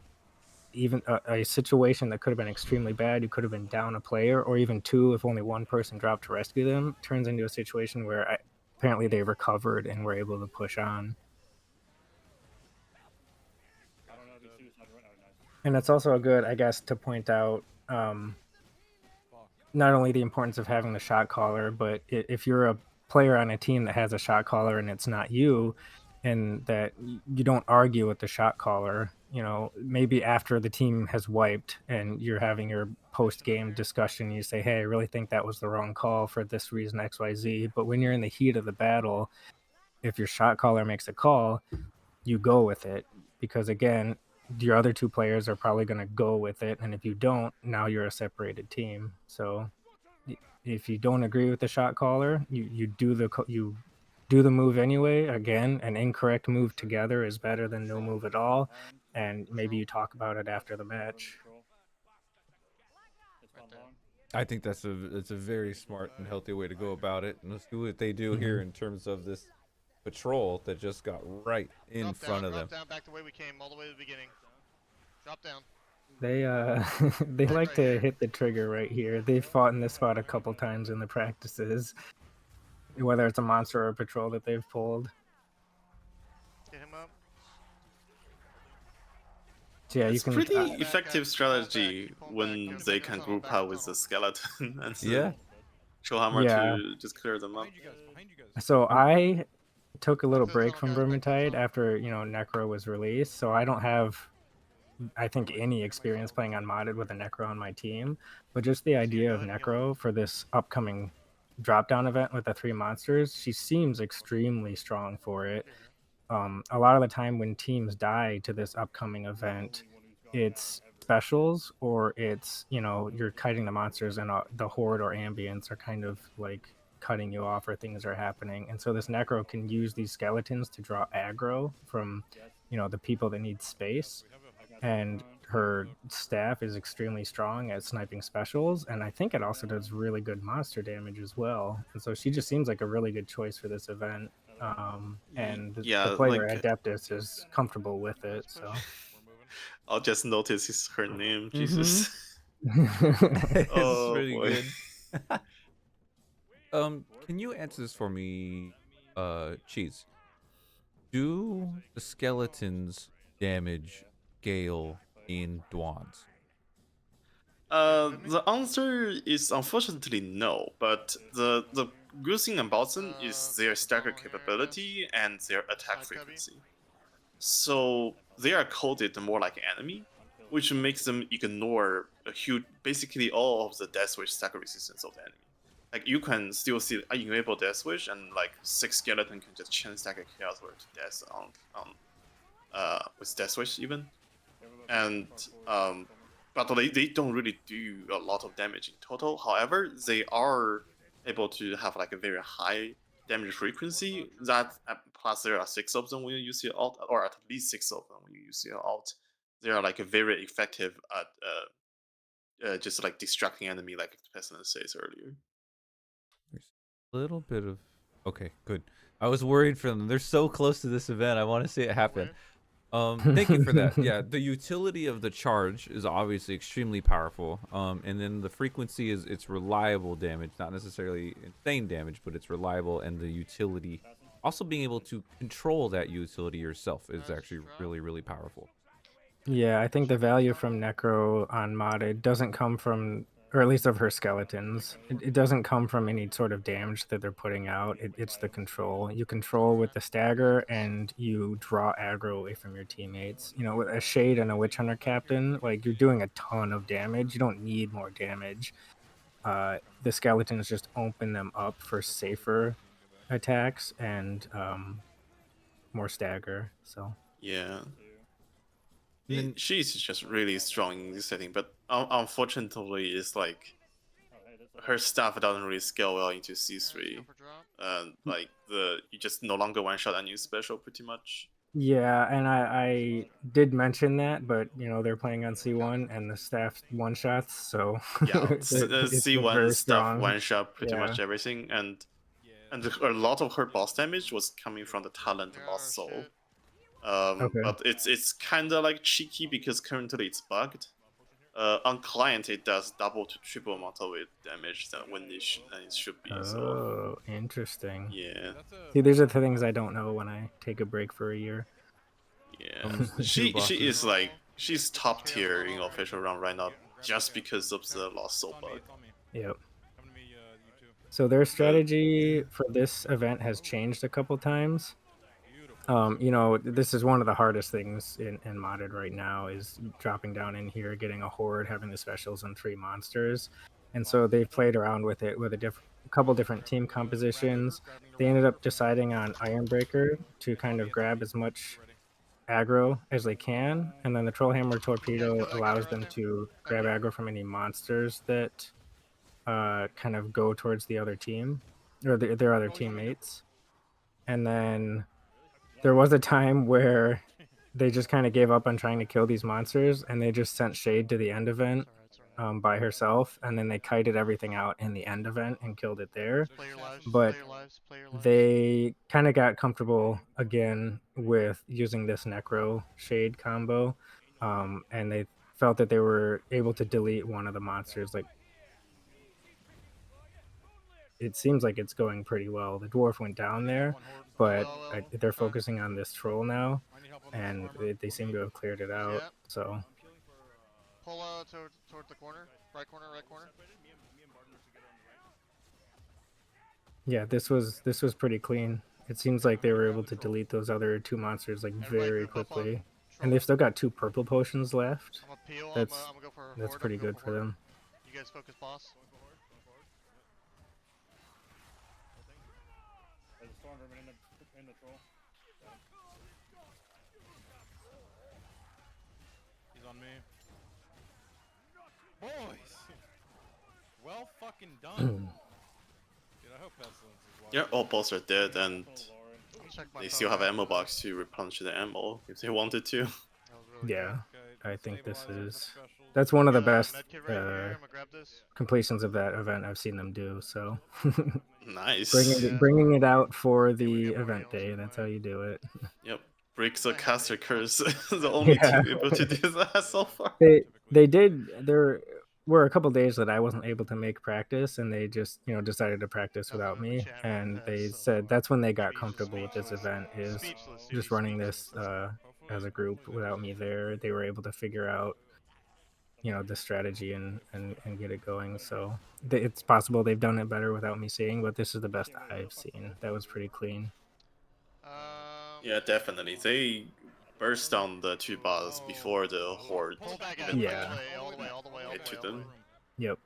even a situation that could have been extremely bad, you could have been down a player, or even two if only one person dropped to rescue them, turns into a situation where apparently they recovered and were able to push on. And it's also good, I guess, to point out not only the importance of having the shot caller, but if you're a player on a team that has a shot caller and it's not you, and that you don't argue with the shot caller, maybe after the team has wiped and you're having your post-game discussion, you say, hey, I really think that was the wrong call for this reason, XYZ. But when you're in the heat of the battle, if your shot caller makes a call, you go with it, because again, your other two players are probably going to go with it, and if you don't, now you're a separated team. So if you don't agree with the shot caller, you do the move anyway. Again, an incorrect move together is better than no move at all, and maybe you talk about it after the match. I think it's a very smart and healthy way to go about it, and let's do what they do here in terms of this patrol that just got right in front of them. Drop down, back the way we came, all the way to the beginning. Drop down. They they like to hit the trigger right here. They've fought in this spot a couple times in the practices, whether it's a monster or a patrol that they've pulled. Get him up. So yeah, it's you can. Pretty effective strategy when they can group up with the skeleton and the Trollhammer to just clear them up. So I took a little break from Vermintide after Necro was released, so I don't have, I think, any experience playing on modded with a Necro on my team. But just the idea of Necro for this upcoming drop-down event with the 3 monsters, she seems extremely strong for it. A lot of the time when teams die to this upcoming event, it's specials, or it's, you know, you're kiting the monsters and the horde or ambience are kind of like cutting you off or things are happening. And so this necro can use these skeletons to draw aggro from, you know, the people that need space. And her staff is extremely strong at sniping specials, and I think it also does really good monster damage as well. And so she just seems like a really good choice for this event. And the Yeah, player like Adeptus is comfortable with it. So I'll just notice her name. Mhm. Jesus. It's Oh pretty boy. good. Can you answer this for me, Cheese? Do the skeletons damage Gale in Dwans? The answer is unfortunately no, but the good thing about them is their stagger capability and their attack frequency. So they are coded more like enemy, which makes them ignore basically all of the death wish stagger resistance of the enemy. Like you can still see enable death wish, and like 6 skeleton can just chain stagger chaos word to death on with death wish even, and but they don't really do a lot of damage in total. However, they are able to have like a very high damage frequency. That plus there are 6 of them when you use your alt, or at least 6 of them when you use your alt. They are like very effective at just like distracting enemy, like Pestilence says earlier. There's a little bit of okay, good. I was worried for them. They're so close to this event. I want to see it happen. Thank you for that. Yeah, the utility of the charge is obviously extremely powerful. And then the frequency is it's reliable damage, not necessarily insane damage, but it's reliable, and the utility, also being able to control that utility yourself, is actually really, really powerful. Yeah, I think the value from Necro on modded doesn't come from, or at least of her skeletons, it doesn't come from any sort of damage that they're putting out. It's the control. You control with the stagger, and you draw aggro away from your teammates. You know, with a Shade and a Witch Hunter captain, like you're doing a ton of damage. You don't need more damage. The skeletons just open them up for safer attacks and more stagger. So Yeah. And then She's just really strong in this setting, but unfortunately, it's like her stuff doesn't really scale well into C3. Like you just no longer one shot a new special pretty much. yeah, and I did mention that, but you know they're playing on C1 and the staff one shots, so Yeah, it's C1 very stuff strong. one shot pretty Yeah. much everything, and a lot of her boss damage was coming from the talent Lost Soul. Okay. But it's kind of like cheeky because currently it's bugged. On client, it does double to triple amount of damage than when it should be. So Oh, interesting. yeah. See, these are the things I don't know when I take a break for a year. Yeah, the two she bosses. is like she's top tier in official round right now just because of the Lost Soul bug. Yep. So their strategy for this event has changed a couple times. You know, this is one of the hardest things in modded right now is dropping down in here, getting a horde, having the specials and 3 monsters. And so they've played around with it with a couple different team compositions. They ended up deciding on Ironbreaker to kind of grab as much aggro as they can, and then the Trollhammer Torpedo allows them to grab aggro from any monsters that kind of go towards the other team or their other teammates. And then there was a time where they just kind of gave up on trying to kill these monsters, and they just sent Shade to the end event by herself, and then they kited everything out in the end event and killed it there. But they kind of got comfortable again with using this Necro Shade combo, and they felt that they were able to delete one of the monsters. Like, it seems like it's going pretty well. The dwarf went down there, but they're focusing on this troll now, and they seem to have cleared it out. So Pull toward the corner. Right corner, right corner. yeah, this was pretty clean. It seems like they were able to delete those other 2 monsters like very quickly, and they've still got 2 purple potions left. That's pretty good for them. You guys focus boss. There's a storm vermin in the troll. He's on me. Boys! Well fucking done. Dude, I hope Pestilence is watching. Yeah, all boss are dead, and Check my they phone still have real ammo quick. box to replenish the ammo if they wanted to. That was really Yeah, good. I think this Stabilizer for is specials. that's one of the Got a best medkit right here. I'm gonna grab this. completions of that event I've seen them do. So Nice. bringing it out for Yeah, we the get more event heals day. in That's my- how you do it. Yep. Break the I have caster it. curse. The only Yeah. team able to do that so far. They did. There were a couple days that I wasn't able to make practice, and they just decided to practice without me. And they said that's when they got comfortable with this event, is just running this as a group without me there. They were able to figure out the strategy and get it going. So it's possible they've done it better without me seeing, but this is the best I've seen. That was pretty clean. Yeah, definitely. They burst down the two bars before the horde even Yeah. All the way, all the way, all get the to way, all the them. way. Yep.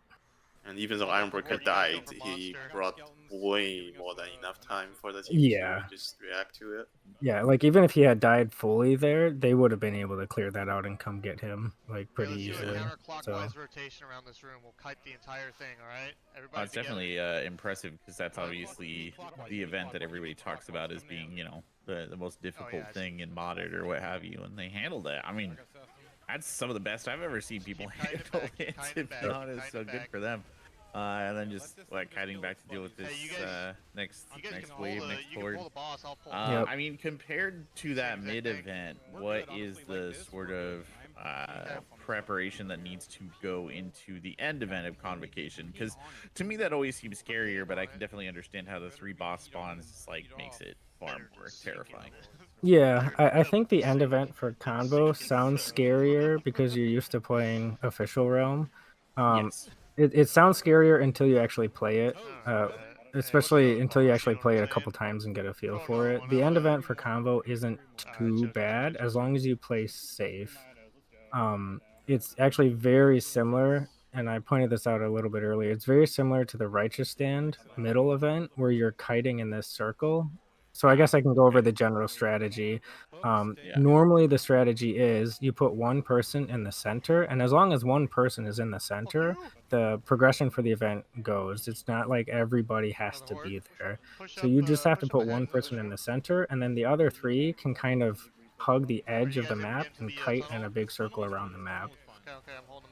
And even though Ironbreaker died, he brought way more than enough time for the team Yeah. to just react to it. Yeah, like even if he had died fully there, they would have been able to clear that out and come get him like pretty Let's do a easily. So counterclockwise rotation around this room. We'll kite the entire thing, alright? Everybody It's together. definitely impressive because that's obviously the event that everybody talks about as being, the most difficult thing in modded or what have you, and they handled it. I mean, that's some of the best I've ever seen people handle it, to be honest. So good for them. And then just kiting back to deal with this next wave, next horde. Yep. I mean, compared to that mid event, what is the sort of preparation that needs to go into the end event of Convocation? Because to me that always seems scarier, but I can definitely understand how the 3 boss spawns makes it far more terrifying. yeah, I think the end event for Convo sounds scarier because you're used to playing Official Realm. Yes. It sounds scarier until you actually play it, especially until you actually play it a couple times and get a feel for it. The end event for Convo isn't too bad as long as you play safe. It's actually very similar, and I pointed this out a little bit earlier. It's very similar to the Righteous Stand middle event where you're kiting in this circle. So I guess I can go over the general strategy. Normally, the strategy is you put one person in the center, and as long as one person is in the center, the progression for the event goes. It's not like everybody has to be there. So you just have to put one person in the center, and then the other 3 can kind of hug the edge of the map and kite in a big circle around the map.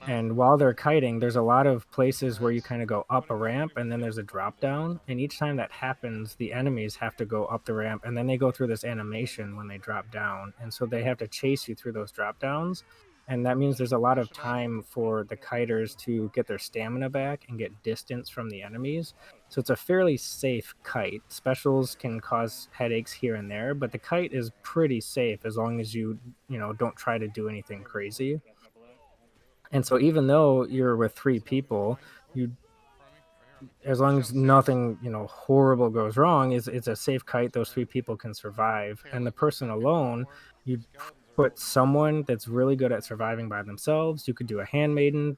And while they're kiting, there's a lot of places where you kind of go up a ramp and then there's a drop down. And each time that happens, the enemies have to go up the ramp and then they go through this animation when they drop down. And so they have to chase you through those drop downs. And that means there's a lot of time for the kiters to get their stamina back and get distance from the enemies. So it's a fairly safe kite. Specials can cause headaches here and there, but the kite is pretty safe as long as you don't try to do anything crazy. And so even though you're with 3 people, as long as nothing horrible goes wrong, it's a safe kite. Those 3 people can survive, and the person alone, you put someone that's really good at surviving by themselves. You could do a handmaiden.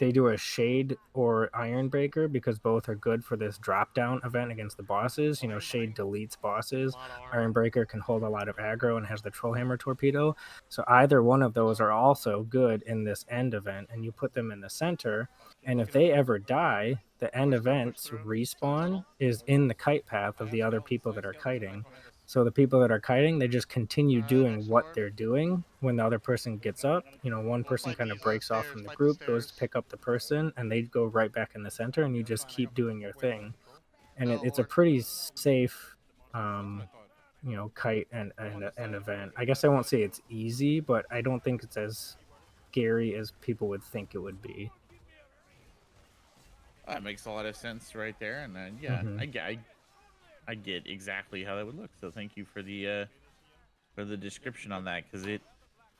They do a Shade or Ironbreaker because both are good for this drop down event against the bosses. Shade deletes bosses. Ironbreaker can hold a lot of aggro and has the Trollhammer torpedo. So either one of those are also good in this end event, and you put them in the center. And if they ever die, the end event's respawn is in the kite path of the other people that are kiting. So the people that are kiting, they just continue doing what they're doing. When the other person gets up, one person kind of breaks off from the group, goes to pick up the person, and they go right back in the center, and you just keep doing your thing. And it's a pretty safe, kite and event. I guess I won't say it's easy, but I don't think it's as scary as people would think it would be. That makes a lot of sense right there, and then Mhm. I get exactly how that would look. So thank you for the description on that, because it,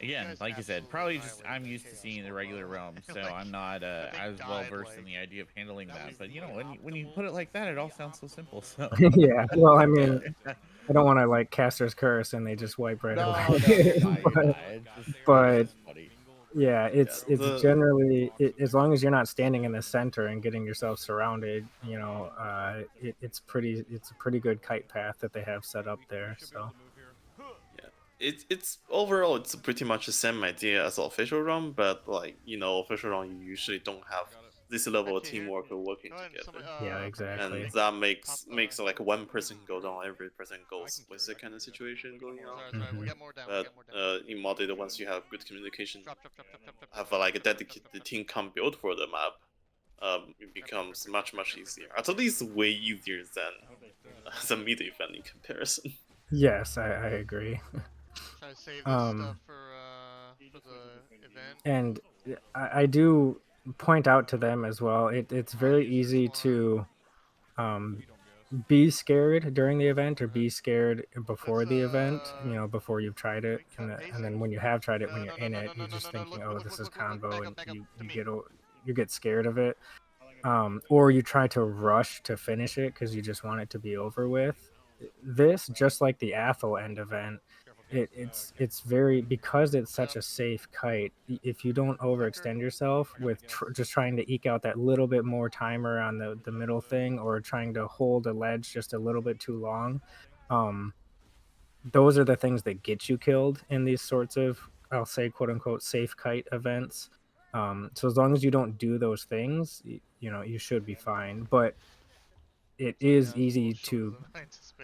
again, like you said, probably just I'm used to seeing the regular realm, so I'm not as well versed in the idea of handling that. But when you put it like that, it all sounds so simple. So Yeah. Well, I mean, I don't want to Caster's Curse and they just wipe right No, away. no, you're fine, you're but, fine. It's just but funny. yeah, it's the- generally as long as you're not standing in the center and getting yourself surrounded, it's a pretty good kite path that they have set up there. So Yeah. it's overall it's pretty much the same idea as the official run, but like official run you usually don't have this level of teamwork or working together. Yeah, And exactly. that makes like one person go down, every person goes with that kind of situation going on. Sorry, we'll Mhm. get more down. But in modded, once you have good communication, have like a dedicated team come build for the map, it becomes much easier. At least way easier than the mid event in comparison. Yes, I agree. Try to save this stuff for the event. And I do point out to them as well. It's very easy to be scared during the event or be scared before the event. Before you've tried it, and then when you have tried it, when you're in it, you're just thinking, "Oh, this is combo," and you get scared of it. Or you try to rush to finish it because you just want it to be over with. This, just like the Athel end event, it's very, because it's such a safe kite. If you don't overextend yourself with just trying to eke out that little bit more timer on the middle thing, or trying to hold a ledge just a little bit too long, um, those are the things that get you killed in these sorts of, I'll say, quote unquote, safe kite events. So as long as you don't do those things, you should be fine. But it is easy to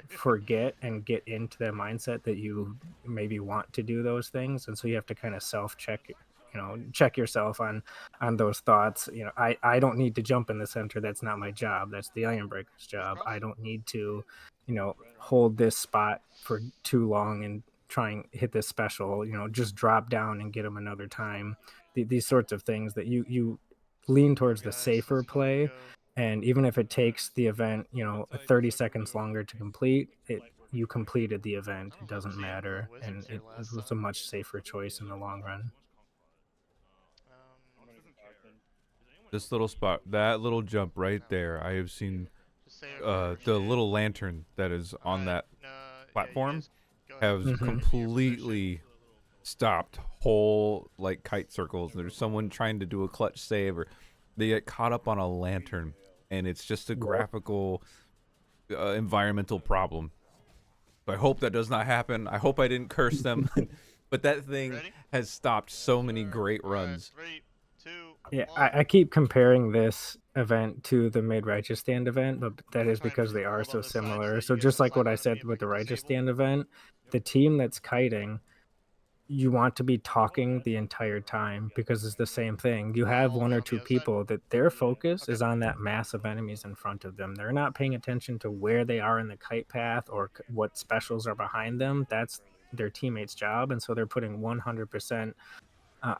forget and get into the mindset that you maybe want to do those things, and so you have to kind of self check, check yourself on those thoughts. I don't need to jump in the center. That's not my job. That's the Iron Breaker's job. I don't need to hold this spot for too long and try and hit this special. Just drop down and get them another time. These sorts of things that you lean towards the safer play. And even if it takes the event 30 seconds longer to complete it, you completed the event. It doesn't matter, and it was a much safer choice in the long run. This little spot, that little jump right there, I have seen the little lantern that is on that platform has Mhm. completely stopped whole like kite circles. There's someone trying to do a clutch save, or they get caught up on a lantern, and it's just a Yep. graphical environmental problem. So I hope that does not happen. I hope I didn't curse them. But that thing has stopped so many great runs. Yeah, I keep comparing this event to the mid Righteous Stand event, but that is because they are so similar. So just like what I said with the Righteous Stand event, the team that's kiting, you want to be talking the entire time because it's the same thing. You have one or two people that their focus is on that mass of enemies in front of them. They're not paying attention to where they are in the kite path or what specials are behind them. That's their teammate's job, and so they're putting 100%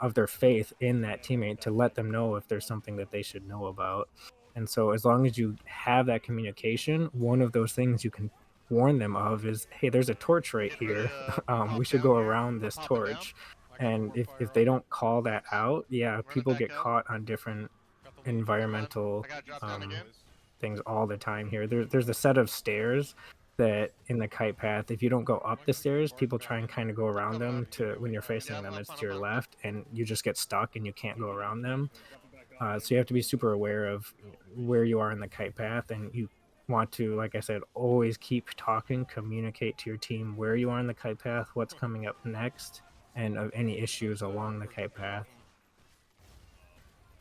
of their faith in that teammate to let them know if there's something that they should know about. And so as long as you have that communication, one of those things you can warn them of is, hey, there's a torch right here. We should go around this torch. And if they don't call that out, yeah, people get caught on different environmental things all the time here. There's a set of stairs that in the kite path, if you don't go up the stairs, people try and kind of go around them to when you're facing them, it's to your left, and you just get stuck and you can't go around them. So you have to be super aware of where you are in the kite path, and you want to, like I said, always keep talking, communicate to your team where you are in the kite path, what's coming up next, and of any issues along the kite path.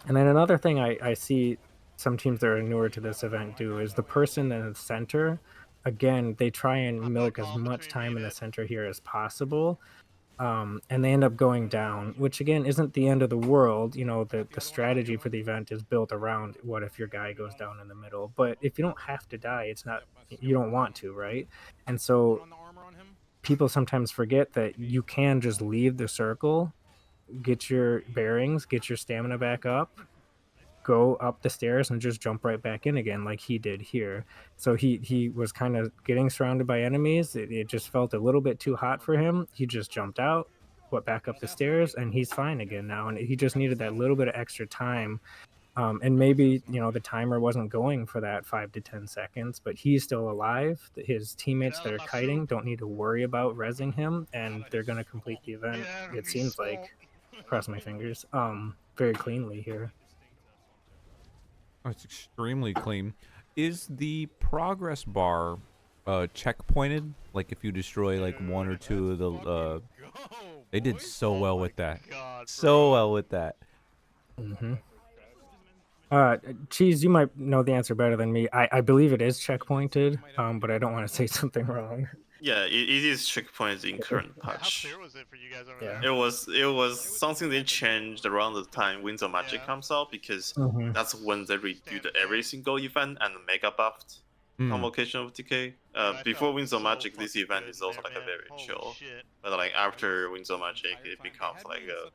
And then another thing I see some teams that are newer to this event do is the person in the center. Again, they try and milk as much time in the center here as possible. And they end up going down, which again isn't the end of the world. The strategy for the event is built around what if your guy goes down in the middle. But if you don't have to die, it's not, you don't want to, right? And so people sometimes forget that you can just leave the circle, get your bearings, get your stamina back up, go up the stairs and just jump right back in again like he did here. So he was kind of getting surrounded by enemies. It just felt a little bit too hot for him. He just jumped out, went back up the stairs, and he's fine again now. And he just needed that little bit of extra time. And maybe the timer wasn't going for that 5 to 10 seconds, but he's still alive. His teammates that are kiting don't need to worry about rezzing him, and they're going to complete the event. It seems like, cross my fingers, very cleanly here. Oh, it's extremely clean. Is the progress bar checkpointed. Like if you destroy like one or two of the they did so well with that. So well with that. Mm-hmm. Cheese, you might know the answer better than me. I believe it is checkpointed, but I don't want to say something wrong. Yeah, it is checkpoints in current How patch. clear was it for you guys over Yeah. there? It was something they changed around the time Winds of Magic comes out, because Mhm. that's when they redo every single event and mega buffed Convocation of Decay. Before Winds of Magic, this event is also like a very chill. But like after Winds of Magic, it becomes like a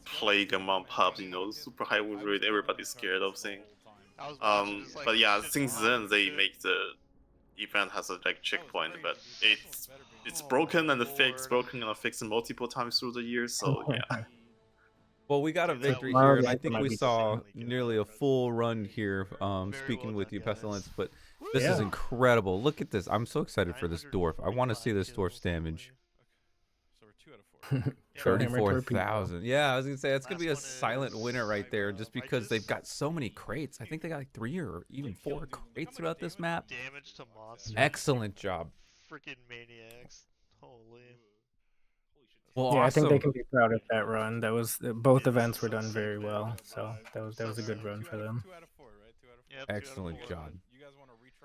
plague among pubs, you know, super high win rate, everybody's scared of thing. But yeah, since then they make the event has a like checkpoint, but it's broken and fixed multiple times through the years. So yeah. Well, we got a victory here, and I think we saw nearly a full run here. Speaking with you, Pestilence, but this is incredible. Look at this. I'm so excited for this dwarf. I want to see this dwarf's damage. 34,000. Yeah, I was gonna say that's gonna be a silent winner right there, just because they've got so many crates. I think they got like 3 or even 4 crates throughout this map. Damage to monsters. Excellent job. Freaking maniacs. Holy. Well, yeah, awesome. I think they can be proud of that run. That was both events were done very well, so that was a good run for them. Excellent job.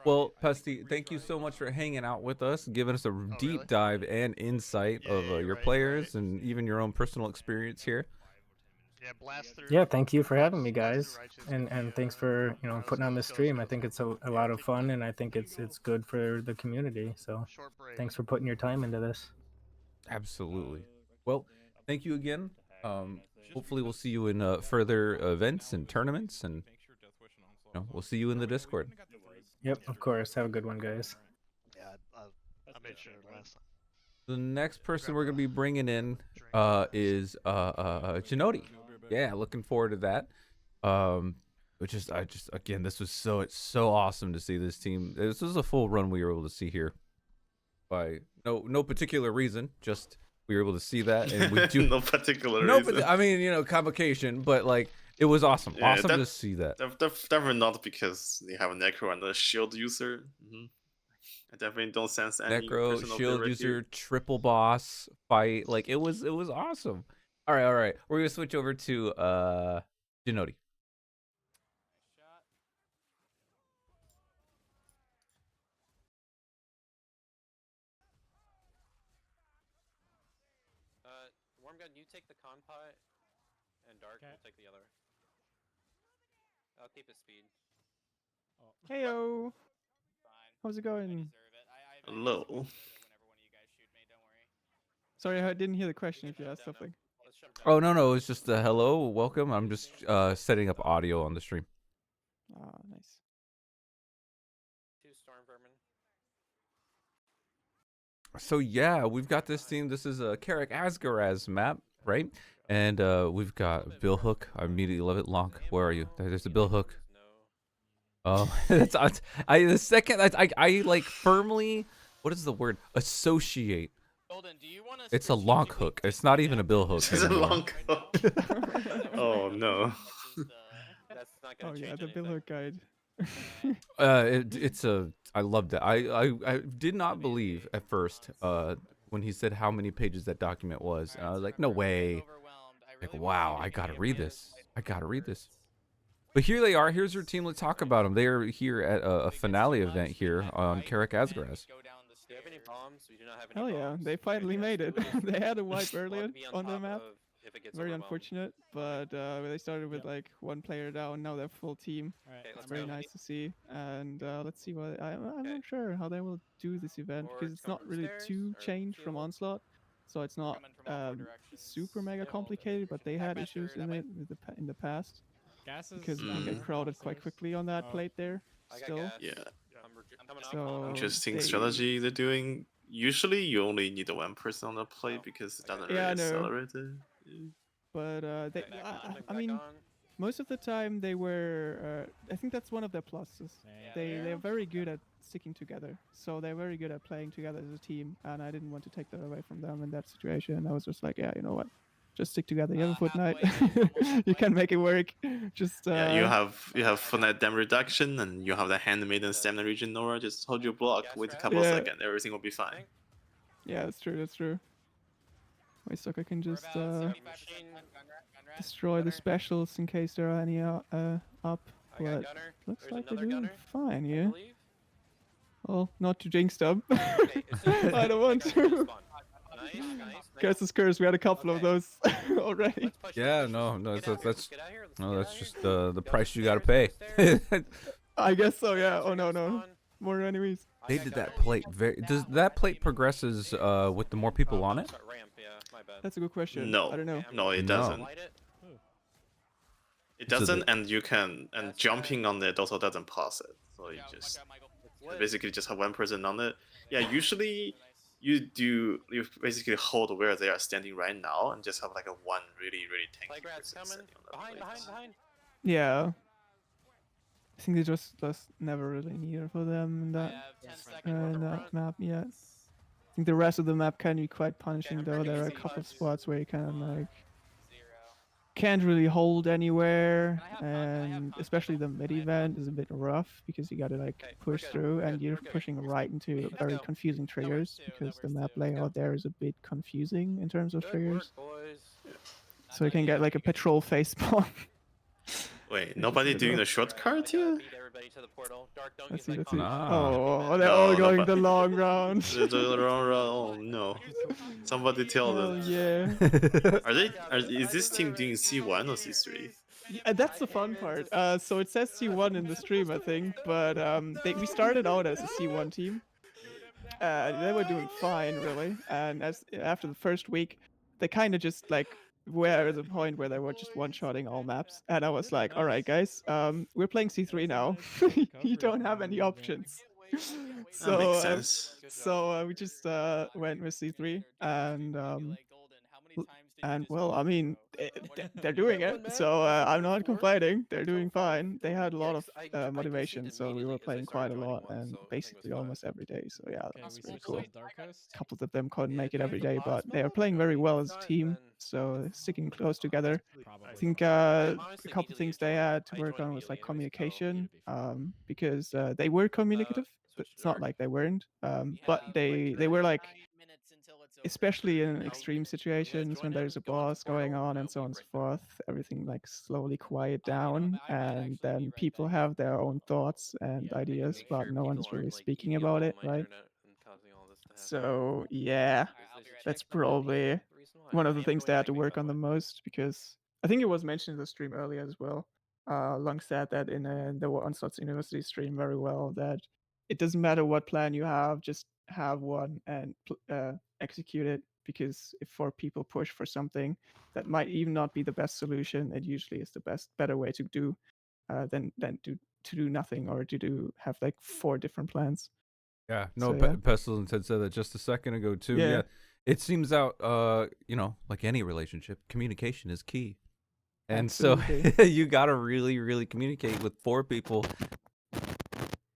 Well, Pesty, thank you so much for hanging out with us, giving us a deep dive and insight of your players and even your own personal experience here. Yeah, thank you for having me, guys, and thanks for putting on this stream. I think it's a lot of fun, and I think it's good for the community. So thanks for putting your time into this. Absolutely. Well, thank you again. Hopefully we'll see you in further events and tournaments, and we'll see you in the Discord. Yep, of course. Have a good one, guys. Yeah, I made sure last time. The next person we're gonna be bringing in is Ginodi. Yeah, looking forward to that. Which is again, this was it's so awesome to see this team. This was a full run we were able to see here. By no particular reason, just we were able to see that, and we do no particular reason. I mean, convocation, but like it was awesome. Yeah, awesome to see that. Definitely not because they have a Necro and a Shield user. I definitely don't sense any Necro, Shield user, triple boss fight. Like it was awesome. All right. We're gonna switch over to Ginodi. Wormgun, you take the con pot, and Dark will take the other. I'll keep his speed. Heyo! How's it going? Hello. Sorry, I didn't hear the question if you asked something. Oh, no, it's just a hello, welcome. I'm just setting up audio on the stream. Ah, nice. 2 Storm Vermin. So yeah, we've got this team. This is a Karak Asgaraz map, right? And we've got Bill Hook. I immediately love it. Lonk, where are you? There's the Bill Hook. Oh, the second I like firmly, what is the word? Associate. It's a Lonk hook. It's not even a Bill Hook. It's a Lonk hook. Oh no. Oh yeah, the Bill Hook guide. I loved it. I did not believe at first when he said how many pages that document was, and I was like, no way. Like, wow, I gotta read this. But here they are. Here's your team. Let's talk about them. They are here at a finale event here on Karak Asgaraz. Hell yeah, they finally made it. They had a wipe earlier on the map. Very unfortunate, but they started with like 1 player down. Now they're full team. It's very nice to see. And let's see what I'm not sure how they will do this event, because it's not really too changed from Onslaught, so it's not super mega complicated. But they had issues in it in the past, because you can get crowded quite quickly on that plate there. Still, yeah. So Interesting strategy they're doing. Usually, you only need 1 person on the plate because it doesn't really accelerate it. But I mean, most of the time they were. I think that's one of their pluses. They're very good at sticking together. So they're very good at playing together as a team. And I didn't want to take that away from them in that situation. I was just like, yeah, you know what? Just stick together. You have a foot knight. You can make it work. Just Yeah, you have finite damage reduction, and you have the handmaiden stamina regen aura. Just hold your block, wait a couple of seconds, everything will be fine. Yeah, that's true. That's true. My sucker can just destroy the specials in case there are any up. But looks like they're doing fine here. Well, not to jinx them. I don't want to. Curse is curse. We had a couple of those already. Yeah, no, that's just the price you got to pay. I guess so. Yeah. Oh no. More enemies. They did that plate does that plate progresses with the more people on it? That's a good question. No, I don't know. No, it doesn't. It doesn't, and jumping on it also doesn't pause it. So you basically just have one person on it. Yeah, usually you basically hold where they are standing right now and just have like a one really tanky person standing on that plate. Yeah. I think they just never really needed for them in that map yet. I think the rest of the map can be quite punishing though. There are a couple of spots where you can like can't really hold anywhere, and especially the mid event is a bit rough because you gotta like push through, and you're pushing right into very confusing triggers because the map layout there is a bit confusing in terms of triggers. So you can get like a patrol face spawn. Wait, nobody doing the shortcut here? Let's see. Nah. Oh, they're all going the long round. The long round. Oh no! Somebody tell them. Yeah. Is this team doing C1 or C3? Yeah, that's the fun part. So it says C1 in the stream, I think, but we started out as a C1 team. They were doing fine, really, and after the first week, they kind of just like were at the point where they were just one-shotting all maps, and I was like, all right, guys, we're playing C3 now. You don't have any options. That makes sense. So we just went with C3, and well, I mean, they're doing it, so I'm not complaining. They're doing fine. They had a lot of motivation, so we were playing quite a lot and basically almost every day. So yeah, that was really cool. A couple of them couldn't make it every day, but they are playing very well as a team, so sticking close together. I think a couple of things they had to work on was like communication, because they were communicative, but it's not like they weren't. But they were like, especially in extreme situations when there's a boss going on and so on and so forth, everything like slowly quiet down, and then people have their own thoughts and ideas, but no one is really speaking about it, right? So yeah, that's probably one of the things they had to work on the most, because I think it was mentioned in the stream earlier as well. Long said that in the Onslaught University stream very well, that it doesn't matter what plan you have, just have one and execute it, because if 4 people push for something that might even not be the best solution, it usually is the better way to do than to do nothing, or to have like 4 different plans. Yeah, no, So, yeah. Pestilence had said that just a second ago too. Yeah. It seems out, like any relationship, communication is key. And Absolutely. so you got to really communicate with 4 people.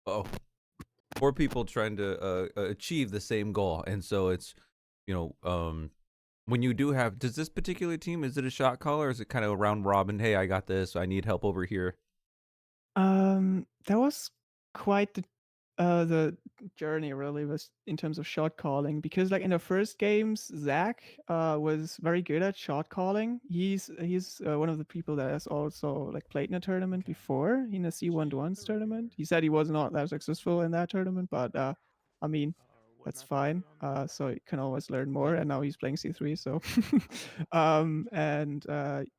4 people trying to achieve the same goal. And so it's, when you do have, does this particular team, is it a shot caller, or is it kind of a round robin? Hey, I got this. I need help over here. That was quite the journey, really, was in terms of shot calling, because like in the first games, Zach was very good at shot calling. He's one of the people that has also like played in a tournament before, in a C1-1 tournament. He said he was not that successful in that tournament, but I mean, that's fine. So you can always learn more, and now he's playing C3, so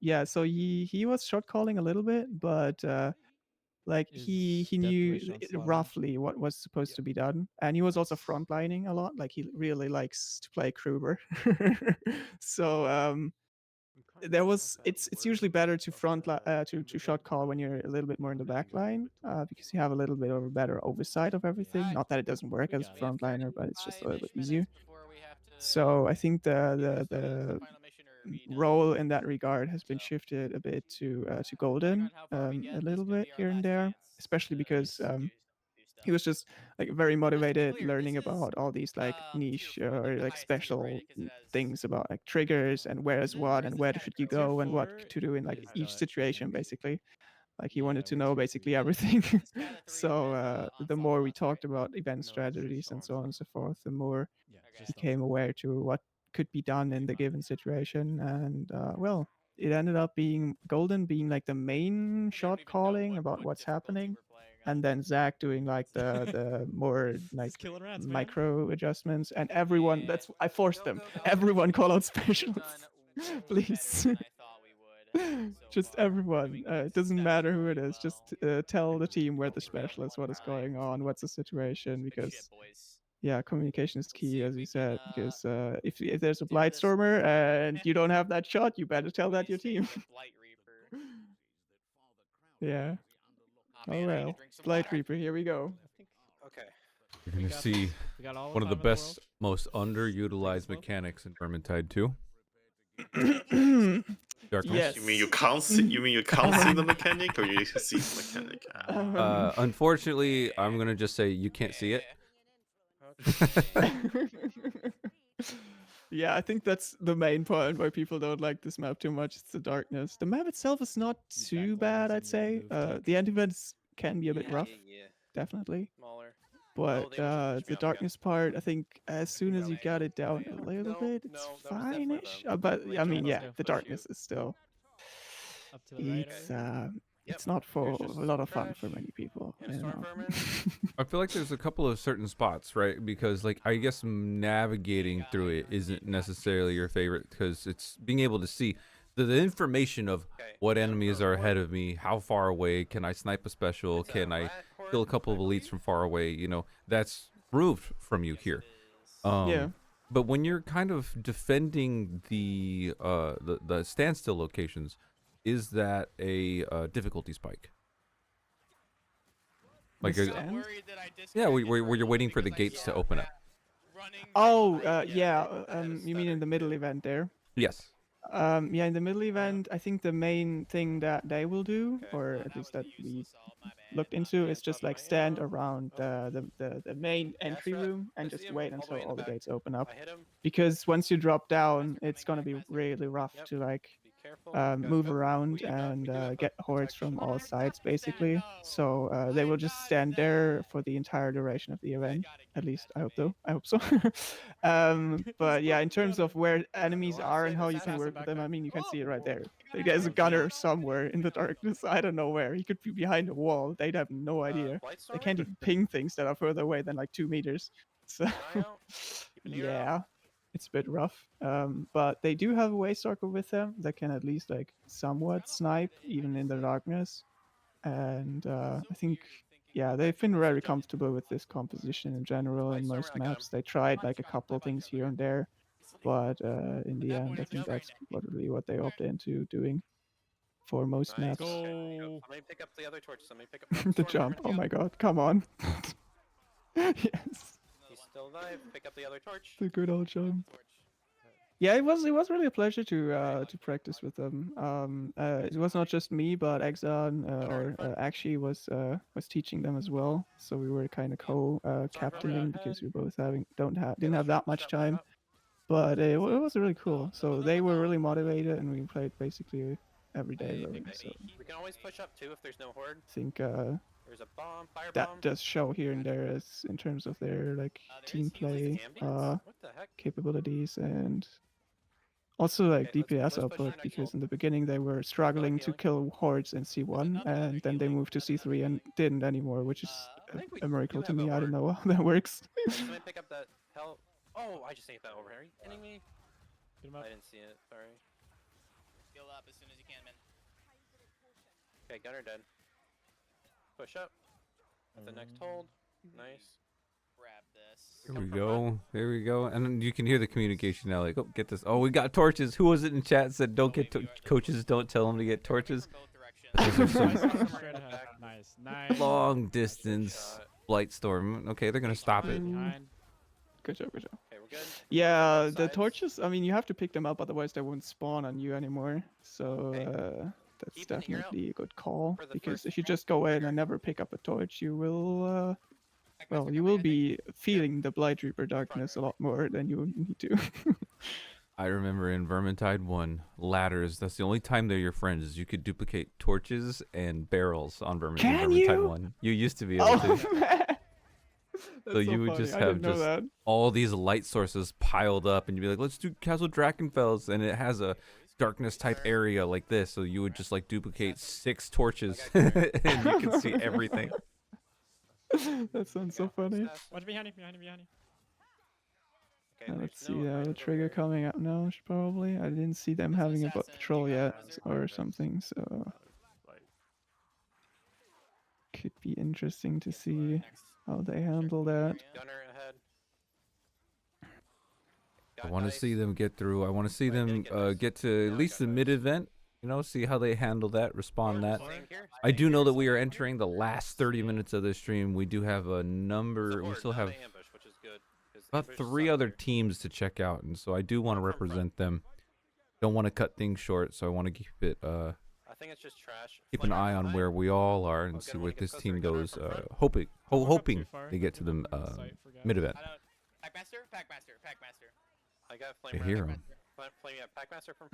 yeah, so he was shot calling a little bit, but like he knew roughly what was supposed to be done, and he was also frontlining a lot. Like he really likes to play Kruber. So it's usually better to to shot call when you're a little bit more in the back line, because you have a little bit of a better oversight of everything. Not that it doesn't work as a frontliner, but it's just a little bit easier. So I think the role in that regard has been shifted a bit to Golden, a little bit here and there, especially because he was just like very motivated, learning about all these like niche or like special things about like triggers and where is what and where should you go and what to do in like each situation, basically. Like he wanted to know basically everything. So the more we talked about event strategies and so on and so forth, the more became aware to what could be done in the given situation. And well, it ended up being Golden being like the main shot calling about what's happening, and then Zach doing like the more like micro adjustments, and everyone. That's I forced them. Everyone call out specialists, please. Just everyone. It doesn't matter who it is. Just tell the team where the specialist, what is going on, what's the situation, because yeah, communication is key, as you said. Because if there's a Blightstormer and you don't have that shot, you better tell that your team. Yeah. Oh well, Blight Reaper. Here we go. Okay. You're gonna see one of the best, most underutilized mechanics in Vermintide 2. Darkness. Yes. You mean you can't see? You mean you can't see the mechanic, or you see the mechanic? Unfortunately, I'm gonna just say you can't see it. Yeah, I think that's the main point why people don't like this map too much. It's the darkness. The map itself is not too bad, I'd say. The end events can be a bit rough, definitely. Smaller. But they were just pushing me the off again. darkness part, I think as soon as you got it down a little bit, it's fine-ish. But I mean, yeah, the darkness is still. It's not for a lot of fun for many people. You know? I feel like there's a couple of certain spots, right? Because like I guess navigating through it isn't necessarily your favorite, because it's being able to see the information of what enemies are ahead of me, how far away, can I snipe a special, can I kill a couple of elites from far away, you know, that's removed from you here. Yeah. But when you're kind of defending the standstill locations, is that a difficulty spike? Like yeah, where you're waiting for the gates to open up. Oh, yeah. You mean in the middle event there? Yes. Yeah, in the middle event, I think the main thing that they will do, or at least that we looked into, is just like stand around the main entry room and just wait until all the gates open up. Because once you drop down, it's gonna be really rough to like move around and get hordes from all sides, basically. So they will just stand there for the entire duration of the event. At least I hope so. But yeah, in terms of where enemies are and how you can work with them, I mean, you can see it right there. Like, there's a gunner somewhere in the darkness. I don't know where. He could be behind a wall. They'd have no idea. They can't even ping things that are further away than like 2 meters. So yeah, it's a bit rough. But they do have a Waystalker with them that can at least like somewhat snipe even in the darkness. And I think, yeah, they've been very comfortable with this composition in general in most maps. They tried like a couple things here and there, but in the end, I think that's really what they opted into doing for most maps. Somebody pick up the other torches. Somebody pick up The jump. Oh my god, come on. Yes. He's still alive. Pick up the other torch. The good old jump. Yeah, it was really a pleasure to practice with them. It was not just me, but Exxon or Akshi was teaching them as well. So we were kind of captaining because we both didn't have that much time. But it was really cool. So they were really motivated, and we played basically every day. Really. So We can always push up too if there's no horde. I think There's a bomb, fire that bomb. does show here and there as in terms of their like team play What the heck? capabilities and also like DPS output, because in the beginning they were struggling to kill hordes in C1 and then they moved to C3 and didn't anymore, which is a miracle to me. I don't know how that works. Somebody pick up that hell. Oh, I just ate that over. Are you kidding me? I didn't see it. Sorry. Heal up as soon as you can, man. Okay, gunner dead. Push up. At the next hold. Nice. Grab this. There we go. There we go. And then you can hear the communication now. Like, oh, get this. Oh, we got torches. Who was it in chat said don't get coaches? Don't tell them to get torches. Those are some Nice. long distance Blightstorm. Okay, they're gonna stop it. Good job, good job. Okay, we're good. Yeah, the torches, I mean, you have to pick them up, otherwise they won't spawn on you anymore. So that's definitely a good call, because if you just go in and never pick up a torch, you will well, you will be feeling the Blight Reaper darkness a lot more than you need to. I remember in Vermintide 1, ladders, that's the only time they're your friends, is you could duplicate torches and barrels on Can Vermintide you? 1. You used to be able to. Oh man, So that's you so would funny. just I have didn't know just that. all these light sources piled up, and you'd be like, let's do Castle Drakenfels, and it has a darkness type area like this, so you would just like duplicate 6 torches, and you can see everything. That sounds so funny. Watch behind you, behind you, behind you. Let's see, the trigger coming up now, probably. I didn't see them having a patrol yet or something, so could be interesting to see how they handle that. Gunner ahead. I want to see them get through. I want to see them get to at least the mid-event, you know, see how they handle that, respond that. I do know that we are entering the last 30 minutes of this stream. We do have a number, we still have about 3 other teams to check out, and so I do want to represent them. Don't want to cut things short, so I want to keep it I think it's just trash. keep an eye on where we all are and see where this team goes, hoping they get to the mid-event. Packmaster. I got I flame hear runner. him. Flame, yeah, Packmaster from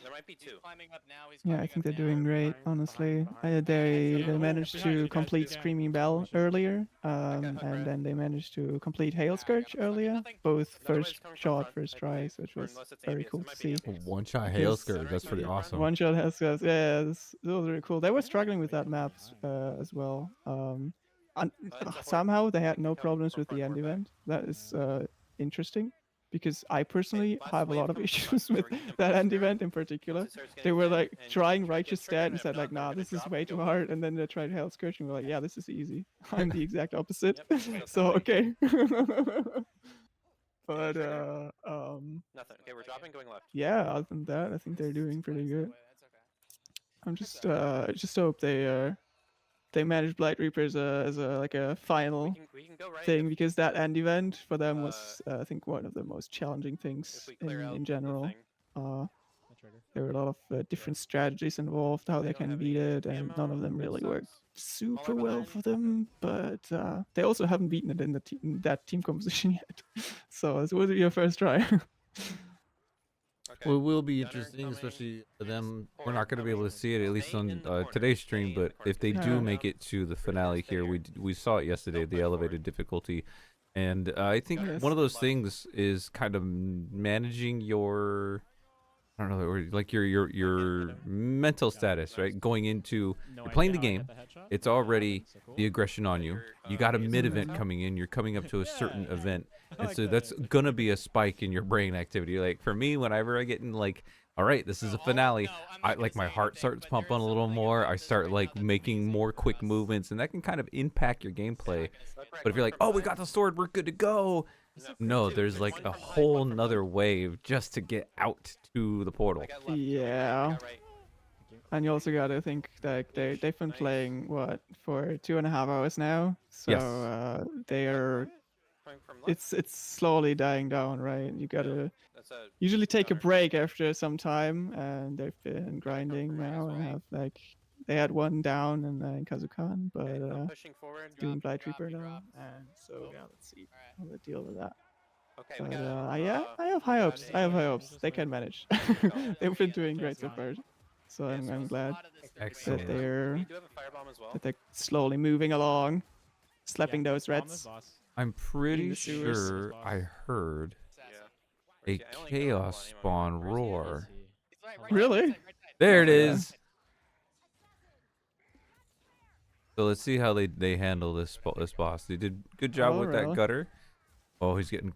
There might be 2. Climbing up now. He's Yeah, I think they're doing great, honestly. They managed to complete Screaming Bell earlier, and then they managed to complete Hail Scourge earlier, both first shot, first tries, which was very cool to see. One-shot Hail Scourge, that's pretty awesome. One shot Hail Scourge, yeah, those were really cool. They were struggling with that map as well. Somehow they had no problems with the end event. That is interesting, because I personally have a lot of issues with that end event in particular. They were like trying Righteous Stat and said like, nah, this is way too hard, and then they tried Hell Scourge and were like, yeah, this is easy. I'm the exact opposite. So okay. But Nothing. Okay, we're dropping, going left. yeah, other than that, I think they're doing pretty good. I'm just hope they manage Blight Reapers as a like a final We can go right thing, because that end event for them was I think one of the most challenging things in general. There were a lot of different strategies involved, how they can beat it, and none of them really worked super well for them. But they also haven't beaten it in that team composition yet. So this will be your first try. Well, it will be interesting, especially for them. We're not going to be able to see it, at least on today's stream, but if they do make it to the finale here, we saw it yesterday, the elevated difficulty. And I think one of those things is kind of managing your, I don't know, like your mental status, right? Going into, you're playing the game, it's already the aggression on you. You got a mid-event coming in, you're coming up to a certain event. And so that's gonna be a spike in your brain activity. Like for me, whenever I get in like, all right, this is a finale, I like my heart starts pumping a little more. I start like making more quick movements, and that can kind of impact your gameplay. But if you're like, oh, we got the sword, we're good to go. No, there's like a whole nother wave just to get out to the portal. Yeah. And you also gotta think that they've been playing what for 2.5 hours now, so they are. It's slowly dying down, right? You gotta usually take a break after some time, and they've been grinding now and have like they had one down in Kazukan, but doing Blight Reaper now, and so yeah, let's see how they deal with that. But yeah, I have high hopes. They can manage. They've been doing great so far, so I'm glad that they're slowly moving along, slapping those reds. I'm pretty sure I heard a chaos spawn roar. Really? There it is. So let's see how they handle this boss. They did good job with that gutter. Oh, he's getting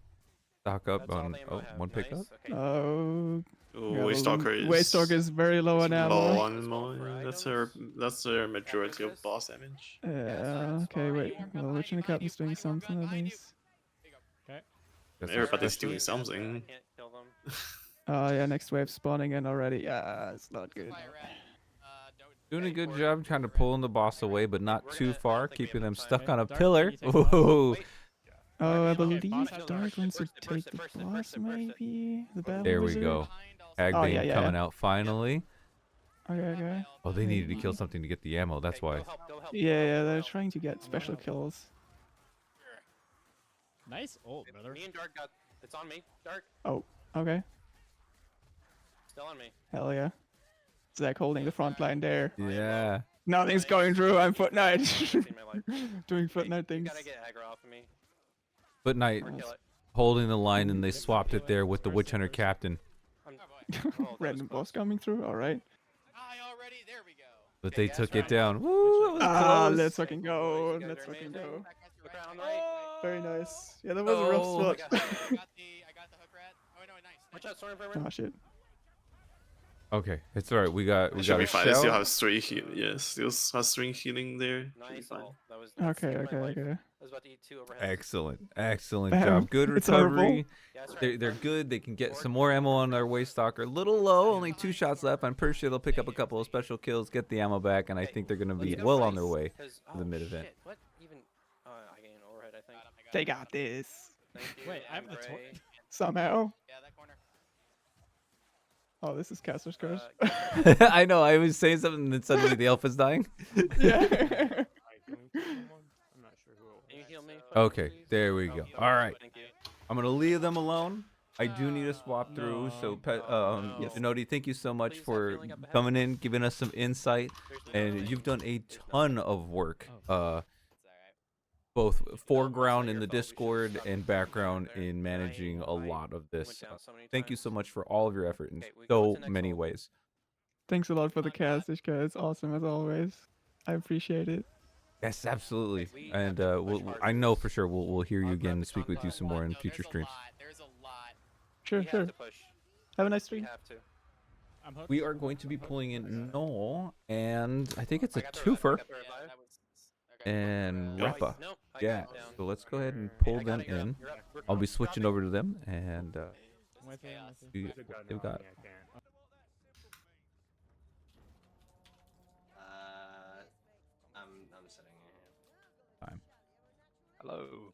stock up on one pickup. Oh. Waystalker is very low on ammo. Low on ammo. That's their majority of boss damage. Yeah. Okay. Wait. Well, Witching the Captain's doing something at least. Okay. Everybody's doing something. Oh yeah. Next wave spawning in already. Yeah, it's not good. Doing a good job trying to pulling the boss away, but not too far, keeping them stuck on a pillar. Ooh. Oh, I believe Darklings would take the boss, maybe? The battle There we wizard? go. Hagbane coming out finally. Okay. Oh, they needed to kill something to get the ammo. That's why. Yeah, they're trying to get special kills. Nice ult, brother. Me and Dark got. It's on me, Dark. Oh, okay. Still on me. Hell yeah. Zach holding the front line there. Yeah. Nothing's going through. I'm Fortnite. Seen my life. Doing Fortnite You things. gotta get aggro off of me. But Knight Or kill it. holding the line, and they swapped it there with the Witch Hunter captain. Random boss coming through. All right. There we go. But they took it down. Woo! It was close. Let's fucking go. Let's fucking go. Very nice. Yeah, that was a rough Oh. spot. I got the hook rat. Oh no, nice. Watch out, Stormframe. Oh shit. Okay, it's all right. We got It should a be fine. They still shell. have 3 heal. Yes, still has 3 healing there. Should be Nice fine. ult. That was. Okay. I was about to eat 2 overhead. Excellent Bam. job. Good It's horrible. recovery. Yeah, that's right. They're good. They can get some more ammo on their waist stalker. A little low, only 2 shots left. I'm pretty sure they'll pick up a couple of special kills, get the ammo back, and I think they're going to be Let's go well on nice, their way 'cause- to the mid-event. Shit, what even? I gained overhead, I think. They got this. Thank you, Wait, I have the Ray. Somehow. Yeah, that corner. Oh, this is Caster's curse. I know. I was saying something, and then suddenly the alpha's dying. Yeah. I'm not sure who. Can you heal me? Okay, there we go. All right. Thank you. I'm going to leave them alone. I do need a swap through, so no. Nodi, thank you so much Please, I'm for feeling up ahead. coming in, giving us some insight, and you've done a ton of work, both foreground in the Discord and background in managing a lot of this. Thank you so much for all of your effort in so many ways. Thanks a lot for the cast, Ishka. It's awesome as always. I appreciate it. Yes, absolutely, and I know for sure we'll hear you again and speak with you some more in future streams. There's a lot. Sure. Have a nice stream. I'm hooked. We are going to be pulling in Noel, and I think it's a twofer. And Repa. Yeah, so let's go ahead and pull them in. I'll be switching over to them, and see what they've got. I'm sitting here. Time. Hello.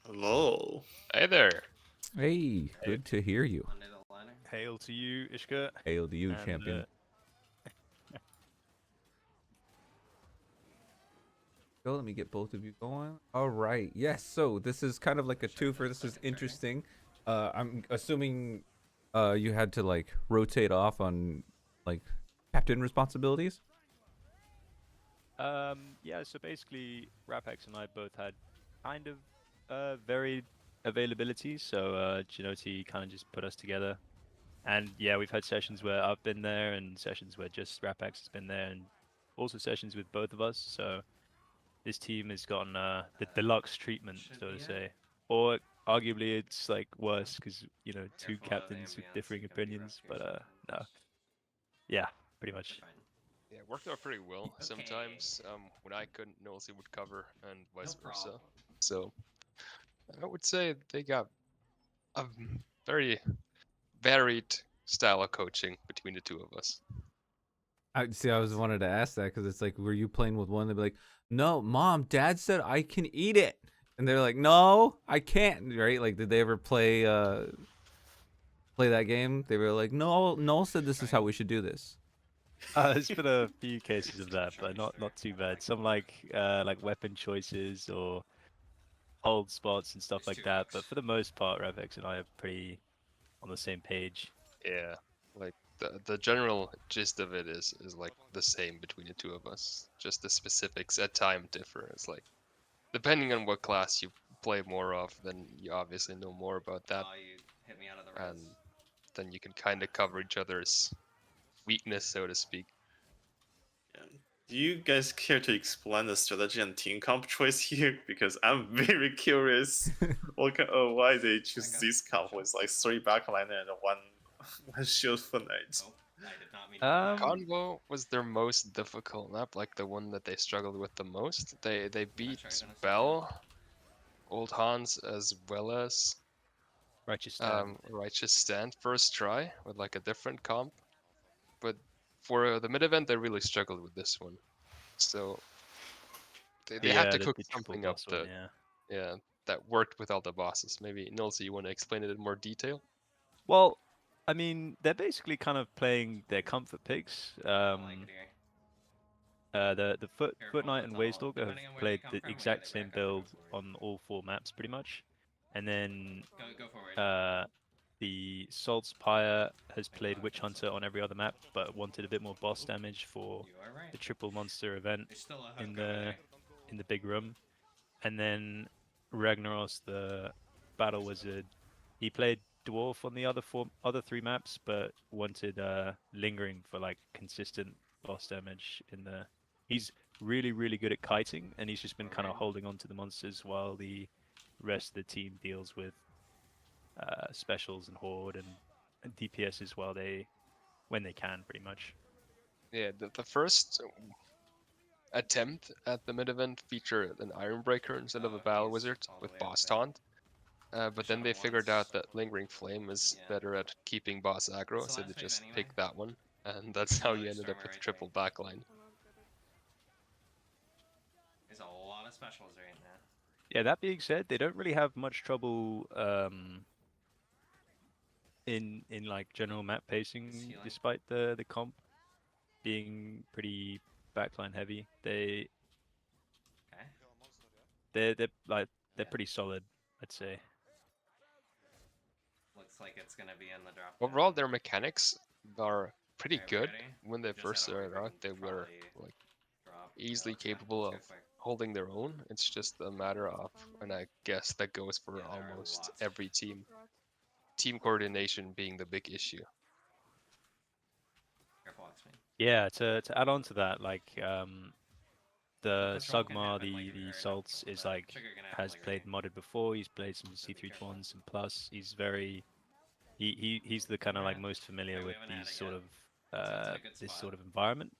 Hello. Hey there. Hey, good to hear you. Hail to you, Ishka. Hail to you, And, champion. So let me get both of you going. All right. Yes. So this is kind of like a twofer. This is interesting. I'm assuming you had to like rotate off on like captain responsibilities. Yeah, so basically Rapex and I both had kind of varied availability, so Genoti kind of just put us together. And yeah, we've had sessions where I've been there and sessions where just Rapex has been there, and also sessions with both of us. So this team has gotten the deluxe treatment, so to say. Or arguably it's like worse because, you know, 2 captains with differing opinions, but no. Yeah, pretty much. Yeah, it worked out pretty well. Sometimes when I couldn't, Nosy would cover and vice versa. So I would say they got a very varied style of coaching between the 2 of us. I was wanted to ask that because it's like, were you playing with one? They'd be like, no, mom, dad said I can eat it, and they're like, no, I can't. Right? Like, did they ever play that game? They were like, no, Noel said this is how we should do this. There's been a few cases of that, but not too bad. Some like weapon choices or hold spots and stuff like that. But for the most part, Ravex and I are pretty on the same page. Yeah, like the general gist of it is like the same between the 2 of us. Just the specifics at time differ. It's like depending on what class you play more of, then you obviously know more about that, and then you can kind of cover each other's weakness, so to speak. Yeah. Do you guys care to explain the strategy and team comp choice here? Because I'm very curious why they choose this comp with like 3 backliner and one shield for knight. Convo was their most difficult map, like the one that they struggled with the most. They beat Bell, Old Hans, as well as Righteous Stand. Righteous Stand first try with like a different comp. But for the mid event, they really struggled with this one. So they had to cook something up that worked with all the bosses. Maybe Nilsy, you want to explain it in more detail? Well, I mean, they're basically kind of playing their comfort picks. The Foot Knight and Waystalker have played the exact same build on all 4 maps pretty much, and then the Salt's Pyre has played Witch Hunter on every other map, but wanted a bit more boss damage for the triple monster event in the big room. And then Ragnaros, the Battle Wizard, he played Dwarf on the other 3 maps, but wanted Lingering for like consistent boss damage in the. He's really good at kiting, and he's just been kind of holding on to the monsters while the rest of the team deals with specials and horde and DPS as well. When they can, pretty much. Yeah, the first attempt at the mid event featured an Ironbreaker instead of a Battle Wizard with boss taunt. But then they figured out that Lingering Flame is better at keeping boss aggro, so they just picked that one, and that's how you ended up with triple backline. There's a lot of specials right now. Yeah, that being said, they don't really have much trouble in like general map pacing, despite the comp being pretty backline heavy. They're pretty solid, I'd say. Looks like it's gonna be in the drop. Overall, their mechanics are pretty good. When they first started out, they were like easily capable of holding their own. It's just a matter of, and I guess that goes for almost every team, team coordination being the big issue. Yeah, to add on to that, like the Sugmar, the Salts is like has played modded before. He's played some C3 and plus. He's very he's the kind of like most familiar with these sort of this sort of environment.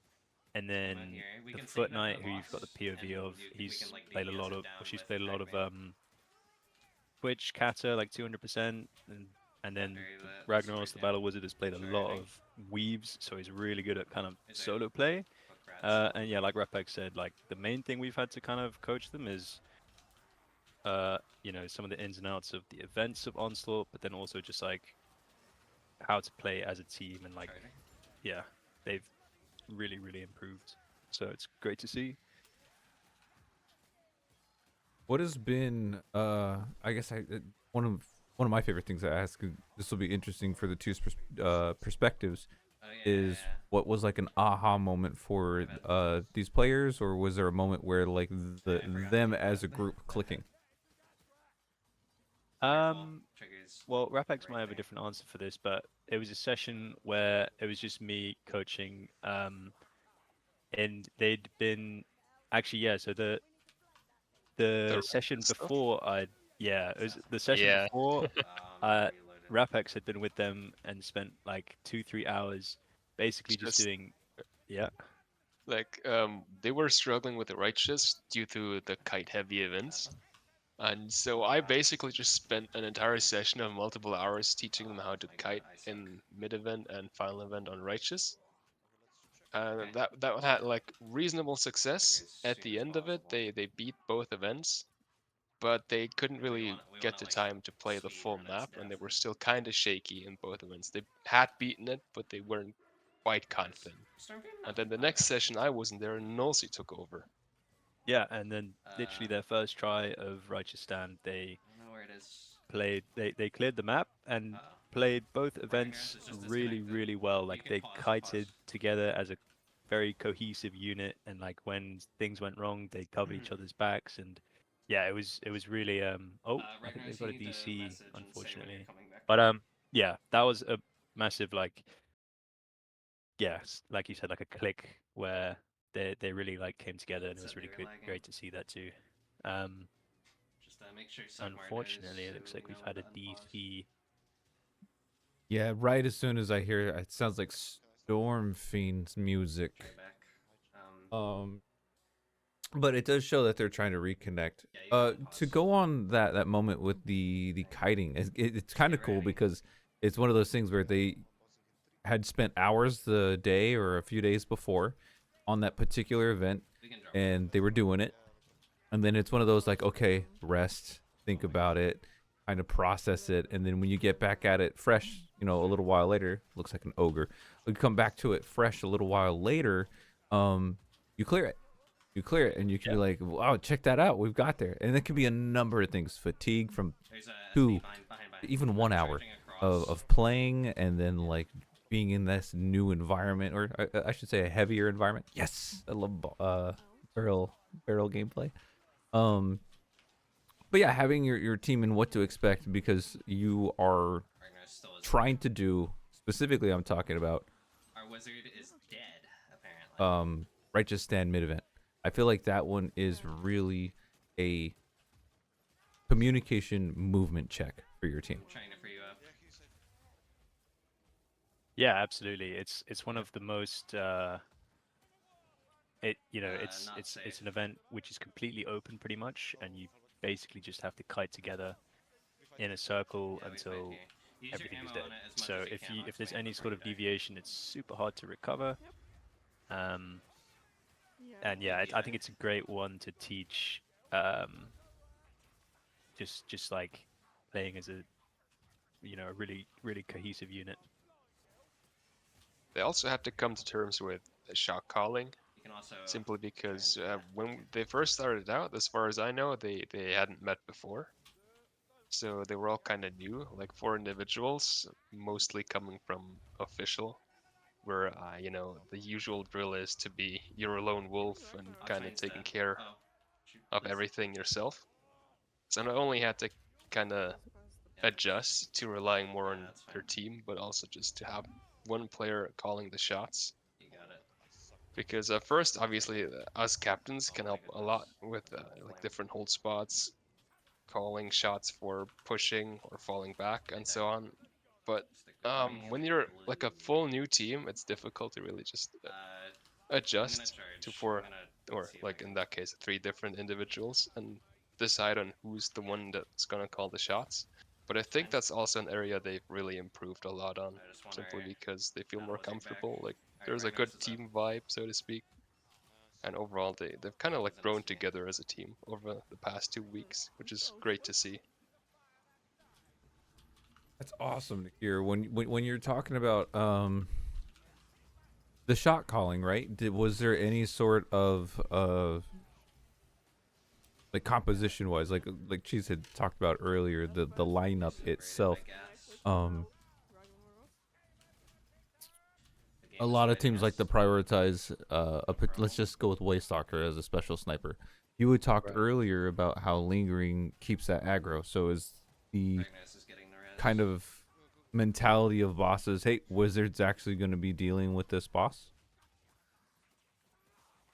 And then the Foot Knight, who you've got the POV of, he's played a lot of, or she's played a lot of Twitch Kata, like 200%, and then Ragnaros, the Battle Wizard, has played a lot of weaves, so he's really good at kind of solo play. And yeah, like Rapek said, like the main thing we've had to kind of coach them is, you know, some of the ins and outs of the events of Onslaught, but then also just like how to play as a team, and like, yeah, they've really improved. So it's great to see. What has been I guess one of my favorite things I ask, this will be interesting for the two perspectives, is what was like an aha moment for these players, or was there a moment where like them as a group clicking? Well, Rapex might have a different answer for this, but it was a session where it was just me coaching, and they'd been actually, yeah, so the session before it was the session before Rapex had been with them and spent like 2-3 hours basically just doing like they were struggling with the righteous due to the kite heavy events, and so I basically just spent an entire session of multiple hours teaching them how to kite in mid event and final event on righteous. That had like reasonable success. At the end of it, they beat both events, but they couldn't really get the time to play the full map, and they were still kind of shaky in both events. They had beaten it, but they weren't quite confident. And then the next session, I wasn't there, and Nolsey took over. Yeah, and then literally their first try of Righteous Stand, they played, they cleared the map and played both events really well. Like they kited together as a very cohesive unit, and like when things went wrong, they cover each other's backs, and yeah, it was really I think they've got a DC, unfortunately, but yeah, that was a massive, like, like you said, like a click where they really like came together, and it was really great to see that too. Just make sure Unfortunately, it looks like we've had a DC. Yeah, right as soon as I hear it, it sounds like Storm Fiend's music. But it does show that they're trying to reconnect. To go on that moment with the kiting, it's kind of cool because it's one of those things where they had spent hours the day or a few days before on that particular event, and they were doing it. And then it's one of those like, okay, rest, think about it, kind of process it, and then when you get back at it fresh you know, a little while later, looks like an ogre. You come back to it fresh a little while later, you clear it. You clear it, and you can be like, wow, check that out. We've got there. And it can be a number of things. Fatigue from 2, even 1 hour of playing, and then like being in this new environment, or I should say a heavier environment. Yes, I love barrel gameplay. But yeah, having your team and what to expect, because you are trying to do, specifically I'm talking about Our wizard is dead, apparently. Righteous Stand mid event. I feel like that one is really a communication movement check for your team. Trying to free you up. Yeah, absolutely. It's one of the most it's an event which is completely open pretty much, and you basically just have to kite together in a circle until everything is dead. So if there's any sort of deviation, it's super hard to recover. And yeah, I think it's a great one to teach. Just like playing as a a really cohesive unit. They also have to come to terms with shot calling, simply because when they first started out, as far as I know, they hadn't met before. So they were all kind of new, like 4 individuals, mostly coming from official, where the usual drill is to be your lone wolf and kind of taking care of everything yourself. So not only had to kind of adjust to relying more on their team, but also just to have one player calling the shots. You got it. Because first, obviously, us captains can help a lot with like different hold spots, calling shots for pushing or falling back, and so on. But when you're like a full new team, it's difficult to really just adjust to 4, or like in that case, 3 different individuals, and decide on who's the one that's gonna call the shots. But I think that's also an area they've really improved a lot on, simply because they feel more comfortable. Like there's a good team vibe, so to speak. And overall, they've kind of like grown together as a team over the past 2 weeks, which is great to see. That's awesome to hear. When you're talking about the shot calling, right? Was there any sort of like composition wise, like Cheese had talked about earlier, the lineup itself? A lot of teams like to prioritize let's just go with Waystalker as a special sniper. You had talked earlier about how lingering keeps that aggro. So is the kind of mentality of bosses, hey, Wizard's actually going to be dealing with this boss?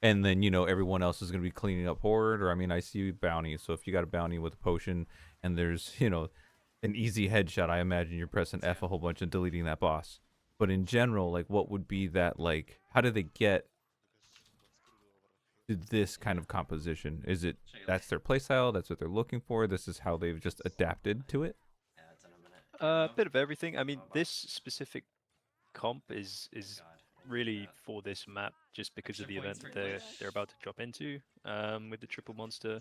And then, everyone else is going to be cleaning up Horde, or I mean, I see bounty. So if you got a bounty with a potion and there's, an easy headshot, I imagine you're pressing F a whole bunch and deleting that boss. But in general, like, what would be that, like, how do they get to this kind of composition? Is it that's their playstyle, that's what they're looking for, this is how they've just adapted to it? A bit of everything. I mean, this specific comp is really for this map, just because of the event that they're about to drop into with the triple monster.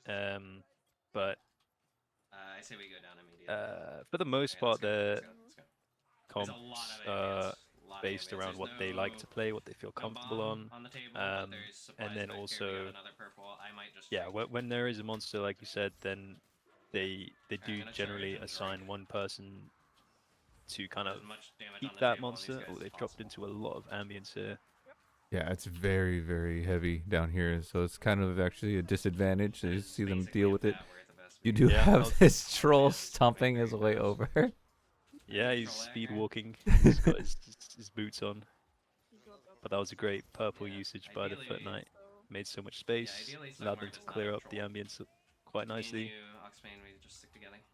But I say we go down immediately. for the most part, the Let's go. comps based around what they like to play, what they feel comfortable on, the table, and then back also, here. We got another purple. I might just yeah, when there is a monster, like you said, then they do generally assign one person to kind of keep that monster. Oh, they've dropped into a lot of ambience here. Yeah, it's very, very heavy down here, so it's kind of actually a disadvantage to see them deal with it. You do have this troll stomping his way over. Yeah, he's speed walking. He's got his boots on. But that was a great purple usage by the Foot Knight. Made so much space, allowed them to clear up the ambience quite nicely.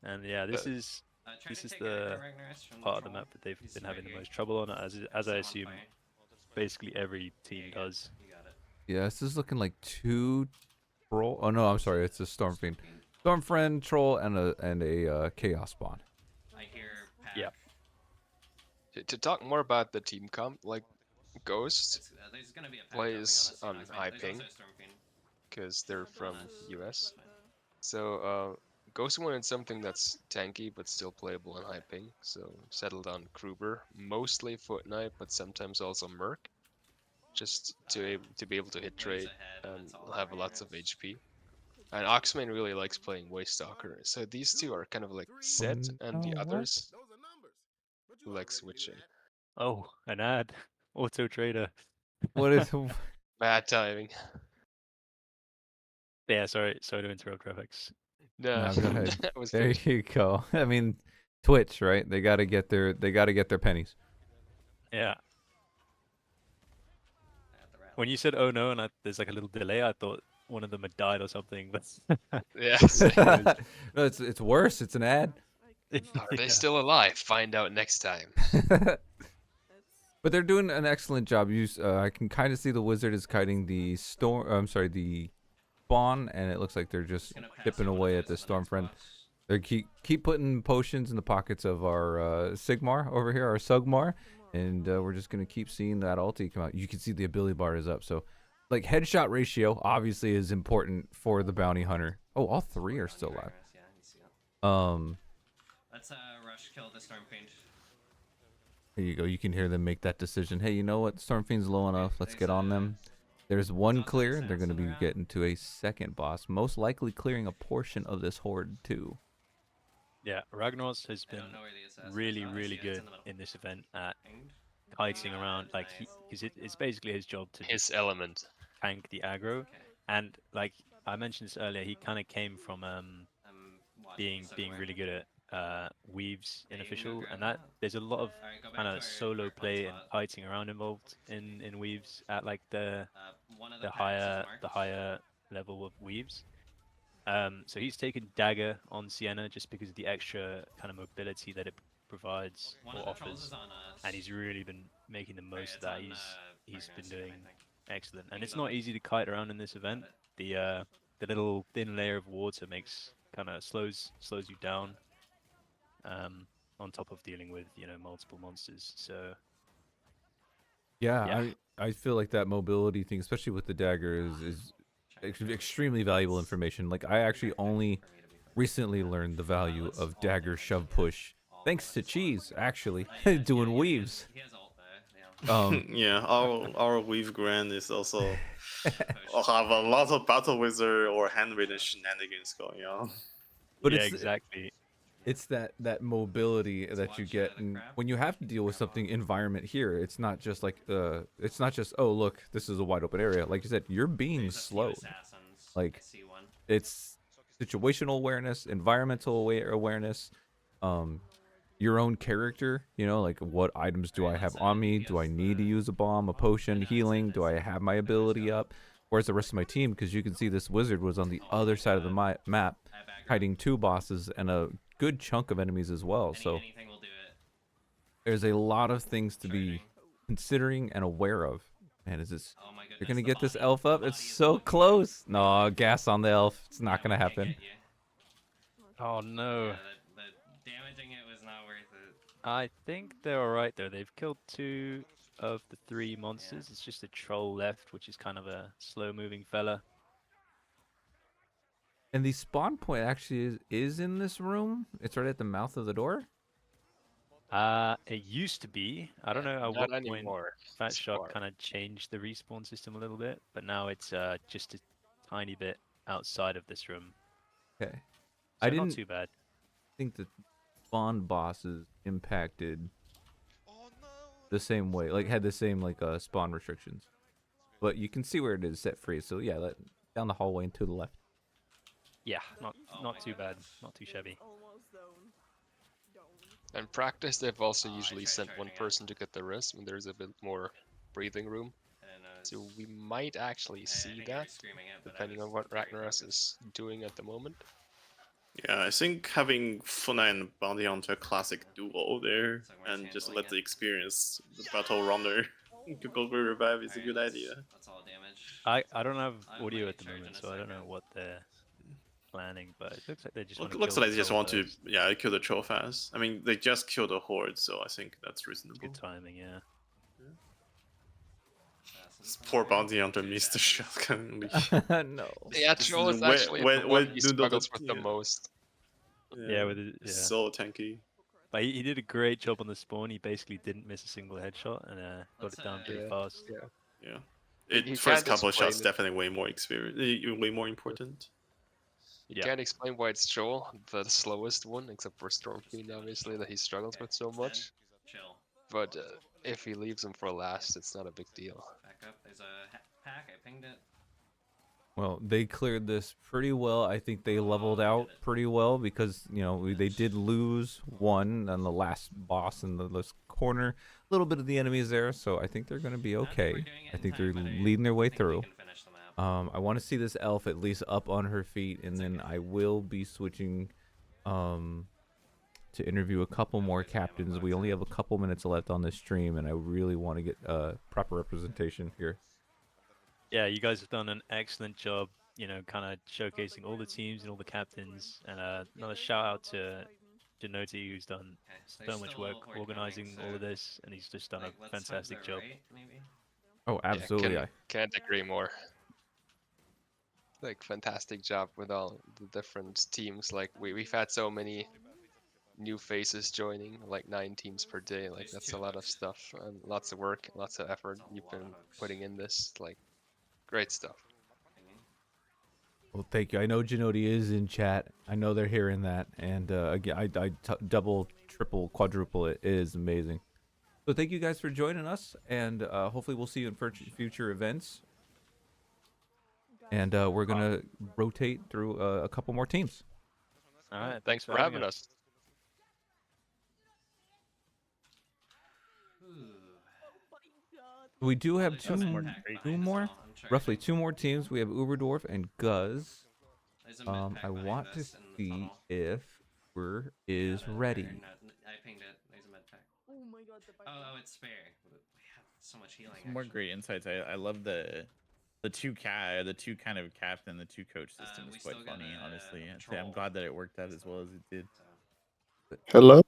And yeah, this is the part of the map that they've been having the most trouble on, as I assume basically every team does. Yeah, this is looking like 2 troll. Oh no, I'm sorry, it's a Storm Fiend. Storm Friend, Troll, and a Chaos Spawn. Yeah. To talk more about the team comp, like Ghost plays on high ping because they're from US. So Ghost wanted something that's tanky but still playable on high ping, so settled on Kruber, mostly Foot Knight, but sometimes also Merc, just to be able to hit trade and have lots of HP. And Oxman really likes playing Waystalker, so these two are kind of like set, and the others like switching. Oh, an ad. Auto trader. What is? Bad timing. Yeah, sorry to interrupt, Graphics. No, go ahead. that was There good. you go. I mean, Twitch, right? They gotta get their pennies. Yeah. When you said "oh no" and there's like a little delay, I thought one of them had died or something. But Yes. No, it's worse. It's an ad. Are they still alive? Find out next time. But they're doing an excellent job. I can kind of see the wizard is kiting the storm. I'm sorry, the spawn, and it looks like they're just chipping away at the storm friend. They keep putting potions in the pockets of our Sigmar over here, our Sugmar, and we're just gonna keep seeing that ulti come out. You can see the ability bar is up, so like headshot ratio obviously is important for the bounty hunter. Oh, all three are still alive. Let's rush kill the Storm Fiend. Here you go. You can hear them make that decision. Hey, you know what? Storm Fiend's low enough. Let's get on them. There's one clear. They're going to be getting to a second boss, most likely clearing a portion of this horde too. yeah, Ragnaros has been really good in this event at kiting around, like because it's basically his job to his element tank the aggro, and like I mentioned this earlier, he kind of came from being really good at weaves in official, and that there's a lot of kind of solo play and kiting around involved in weaves at like the higher level of weaves. So he's taken dagger on Sienna just because of the extra kind of mobility that it provides or offers, and he's really been making the most of that. He's been doing excellent, and it's not easy to kite around in this event. The little thin layer of water makes kind of slows you down. On top of dealing with multiple monsters, so yeah. I feel like that mobility thing, especially with the dagger, is extremely valuable information. Like I actually only recently learned the value of dagger shove push thanks to Cheese actually doing weaves. Yeah, our weave grand is also have a lot of battle wizard or handwritten shenanigans going on. But yeah, exactly. It's that mobility that you get, and when you have to deal with something environment here, it's not just like oh look, this is a wide open area. Like you said, you're being slowed. Like it's situational awareness, environmental awareness, your own character. Like what items do I have on me? Do I need to use a bomb, a potion, healing? Do I have my ability up? Where's the rest of my team? Because you can see this wizard was on the other side of the map, hiding 2 bosses and a good chunk of enemies as well. So there's a lot of things to be considering and aware of. Man, is this? You're gonna get this elf up? It's so close. No, gas on the elf. It's not gonna happen. Oh no. Yeah, the damaging it was not worth it. I think they're alright though. They've killed 2 of the 3 monsters. It's just a troll left, which is kind of a slow-moving fella. And the spawn point actually is in this room. It's right at the mouth of the door. It used to be. I don't know at what point anymore. Fat Shark kind of changed the respawn system a little bit, but now it's just a tiny bit outside of this room. Okay. So I didn't not too bad. think the spawn bosses impacted the same way, like had the same like spawn restrictions. But you can see where it is set free. So yeah, down the hallway and to the left. Yeah, not too bad, not too shabby. In practice, they've also usually sent one person to get the rest when there's a bit more breathing room. So we might actually see that, depending on what Ragnaros is doing at the moment. Yeah, I think having Funa and Bounty Hunter classic duo there, and just let the experience, the battle runner, go revive is a good idea. That's all damage. I don't have audio at the moment, so I don't know what they're planning, but it looks like they just Looks like they just want to kill the troll fast. I mean, they just killed the horde, so I think that's reasonable. Good timing, yeah. This poor Bounty Hunter missed the shotgun. No. Yeah, troll is actually the one he struggles with the most. Yeah, with his, yeah. So tanky. But he did a great job on the spawn. He basically didn't miss a single headshot and got it down pretty fast. Yeah. You First can't couple of explain shots it. definitely way more way more important. You can't explain why it's Joel, the slowest one, except for Storm Queen, obviously, that he struggles with so much. Chill. But if he leaves him for last, it's not a big deal. Back up. There's a pack. I pinged it. Well, they cleared this pretty well. I think they leveled out pretty well because, you know, they did lose one on the last boss in the last corner. A little bit of the enemies there, so I think they're going to be okay. I think they're leading their way through. I want to see this elf at least up on her feet, and then I will be switching to interview a couple more captains. We only have a couple minutes left on this stream, and I really want to get proper representation here. Yeah, you guys have done an excellent job, you know, kind of showcasing all the teams and all the captains. And another shout out to Janoti, who's done so much work organizing all of this, and he's just done a fantastic job. Oh, absolutely. Yeah, can't agree more. Like, fantastic job with all the different teams. Like, we've had so many new faces joining, like 9 teams per day. Like, that's a lot of stuff and lots of work, lots of effort you've been putting in this. Like, great stuff. Well, thank you. I know Janoti is in chat. I know they're hearing that. And again, I double, triple, quadruple it. It is amazing. So thank you guys for joining us. And hopefully we'll see you in future events. And we're going to rotate through a couple more teams. All right. Thanks for having us. We do have roughly two more teams. We have Uberdorf and Guz. I want to see if Uber is ready. I pinged it. There's a med pack. Oh my god, oh, it's spare. We have so much healing. Some more great insights. I love the two kind of captain, the two coach system is quite funny, honestly. I'm glad that it worked out as well as it did. Hello.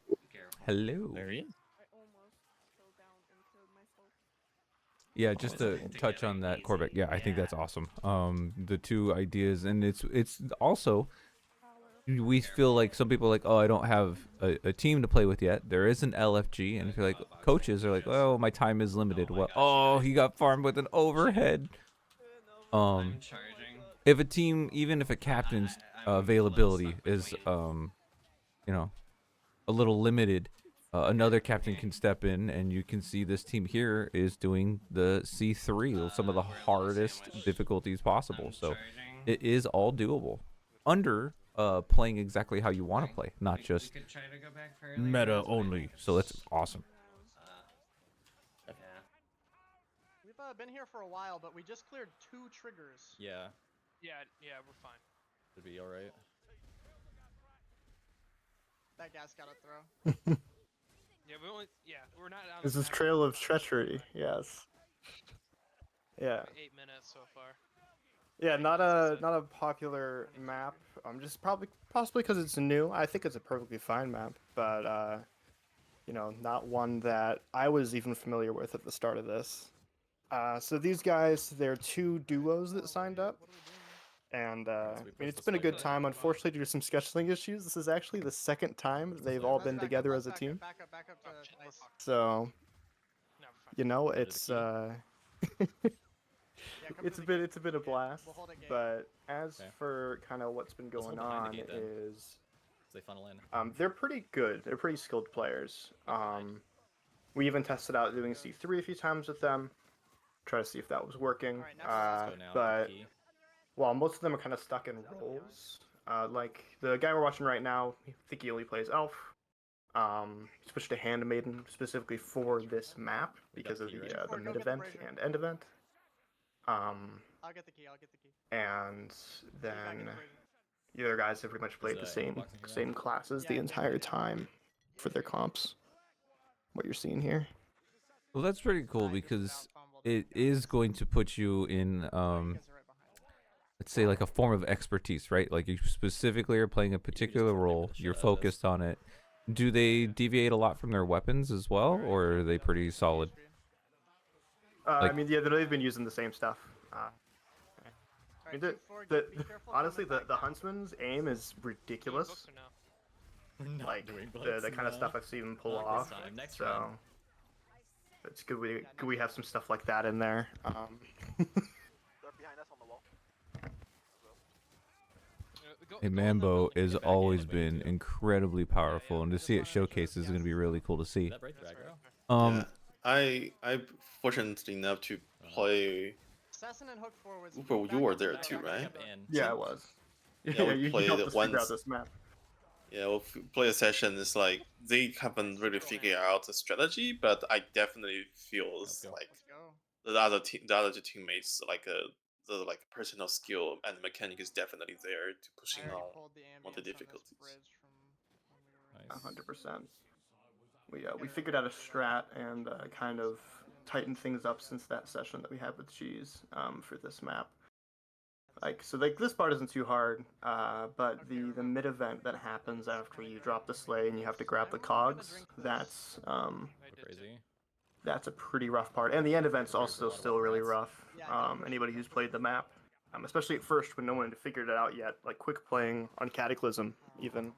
Hello. There he is. Yeah, just to touch on that, Corbeck. Yeah, I think that's awesome. The two ideas, and it's also, we feel like some people are like, oh, I don't have a team to play with yet. There is an LFG, and if you're like, coaches are like, oh, my time is limited. Well, oh, he got farmed with an overhead. If a team, even if a captain's availability is, you know, a little limited, another captain can step in, and you can see this team here is doing the C3, some of the hardest difficulties possible. So it is all doable under playing exactly how you want to play, not just meta only. So that's awesome. We've been here for a while, but we just cleared 2 triggers. Yeah. Yeah, we're fine. Should be alright. That guy's got a throw. We're not on This is Trail of Treachery, yes. Yeah. 8 minutes so far. Yeah, not a popular map. Just possibly because it's new. I think it's a perfectly fine map, but you know, not one that I was even familiar with at the start of this. So these guys, they're 2 duos that signed up. And I mean, it's been a good time. Unfortunately, due to some scheduling issues, this is actually the 2nd time they've all been together as a team. Back up to nice. So, you know, it's it's been a blast. But as for kind of what's been going on is, they funnel in. They're pretty good. They're pretty skilled players. We even tested out doing C3 a few times with them, try to see if that was working. But while most of them are kind of stuck in roles, like the guy we're watching right now, I think he only plays Elf. Switched to Handmaiden specifically for this map because of the mid event and end event. I'll get the key. And then the other guys have pretty much played the same classes the entire time for their comps. What you're seeing here. Well, that's pretty cool because it is going to put you in, let's say, like a form of expertise, right? Like you specifically are playing a particular role, you're focused on it. Do they deviate a lot from their weapons as well, or are they pretty solid? I mean, yeah, they've been using the same stuff. I mean, honestly, the Huntsman's aim is ridiculous. like doing the blitz, kind of no. stuff I've seen him pull Not this off. time, next so round. it's good we have some stuff like that in there. Hey, Mambo has always been incredibly powerful, and to see it showcased is going to be really cool to see. Yeah, I fortunate enough to play. Assassin and Hook forwards. Well, you were there too, right? Yeah, I was. Yeah, we you played helped it us figure out once. this map. Yeah, we'll play a session. It's like they haven't really figured out the strategy, but I definitely feels like the other two teammates the like personal skill and mechanic is definitely there to pushing on the difficulties. 100%. We figured out a strat and kind of tightened things up since that session that we had with Cheese for this map. So this part isn't too hard, but the mid event that happens after you drop the sleigh and you have to grab the cogs, that's crazy. That's a pretty rough part, and the end event's also still really rough. Anybody who's played the map, especially at first when no one had figured it out yet, like quick playing on Cataclysm even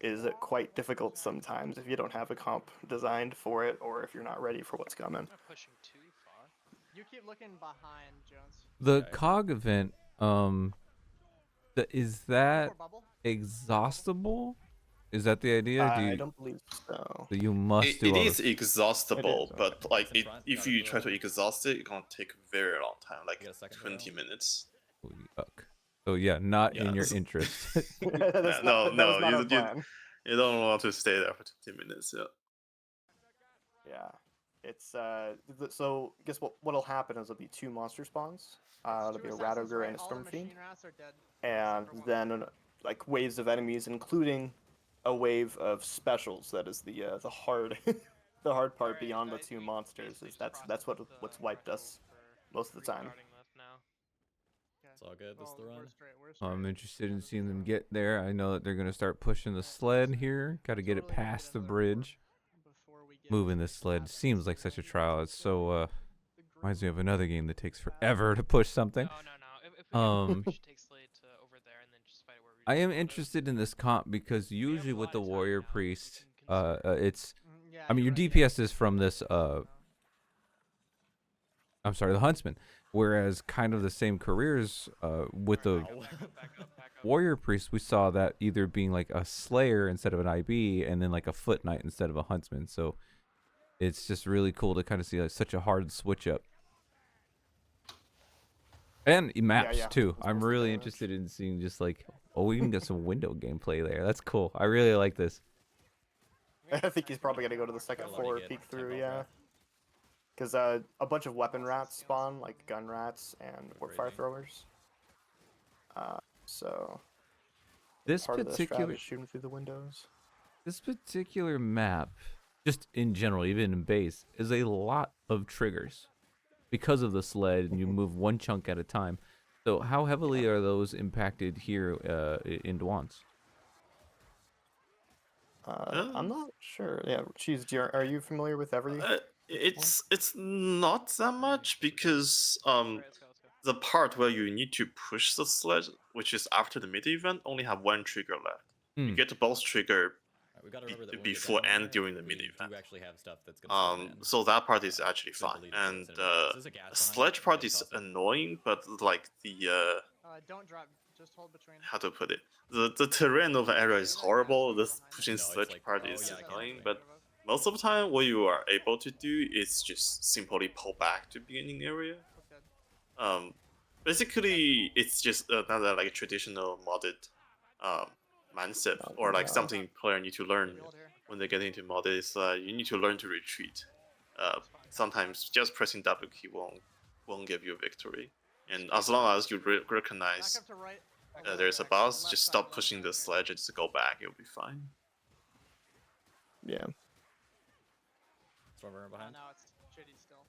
is quite difficult sometimes if you don't have a comp designed for it or if you're not ready for what's coming. Pushing too far. You keep looking behind, Jones. The cog event, is that exhaustible? Is that the idea? I don't believe so. So you must do It all is this. exhaustible, but like if you try to exhaust it, it's gonna take a very long time, like 20 minutes. Holy yuck. So yeah, not in your interest. No, you don't want to stay there for 20 minutes. Yeah. Yeah, it's so guess what'll happen is there'll be 2 monster spawns. There'll be a Rat Ogre and a Storm Fiend, and then like waves of enemies, including a wave of specials. That is the hard the hard part beyond the 2 monsters. Is that's what's wiped us most of the time. It's all good. This is the run. I'm interested in seeing them get there. I know that they're going to start pushing the sled here. Got to get it past the bridge. Moving this sled seems like such a trial. It's so reminds me of another game that takes forever to push something. I am interested in this comp because usually with the warrior priest, it's I mean your DPS is from this I'm sorry, the huntsman. Whereas kind of the same careers with the warrior priest, we saw that either being like a slayer instead of an IB, and then like a foot knight instead of a huntsman. So it's just really cool to kind of see like such a hard switch up. And maps too. I'm really interested in seeing just like, oh, we can get some window gameplay there. That's cool. I really like this. I think he's probably gonna go to the second floor, peek through, yeah. Because a bunch of weapon rats spawn, like gun rats and fire throwers. So this part particular of the strat is shooting through the windows. This particular map, just in general, even in base, is a lot of triggers because of the sled, and you move one chunk at a time. So how heavily are those impacted here in Dwans? I'm not sure. Yeah, Cheese, are you familiar with every? It's not that much because the part where you need to push the sled, which is after the mid event, only have 1 trigger left. You get both trigger before and during the mid event. Actually have stuff that's gonna so that part is actually fine, and sledge part is annoying, but like the don't drop. Just hold between. how to put it, the terrain of the area is horrible. This pushing sledge part is annoying, but most of the time what you are able to do is just simply pull back to beginning area. Basically it's just another like traditional modded mindset, or like something player need to learn when they get into mod is you need to learn to retreat. Sometimes just pressing W key won't give you a victory, and as long as you recognize there's a boss, just stop pushing the sledge and just go back, you'll be fine. Yeah. Stormburner behind. Now it's shitty still.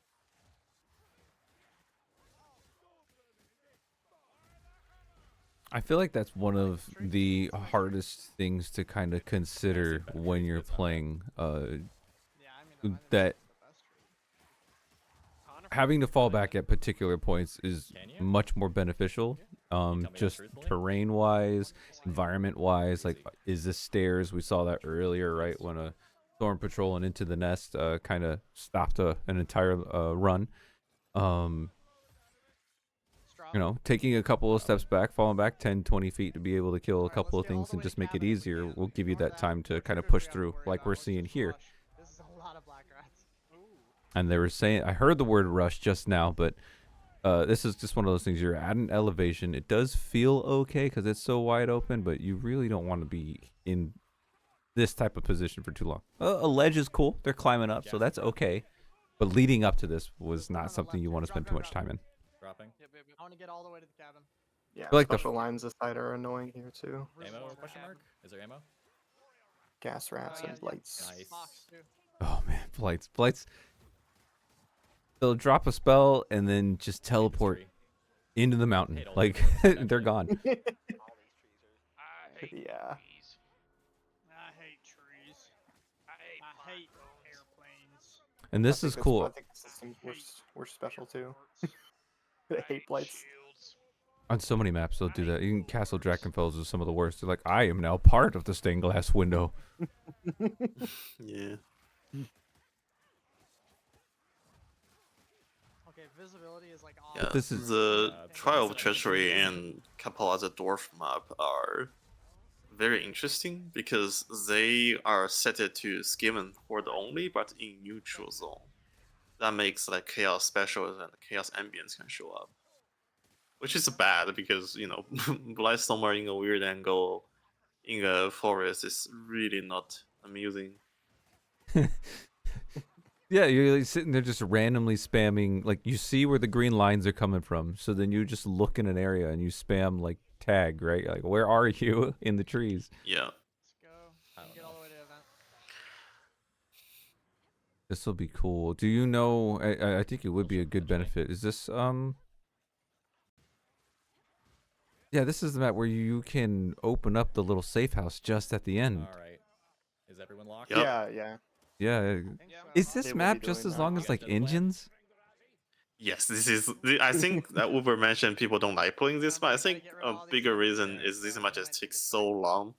I feel like that's one of the hardest things to kind of consider when you're playing that having to fall back at particular points is much more beneficial just terrain wise, environment wise. Like, is this stairs? We saw that earlier, right? When a storm patrol and Into the Nest kind of stopped an entire run. You know, taking a couple of steps back, falling back 10, 20 feet to be able to kill a couple of things and just make it easier will give you that time to kind of push through, like we're seeing here. This is a lot of black rats. And they were saying, I heard the word rush just now, but this is just one of those things. You're at an elevation. It does feel okay because it's so wide open, but you really don't want to be in this type of position for too long. A ledge is cool. They're climbing up, so that's okay. But leading up to this was not something you want to spend too much time in. Dropping. I want to get all the way to the cabin. Yeah, like special lines aside are annoying here too. Ammo? Question mark? Is there ammo? Gas rats and blights. Nice. Oh man, blights. They'll drop a spell and then just teleport into the mountain. Like they're gone. Yeah. I hate trees. I hate airplanes. And this is cool. I think this is we're special too. I hate blights. On so many maps, they'll do that. Even Castle Drakenfels is some of the worst. They're like, I am now part of the stained glass window. Yeah. Okay, visibility is like Yeah, this is the Trial of Treachery and Kapala the Dwarf map are very interesting because they are set to Skiven Horde only, but in neutral zone. That makes like Chaos Specials and Chaos Ambience can show up. Which is bad because, you know, Blight somewhere in a weird angle in a forest is really not amusing. Yeah, you're like sitting there just randomly spamming. Like, you see where the green lines are coming from. So then you just look in an area and you spam, like, tag, right? Like, where are you in the trees? Yeah. Let's go. Get all the way to the event. This will be cool. Do you know? I think it would be a good benefit. Is this Yeah, this is the map where you can open up the little safe house just at the end. All right. Is everyone locked? Yep. Yeah. Yeah. Is this map just as long as like engines? Yes, this is. I think that Uber mentioned people don't like playing this, but I think a bigger reason is this map just takes so long.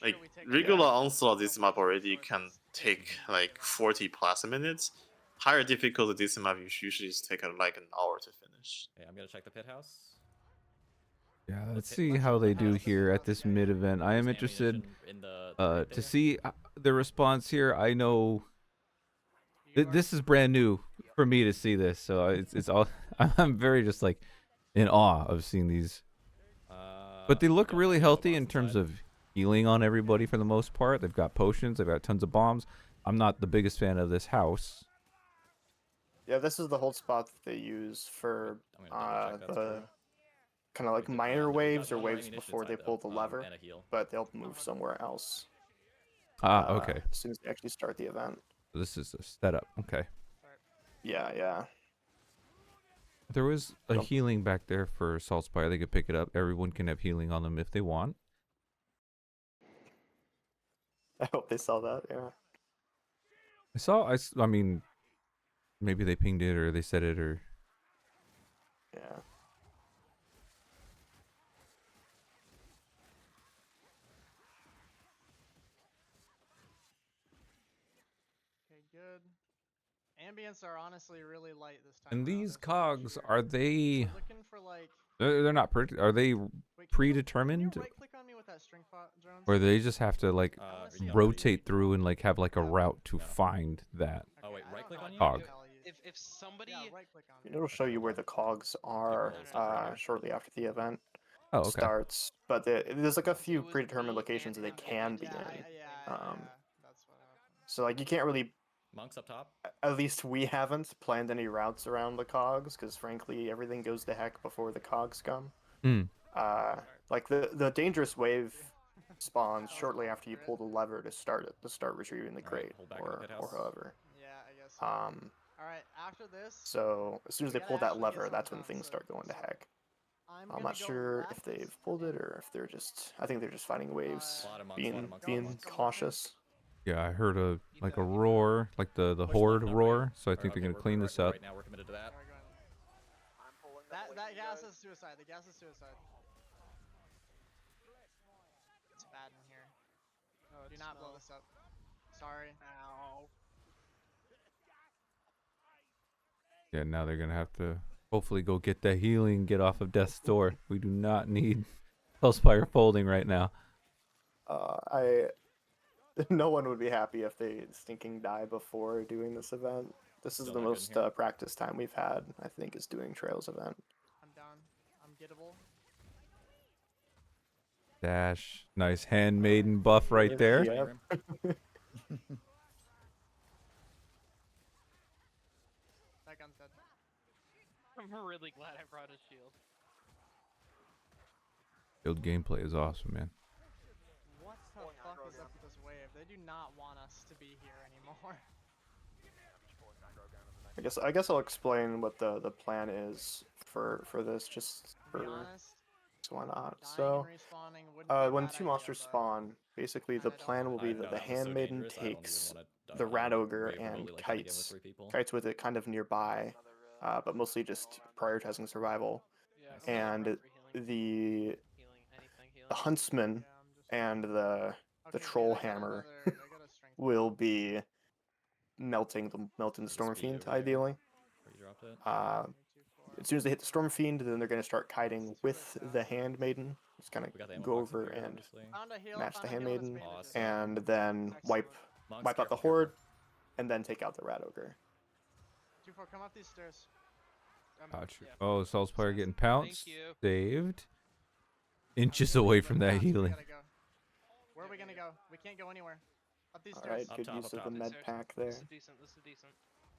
Like regular Onslaught, this map already can take like 40 plus minutes. Higher difficulty, this map usually just take like an hour to finish. Okay, I'm gonna check the pit house. Yeah, let's see how they do here at this mid event. I am interested to see the response here. I know this is brand new for me to see this, so it's all I'm very just like in awe of seeing these. But they look really healthy in terms of healing on everybody for the most part. They've got potions, they've got tons of bombs. I'm not the biggest fan of this house. Yeah, this is the hold spot that they use for the kind of like minor waves or waves before they pull the lever, but they'll move somewhere else. Okay. As soon as they actually start the event. So this is a setup. Okay. Yeah. There was a healing back there for Saltspire. They could pick it up. Everyone can have healing on them if they want. I hope they saw that. Yeah. I mean, maybe they pinged it or they said it or. Yeah. Okay, good. Ambients are honestly really light this time. And these cogs, are they? Looking for like. They're not. Are they predetermined? Can you right click on me with that string drones? Or they just have to like rotate through and like have like a route to find that. Oh wait, right click on you. Cog. If somebody It'll show you where the cogs are shortly after the event starts, but there's like a few predetermined locations that they can be in. So like you can't really. Monks up top. At least we haven't planned any routes around the cogs because frankly everything goes to heck before the cogs come. Like the dangerous wave spawns shortly after you pull the lever to start retrieving the crate or however. Yeah, I guess. All right, after this. So as soon as they pull that lever, that's when things start going to heck. I'm not sure if they've pulled it or if they're just. I think they're just fighting waves, being cautious. Yeah, I heard a roar, like the horde roar. So I think they're gonna clean this up. Right now we're committed to that. That gas is suicide. The gas is suicide. It's bad in here. Do not blow this up. Sorry. Ow. Yeah, now they're gonna have to hopefully go get that healing, get off of Death's Door. We do not need Hellspire folding right now. No one would be happy if they stinking die before doing this event. This is Still the not good in most here. practice time we've had, I think, is doing Trails event. I'm down. I'm gettable. Dash, nice handmaiden buff right there. Yep. That gun's dead. I'm really glad I brought a shield. Field gameplay is awesome, man. What the fuck is up with this wave? They do not want us to be here anymore. I guess I'll explain what the plan is for this, just To for be honest, why not. dying So and respawning wouldn't be a when bad two idea, monsters but spawn, basically the I don't plan will wanna be do that that. the handmaiden takes the rat ogre and kites with it kind of nearby, but mostly just prioritizing survival. And the huntsman and the troll hammer will be melting the storm fiend ideally. As soon as they hit the storm fiend, then they're going to start kiting with the handmaiden. Just kind of go over and match the handmaiden, and then wipe out the horde, and then take out the rat ogre. 2-4, come up these stairs. Gotcha. Oh, Hellspire getting pounced. Saved. Inches away from that healing. Where are we gonna go? We can't go anywhere. Up these All stairs. right, good use of the med pack there. This is decent. This is decent.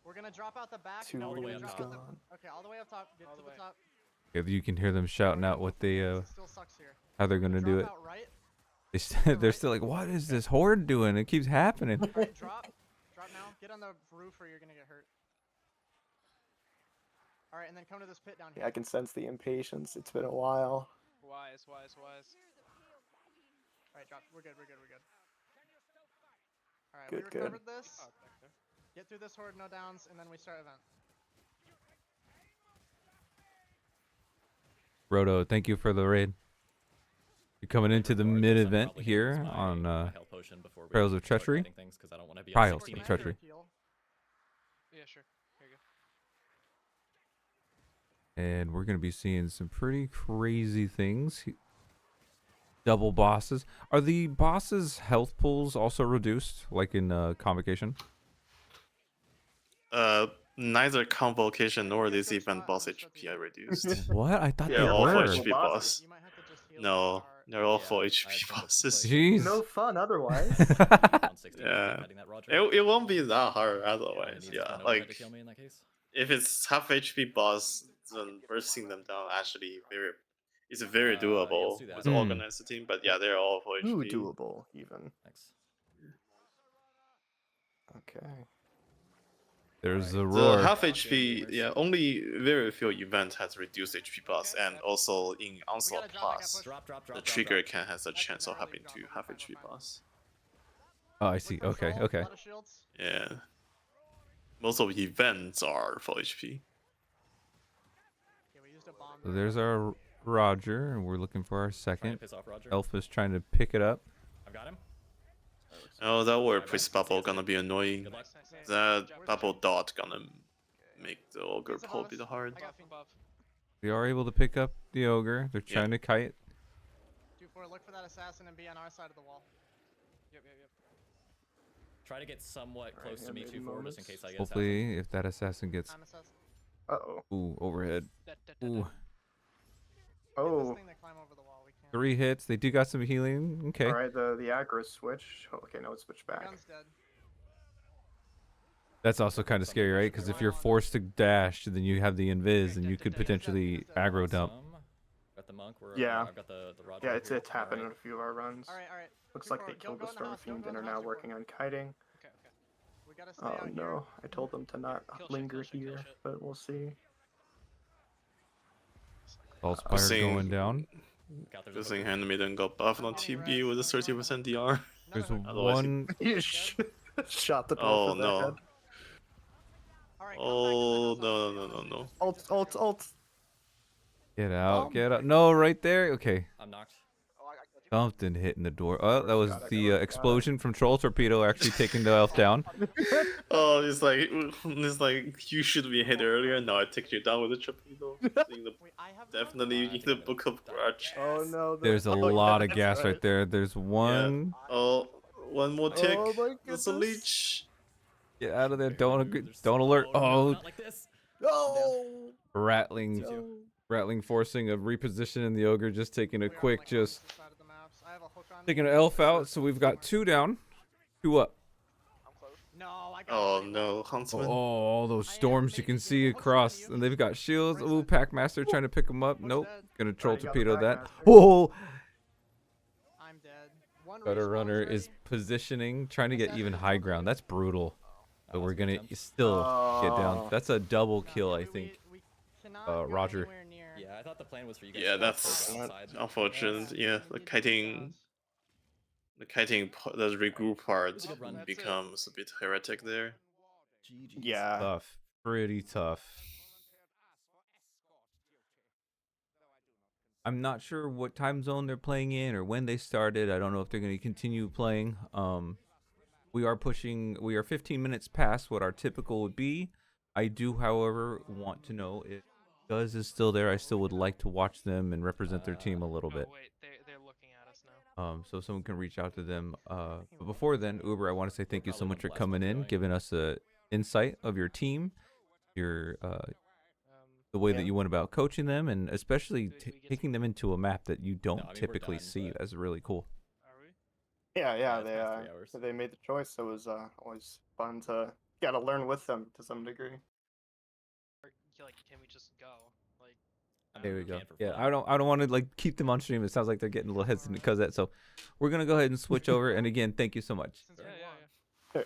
We're gonna drop out the back. Two No, we're gonna waves drop out gone. Okay, all the way up top. Get to the top. Yeah, you can hear them shouting out what they Still sucks here. how they're gonna do it. Drop out right. They're still like, what is this horde doing? It keeps happening. Alright, drop now. Get on the roof or you're gonna get hurt. Alright, and then come to this pit down here. Yeah, I can sense the impatience. It's been a while. Wise. Alright, drop. We're good. Alright, Good, we good. recovered this. Get through this horde, no downs, and then we start event. Roto, thank you for the raid. You're coming into the mid event here on Trials of Treachery. Trials of Treachery. Yeah, sure. Here you go. And we're gonna be seeing some pretty crazy things. Double bosses. Are the bosses' health pools also reduced, like in Convocation? Neither Convocation nor this event boss HP are reduced. What? I thought they all were. for HP boss. No, they're all for HP bosses. Jeez. No fun otherwise. Yeah, it won't be that hard otherwise. Yeah, like if it's half HP boss, then bursting them down actually it's very doable with organized team. But yeah, they're all for Ooh, HP. doable even. Okay. There's the The roar. half HP, yeah, only very few events has reduced HP boss, and also in Onslaught Plus, the trigger can has a chance of having to half HP boss. Oh, I see. Okay. Yeah, most of the events are full HP. So there's our Roger, and we're looking for our second. piss off Roger. Elf is trying to pick it up. I've got him. Oh, that word priest bubble gonna be annoying. That bubble dot gonna make the ogre pull a bit hard. We are able to pick up the ogre. They're trying to kite. 2-4, look for that assassin and be on our side of the wall. Yep. Try to get somewhat close to me too forward just in case I get Hopefully, if that assassin gets. I'm assassin. Uh-oh. Ooh, overhead. Ooh. Oh. 3 hits. They do got some healing. Okay. All right, the aggro switch. Oh, okay, no, it's switched back. Gun's dead. That's also kind of scary, right? Because if you're forced to dash, then you have the invis, and you could potentially aggro dump. Got the monk. Yeah. I've got the Roger. Yeah, it's here. happened in a few of our runs. Alright. Looks like they killed the Storm Fiend and are now working on kiting. We gotta stay Oh out no, here. I told them to not linger here, but we'll see. Hellspire going down. Good thing Handmaiden got buffed on TB with a 30% DR. There's Otherwise one. You shot the Oh dwarf in the no. head. Oh no. Ult. Get out, get out. No, right there. Okay. I'm knocked. Something hitting the door. Oh, that was Got it, the got it. explosion from Troll Torpedo actually taking the elf down. Oh, it's like you should be hit earlier. Now I take you down with the torpedo. Definitely in the Book of Grudge. Oh no. There's a lot of gas right there. There's one. Yeah. Oh, one more tick. Oh my That's a goodness. leech. Get out of there. Don't alert. Oh, Not like this. No. rattling forcing of repositioning the ogre, just taking a quick, just taking an elf out. So we've got 2 down, 2 up. No, I got Oh no, Huntsman. Oh, all those storms you can see across, and they've got shields. Ooh, Packmaster trying to pick them up. Nope, gonna Troll Torpedo that. Oh, I'm dead. One Gutter respawn's Runner ready. is positioning, trying to get even high ground. That's brutal, but we're gonna still get down. That's a double kill, I think. Roger. Yeah, I thought the plan was for you guys Yeah, to that's go outside. unfortunate. Yeah, the kiting the regroup part becomes a bit heretic there. Yeah. Tough, pretty tough. I'm not sure what time zone they're playing in or when they started. I don't know if they're going to continue playing. We are 15 minutes past what our typical would be. I do, however, want to know if Guz is still there. I still would like to watch them and represent their team a little bit. Wait, they're looking at us now. So someone can reach out to them. But before then, Uber, I want to say thank you so much for coming in, giving us a insight of your team, your the way that you went about coaching them, and especially taking them into a map that you don't typically see. That's really cool. Yeah, they made the choice. It was always fun to learn with them to some degree. Like, can we just go? Like, There we go. Yeah, I don't want to like keep them on stream. It sounds like they're getting a little hesitant because of that. So we're gonna go ahead and switch over. And again, thank you so much. yeah.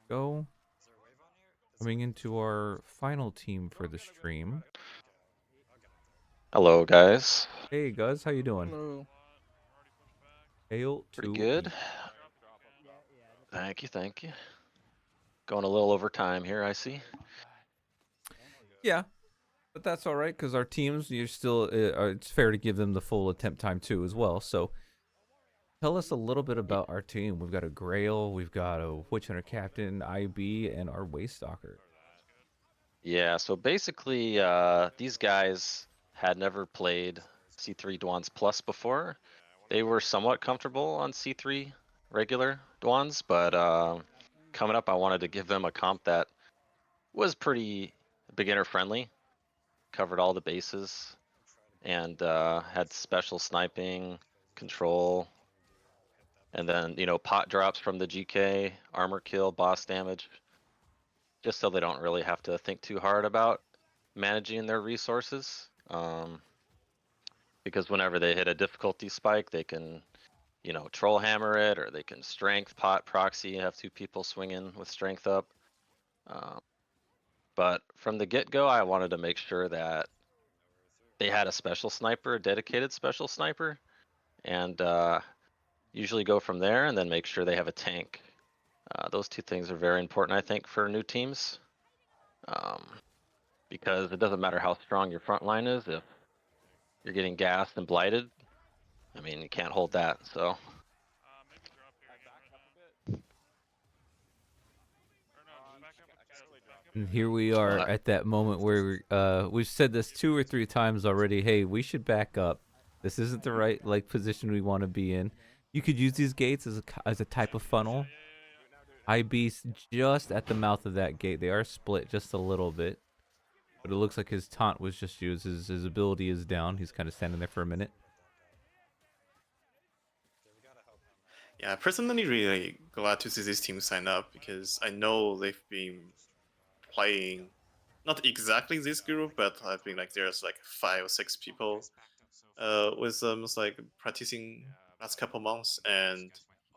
Go. Coming into our final team for the stream. Hello, guys. Hey, Guz, how you doing? Hello. Hail Pretty to good. Thank you. Going a little over time here, I see. Yeah, but that's all right because our teams, you're still. It's fair to give them the full attempt time too, as well. So, tell us a little bit about our team. We've got a Grail, we've got a Witch Hunter Captain, IB, and our Waystalker. Yeah, so basically, these guys had never played C3 Dwans Plus before. They were somewhat comfortable on C3 regular Dwans, but coming up, I wanted to give them a comp that was pretty beginner friendly, covered all the bases, and had special sniping, control, and then, pot drops from the GK, armor kill, boss damage, just so they don't really have to think too hard about managing their resources. Because whenever they hit a difficulty spike, they can, troll hammer it, or they can strength pot proxy, have 2 people swinging with strength up. But from the get-go, I wanted to make sure that they had a special sniper, a dedicated special sniper, and usually go from there and then make sure they have a tank. Those 2 things are very important, I think, for new teams. Because it doesn't matter how strong your front line is, if you're getting gassed and blighted, I mean, you can't hold that, so. And here we are at that moment where we've said this 2 or 3 times already. Hey, we should back up. This isn't the right position we want to be in. You could use these gates as a type of funnel. IB's just at the mouth of that gate. They are split just a little bit, but it looks like his taunt was just used. His ability is down. He's kind of standing there for a minute. Yeah, personally really glad to see this team sign up because I know they've been playing not exactly this group, but I think like there's like 5 or 6 people with them like practicing last couple months, and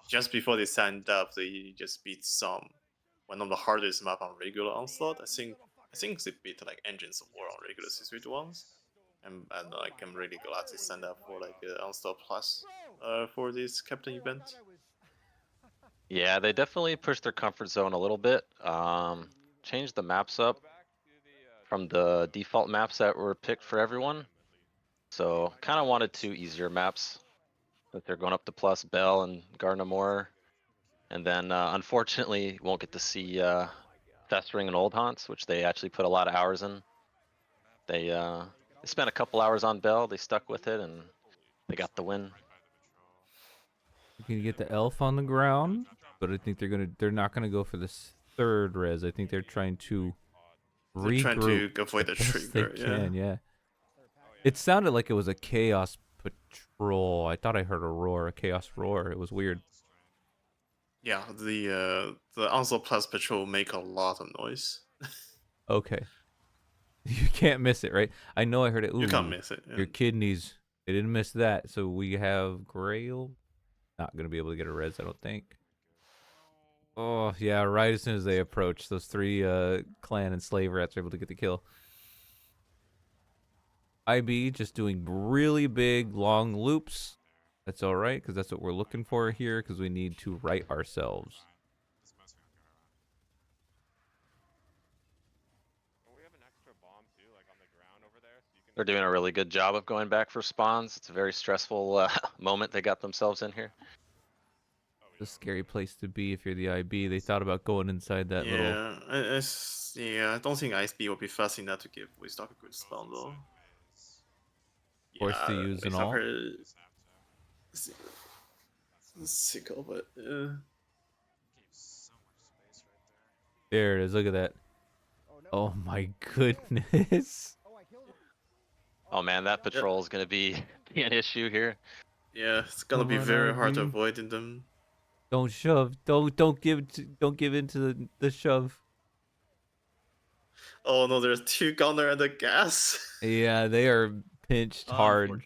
just before they signed up, they just beat one of the hardest map on regular Onslaught. I think they beat like Engines of War on regular C3 ones, and like I'm really glad they signed up for like Onslaught Plus for this Captain event. Yeah, they definitely pushed their comfort zone a little bit. Changed the maps up from the default maps that were picked for everyone. So kind of wanted two easier maps that they're going up to plus Bell and Gardenamore. And then unfortunately won't get to see Festering and Old Haunts, which they actually put a lot of hours in. They spent a couple hours on Bell, they stuck with it, and they got the win. You can get the elf on the ground, but I think they're not gonna go for this third res. I think they're trying to They're trying regroup to avoid the best they trigger. can. Yeah. It sounded like it was a chaos patrol. I thought I heard a roar, a chaos roar. It was weird. Yeah, the Onslaught Plus Patrol make a lot of noise. Okay. You can't miss it, right? I know I heard it. Ooh, You can't miss it. Your kidneys. They didn't miss that. So we have Grail. Not going to be able to get a res, I don't think. Oh, yeah, right as soon as they approach, those three clan and slave rats are able to get the kill. IB just doing really big, long loops. That's all right, because that's what we're looking for here, because we need to right ourselves. They're doing a really good job of going back for spawns. It's a very stressful moment they got themselves in here. It's a scary place to be if you're the IB. They thought about going inside that little... Yeah, I don't think ISB will be fast enough to give Waystalker a good spawn though. Forced to use an all. Sick of it. There it is. Look at that. Oh my goodness. Oh man, that patrol is going to be an issue here. Yeah, it's gonna be very hard to avoid in them. Don't shove. Don't give into the shove. Oh no, there's two gunner and a gas. Yeah, they are pinched hard.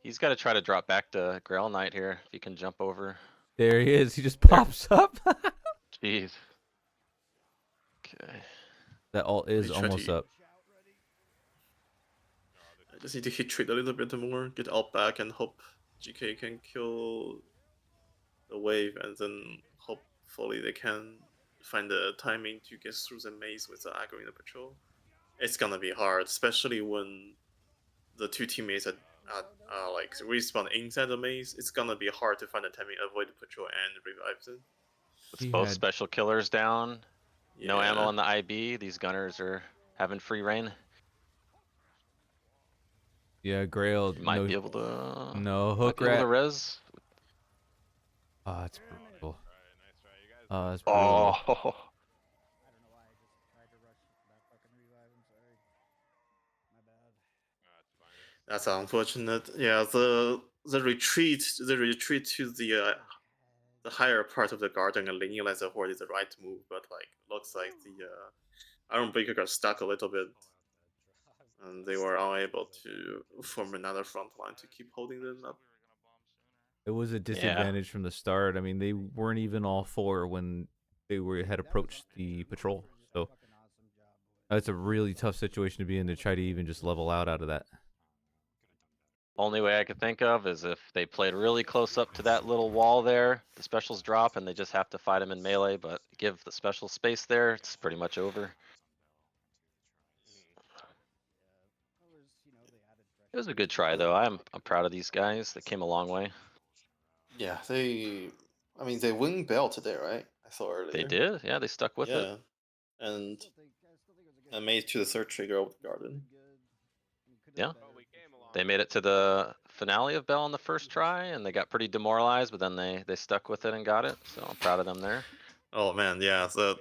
He's got to try to drop back to Grail Knight here if he can jump over. There he is. He just pops up. Jeez. Okay. That ult is almost up. I just need to hit trade a little bit more, get ult back, and hope GK can kill the wave, and then hopefully they can find the timing to get through the maze with the aggro in the patrol. It's gonna be hard, especially when the two teammates are like respawn inside the maze. It's gonna be hard to find the timing, avoid the patrol, and revive them. With both special killers down, no ammo on the IB. These gunners are having free reign. Yeah, Grail might be able to. No hook rat. Able to res. Oh, it's brutal. Oh, that's brutal. Oh. That's unfortunate. Yeah, the retreat to the higher part of the garden and linealize the horde is the right move, but like looks like the Iron Breaker got stuck a little bit, and they were unable to form another front line to keep holding them up. It was a disadvantage from the start. I mean, they weren't even all four when they had approached the patrol. So that's a really tough situation to be in to try to even just level out of that. Only way I could think of is if they played really close up to that little wall there, the specials drop and they just have to fight them in melee, but give the special space there, it's pretty much over. It was a good try though. I'm proud of these guys. They came a long way. Yeah, they win Bell today, right? I saw earlier. They did, yeah, they stuck with it. And made to the third trigger of the garden. Yeah. They made it to the finale of Bell on the first try, and they got pretty demoralized, but then they stuck with it and got it. So I'm proud of them there. Oh man, yeah. So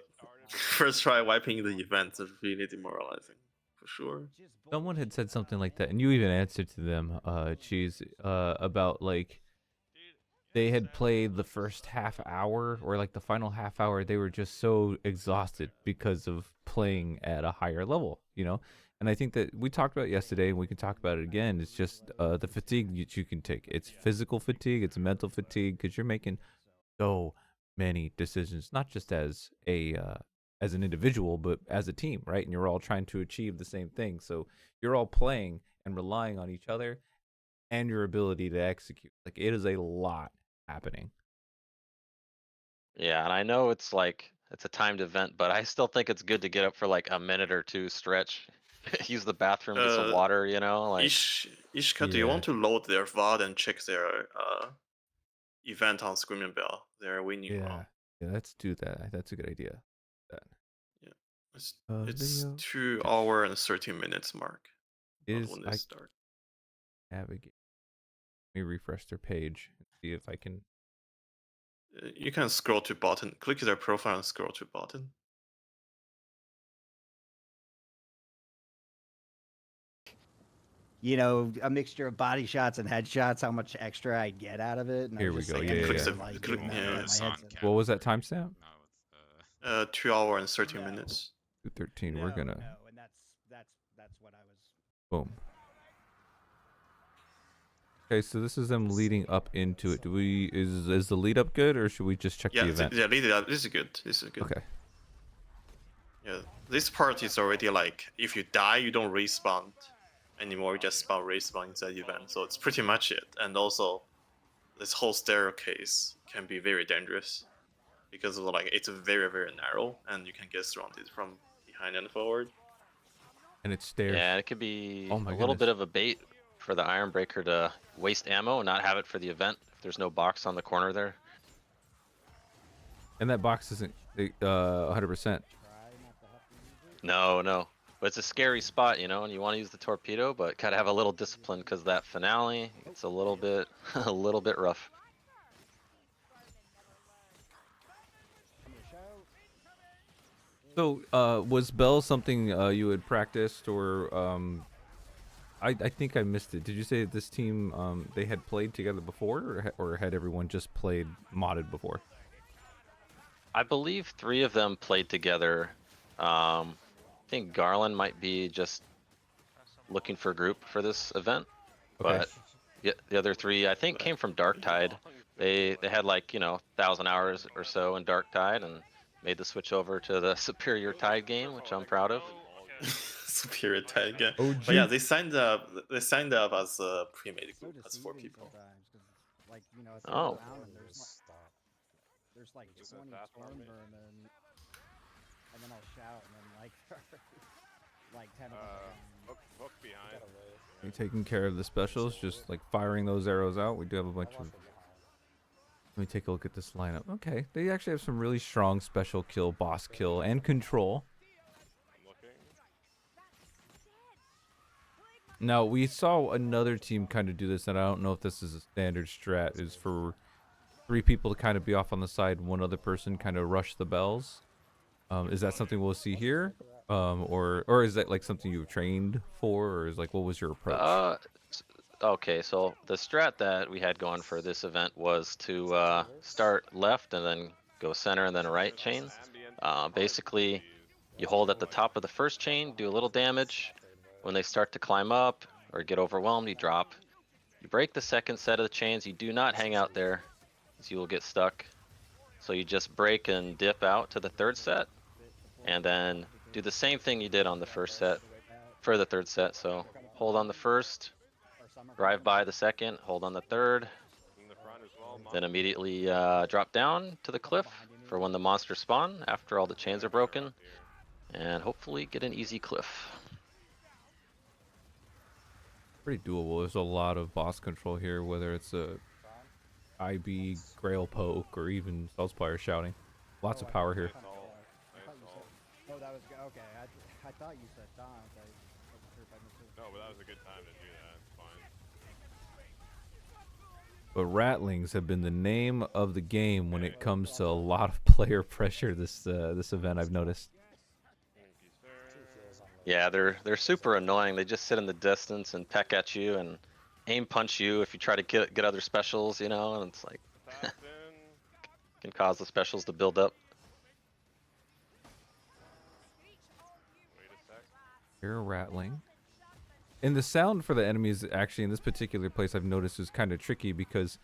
first try wiping the event is really demoralizing, for sure. Someone had said something like that, and you even answered to them, Cheese, about like they had played the first half hour or like the final half hour. They were just so exhausted because of playing at a higher level, you know. And I think that we talked about it yesterday, and we can talk about it again. It's just the fatigue that you can take. It's physical fatigue, it's mental fatigue, because you're making so many decisions, not just as an individual, but as a team, right? And you're all trying to achieve the same thing. So you're all playing and relying on each other and your ability to execute. Like, it is a lot happening. Yeah, and I know it's like it's a timed event, but I still think it's good to get up for like a minute or two stretch, use the bathroom, get some water, you know, like. Ishka, do you want to load their VOD and check their event on Screaming Bell? Their winning run. Yeah, let's do that. That's a good idea. That. Yeah, it's Video 2 hour and 13 minutes mark. Is when I they start. navigate. Let me refresh their page and see if I can. You can scroll to bottom. Click their profile and scroll to bottom. You know, a mixture of body shots and headshots, how much extra I'd get out of it. And Here I was we just go. like, Yeah. doing that without my headset. What was that timestamp? 2 hour and 13 minutes. 2:13. We're gonna. No, and that's what I was. Boom. Okay, so this is them leading up into it. Is the lead up good, or should we just check the event? Yeah, lead it up. This is good. This is good. Okay. Yeah, this part is already like, if you die, you don't respawn anymore. You just respawn inside the event. So it's pretty much it. And also, this whole staircase can be very dangerous because of like it's very, very narrow, and you can get surrounded from behind and forward. And it's stairs. Yeah, it could be Oh my a little goodness. bit of a bait for the Iron Breaker to waste ammo and not have it for the event if there's no box on the corner there. And that box isn't 100%. No, no. But it's a scary spot, you know, and you want to use the torpedo, but gotta have a little discipline because that finale, it's a little bit, a little bit rough. So, was Bell something you had practiced, or I think I missed it. Did you say that this team they had played together before, or had everyone just played modded before? I believe 3 of them played together. I think Garland might be just looking for a group for this event, but the other 3 I think came from Darktide. They had like 1,000 hours or so in Darktide and made the switch over to the Superior Tide game, which I'm proud of. Superior Tide game. But yeah, they signed up. They signed up as a pre-made group. As 4 people. Like, Oh. There's like 20 Stormburn and then I'll shout and then like 10 of them. Hook behind. You taking care of the specials, just like firing those arrows out. We do have a bunch of. Let me take a look at this lineup. Okay, they actually have some really strong special kill, boss kill, and control. Now, we saw another team kind of do this, and I don't know if this is a standard strat, is for 3 people to kind of be off on the side, one other person kind of rush the bells. Is that something we'll see here? Or is that like something you've trained for, or is like, what was your approach? Okay, so the strat that we had going for this event was to start left and then go center and then right chain. Basically, you hold at the top of the first chain, do a little damage. When they start to climb up or get overwhelmed, you drop. You break the second set of the chains. You do not hang out there, as you will get stuck. So you just break and dip out to the third set, and then do the same thing you did on the first set for the third set. So hold on the first, drive by the second, hold on the third, then immediately drop down to the cliff for when the monsters spawn after all the chains are broken, and hopefully get an easy cliff. Pretty doable. There's a lot of boss control here, whether it's a IB, Grail Poke, or even Spellspire shouting. Lots of power here. Oh, that was okay. I thought you said Don. No, but that was a good time to do that. It's fine. But Rattlings have been the name of the game when it comes to a lot of player pressure this event, I've noticed. Yeah, they're super annoying. They just sit in the distance and peck at you and aim punch you if you try to get other specials, and it's like can cause the specials to build up. Hear a rattling. And the sound for the enemies, actually, in this particular place, I've noticed is kind of tricky because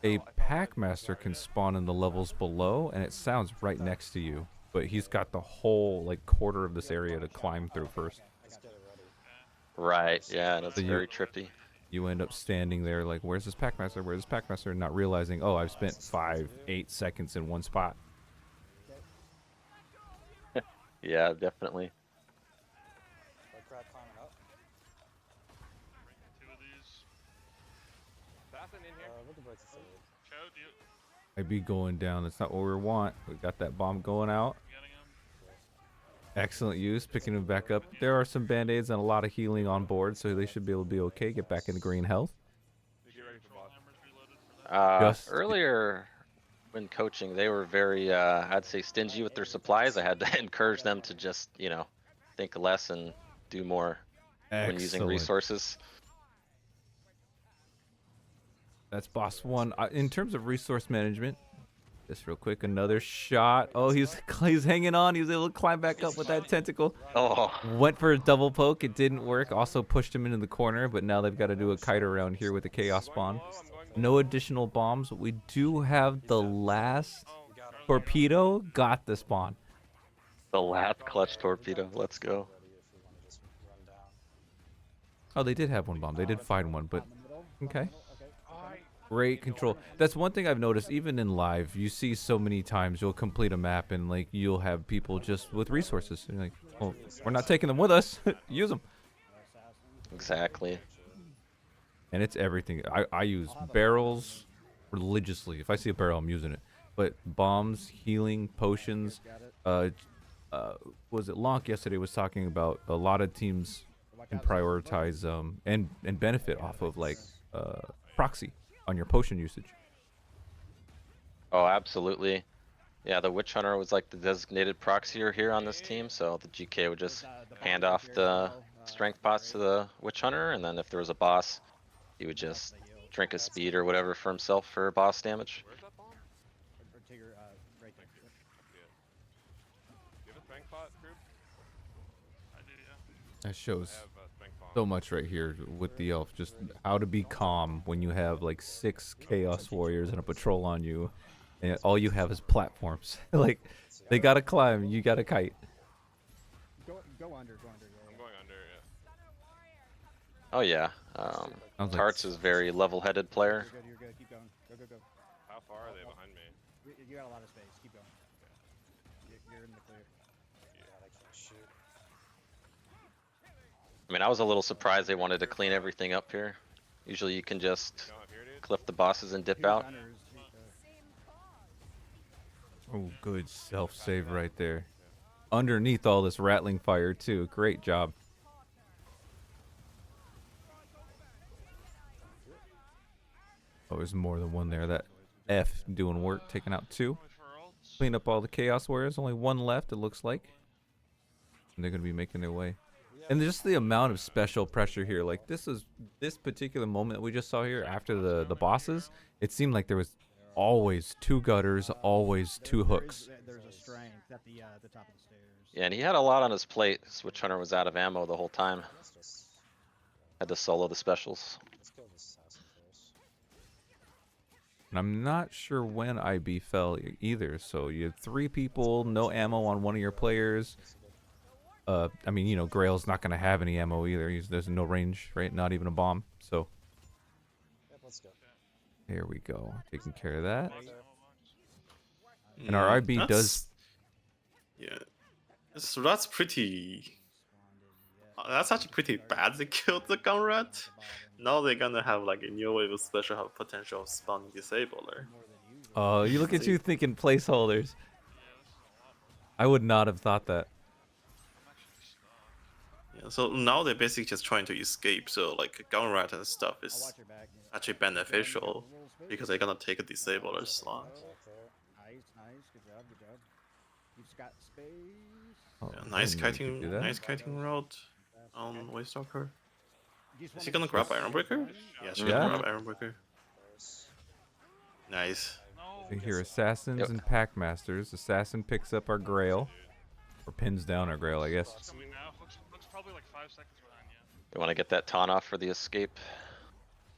a Packmaster can spawn in the levels below, and it sounds right next to you. But he's got the whole, like, quarter of this area to climb through first. Right, yeah, and it's very trippy. You end up standing there like, where's this Packmaster? Where's this Packmaster? Not realizing, oh, I've spent 5-8 seconds in one spot. Yeah, definitely. Like Rat climbing up. Two of these. Assassin in here. We can break the third. Chow, do you? IB going down. That's not what we want. We got that bomb going out. Excellent use, picking him back up. There are some band-aids and a lot of healing on board, so they should be able to be okay. Get back into green health. Earlier when coaching, they were very, I'd say, stingy with their supplies. I had to encourage them to just, you know, think less and do more when using Excellent. resources. That's boss one. In terms of resource management, just real quick, another shot. Oh, he's hanging on. He was able to climb back up with that tentacle. Oh. Went for a double poke. It didn't work. Also pushed him into the corner, but now they've got to do a kite around here with the chaos spawn. No additional bombs. We do have the last torpedo. Got the spawn. The last clutch torpedo. Let's go. Oh, they did have one bomb. They did find one, but okay. Great control. That's one thing I've noticed, even in live, you see so many times you'll complete a map and like you'll have people just with resources. And you're like, well, we're not taking them with us. Use them. Exactly. And it's everything. I use barrels religiously. If I see a barrel, I'm using it. But bombs, healing, potions. Was it Lonk yesterday was talking about a lot of teams can prioritize and benefit off of like proxy on your potion usage. Oh, absolutely. Yeah, the Witch Hunter was like the designated proxier here on this team, so the GK would just hand off the strength pots to the Witch Hunter, and then if there was a boss, he would just drink a speed or whatever for himself for boss damage. That shows so much right here with the elf. Just how to be calm when you have like 6 chaos warriors and a patrol on you, and all you have is platforms. Like they gotta climb, you gotta kite. Go under, go under. I'm going under, yeah. Oh yeah, Tarts is very level-headed player. You're good. Keep going. Go. How far are they behind me? You got a lot of space. Keep going. You're in the clear. God, I can't shoot. I mean, I was a little surprised they wanted to clean everything up here. Usually you can just cliff the bosses and dip out. Oh, good self-save right there. Underneath all this rattling fire too. Great job. Oh, there's more than one there. That F doing work, taking out 2. Clean up all the chaos warriors. Only 1 left, it looks like. And they're gonna be making their way. And just the amount of special pressure here, like this particular moment that we just saw here after the bosses, it seemed like there was always 2 gutters, always 2 hooks. There's a strength at the top of the stairs. Yeah, and he had a lot on his plate. His Witch Hunter was out of ammo the whole time. Had to solo the specials. Let's go with assassin first. And I'm not sure when IB fell either. So you have 3 people, no ammo on one of your players. I mean, you know, Grail's not going to have any ammo either. There's no range, right? Not even a bomb. So Yep, let's go. there we go. Taking care of that. And our IB does. Yeah. So that's pretty. That's actually pretty bad. They killed the gun rat. Now they're gonna have like a new wave of special have potential of spawning disabler. Oh, you look at you thinking placeholders. I would not have thought that. Yeah, so now they're basically just trying to escape. So like gun rat and stuff is actually beneficial because they're gonna take a disabler slot. Nice. Good job. You've got space. Oh, Yeah, nice kiting route on Waystalker. Is he gonna grab Ironbreaker? Yeah, she's gonna grab Ironbreaker. Nice. We hear assassins and pack masters. Assassin picks up our Grail, or pins down our Grail, I guess. Looks probably like 5 seconds behind you. You want to get that taunt off for the escape?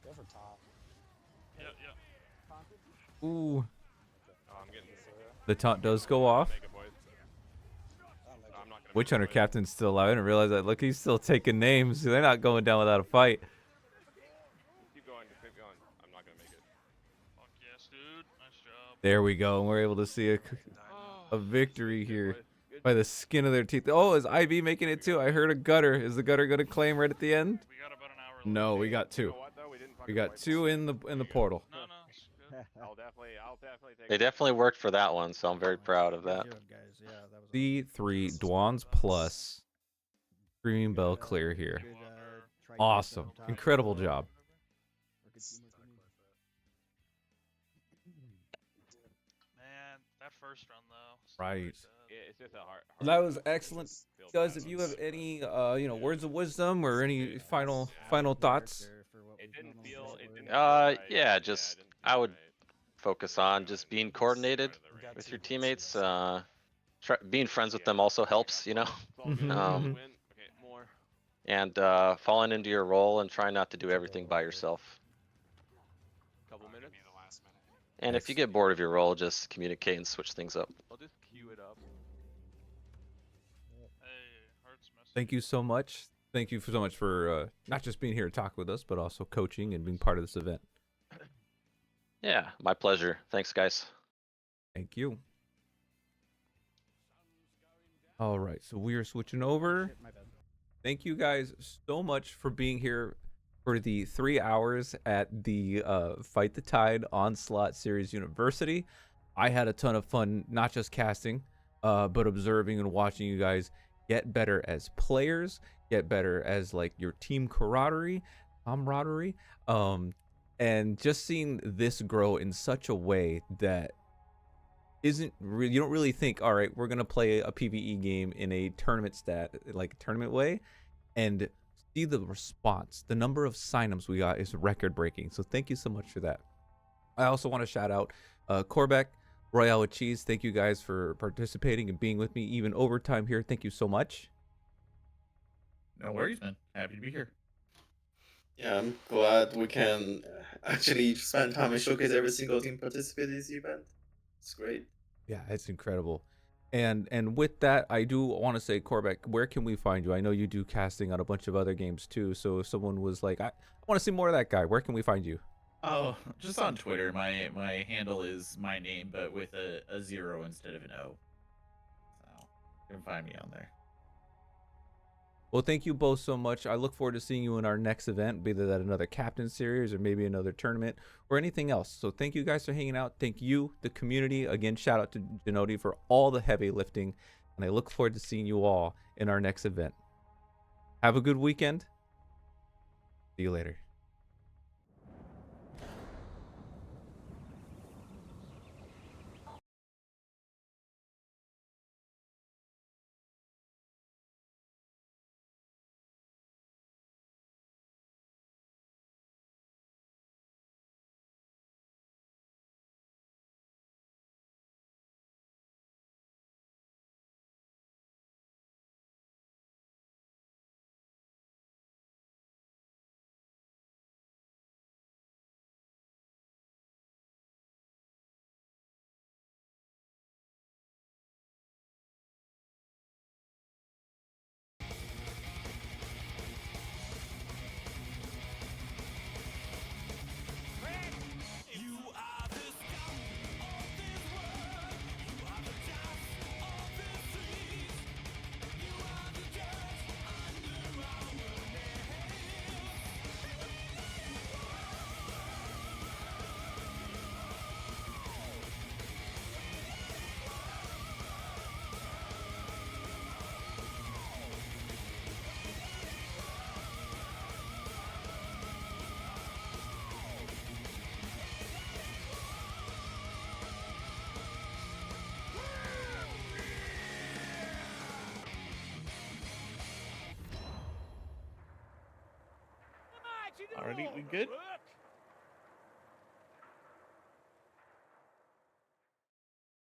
Go for top. Yeah. Ooh. Oh, I'm getting The taunt does go off. Witch Hunter Captain's still alive. I didn't realize that. Look, he's still taking names. They're not going down without a fight. Keep going. I'm not gonna make it. Fuck yes, dude. Nice job. There we go. And we're able to see a victory here. Good By the skin of their teeth. Oh, is IB making it too? I heard a gutter. Is the gutter gonna claim right at the end? We got about an hour left. No, we got 2. You know what, though? We didn't We fucking got wipe 2 it. in the portal. No, no, it's good. I'll definitely take They it. definitely worked for that one, so I'm very proud of that. Good job, guys. Yeah, that was C3 Dwans plus Screaming Bell clear here. Good, Awesome. Incredible job. Man, that first run though. Right. It's just a hard That was excellent. Guys, if you have any words of wisdom or any final thoughts. It didn't feel Yeah, just I would focus on just being coordinated with your teammates. Being friends with them also helps, you know. And falling into your role and trying not to do everything by yourself. Couple minutes. And if you get bored of your role, just communicate and switch things up. I'll just queue it up. Thank you so much. Thank you so much for not just being here to talk with us, but also coaching and being part of this event. Yeah, my pleasure. Thanks, guys. Thank you. All right, so we are switching over. Thank you guys so much for being here for the 3 hours at the Fight the Tide Onslaught Series University. I had a ton of fun, not just casting, but observing and watching you guys get better as players, get better as like your team camaraderie, and just seeing this grow in such a way that you don't really think, all right, we're gonna play a PvE game in a tournament way, and see the response. The number of signups we got is record breaking. So thank you so much for that. I also want to shout out Corbeck, Royale with Cheese. Thank you guys for participating and being with me even overtime here. Thank you so much. No worries, man. Happy to be here. Yeah, I'm glad we can actually spend time and showcase every single team participating in this event. It's great. Yeah, it's incredible. And with that, I do want to say, Corbeck, where can we find you? I know you do casting on a bunch of other games too. So if someone was like, I want to see more of that guy, where can we find you? Oh, just on Twitter. My handle is my name, but with a 0 instead of an O. So you can find me on there. Well, thank you both so much. I look forward to seeing you in our next event, be that another Captain Series or maybe another tournament or anything else. So thank you guys for hanging out. Thank you, the community. Again, shout out to Genodi for all the heavy lifting. And I look forward to seeing you all in our next event. Have a good weekend. See you later. Alrighty, we good?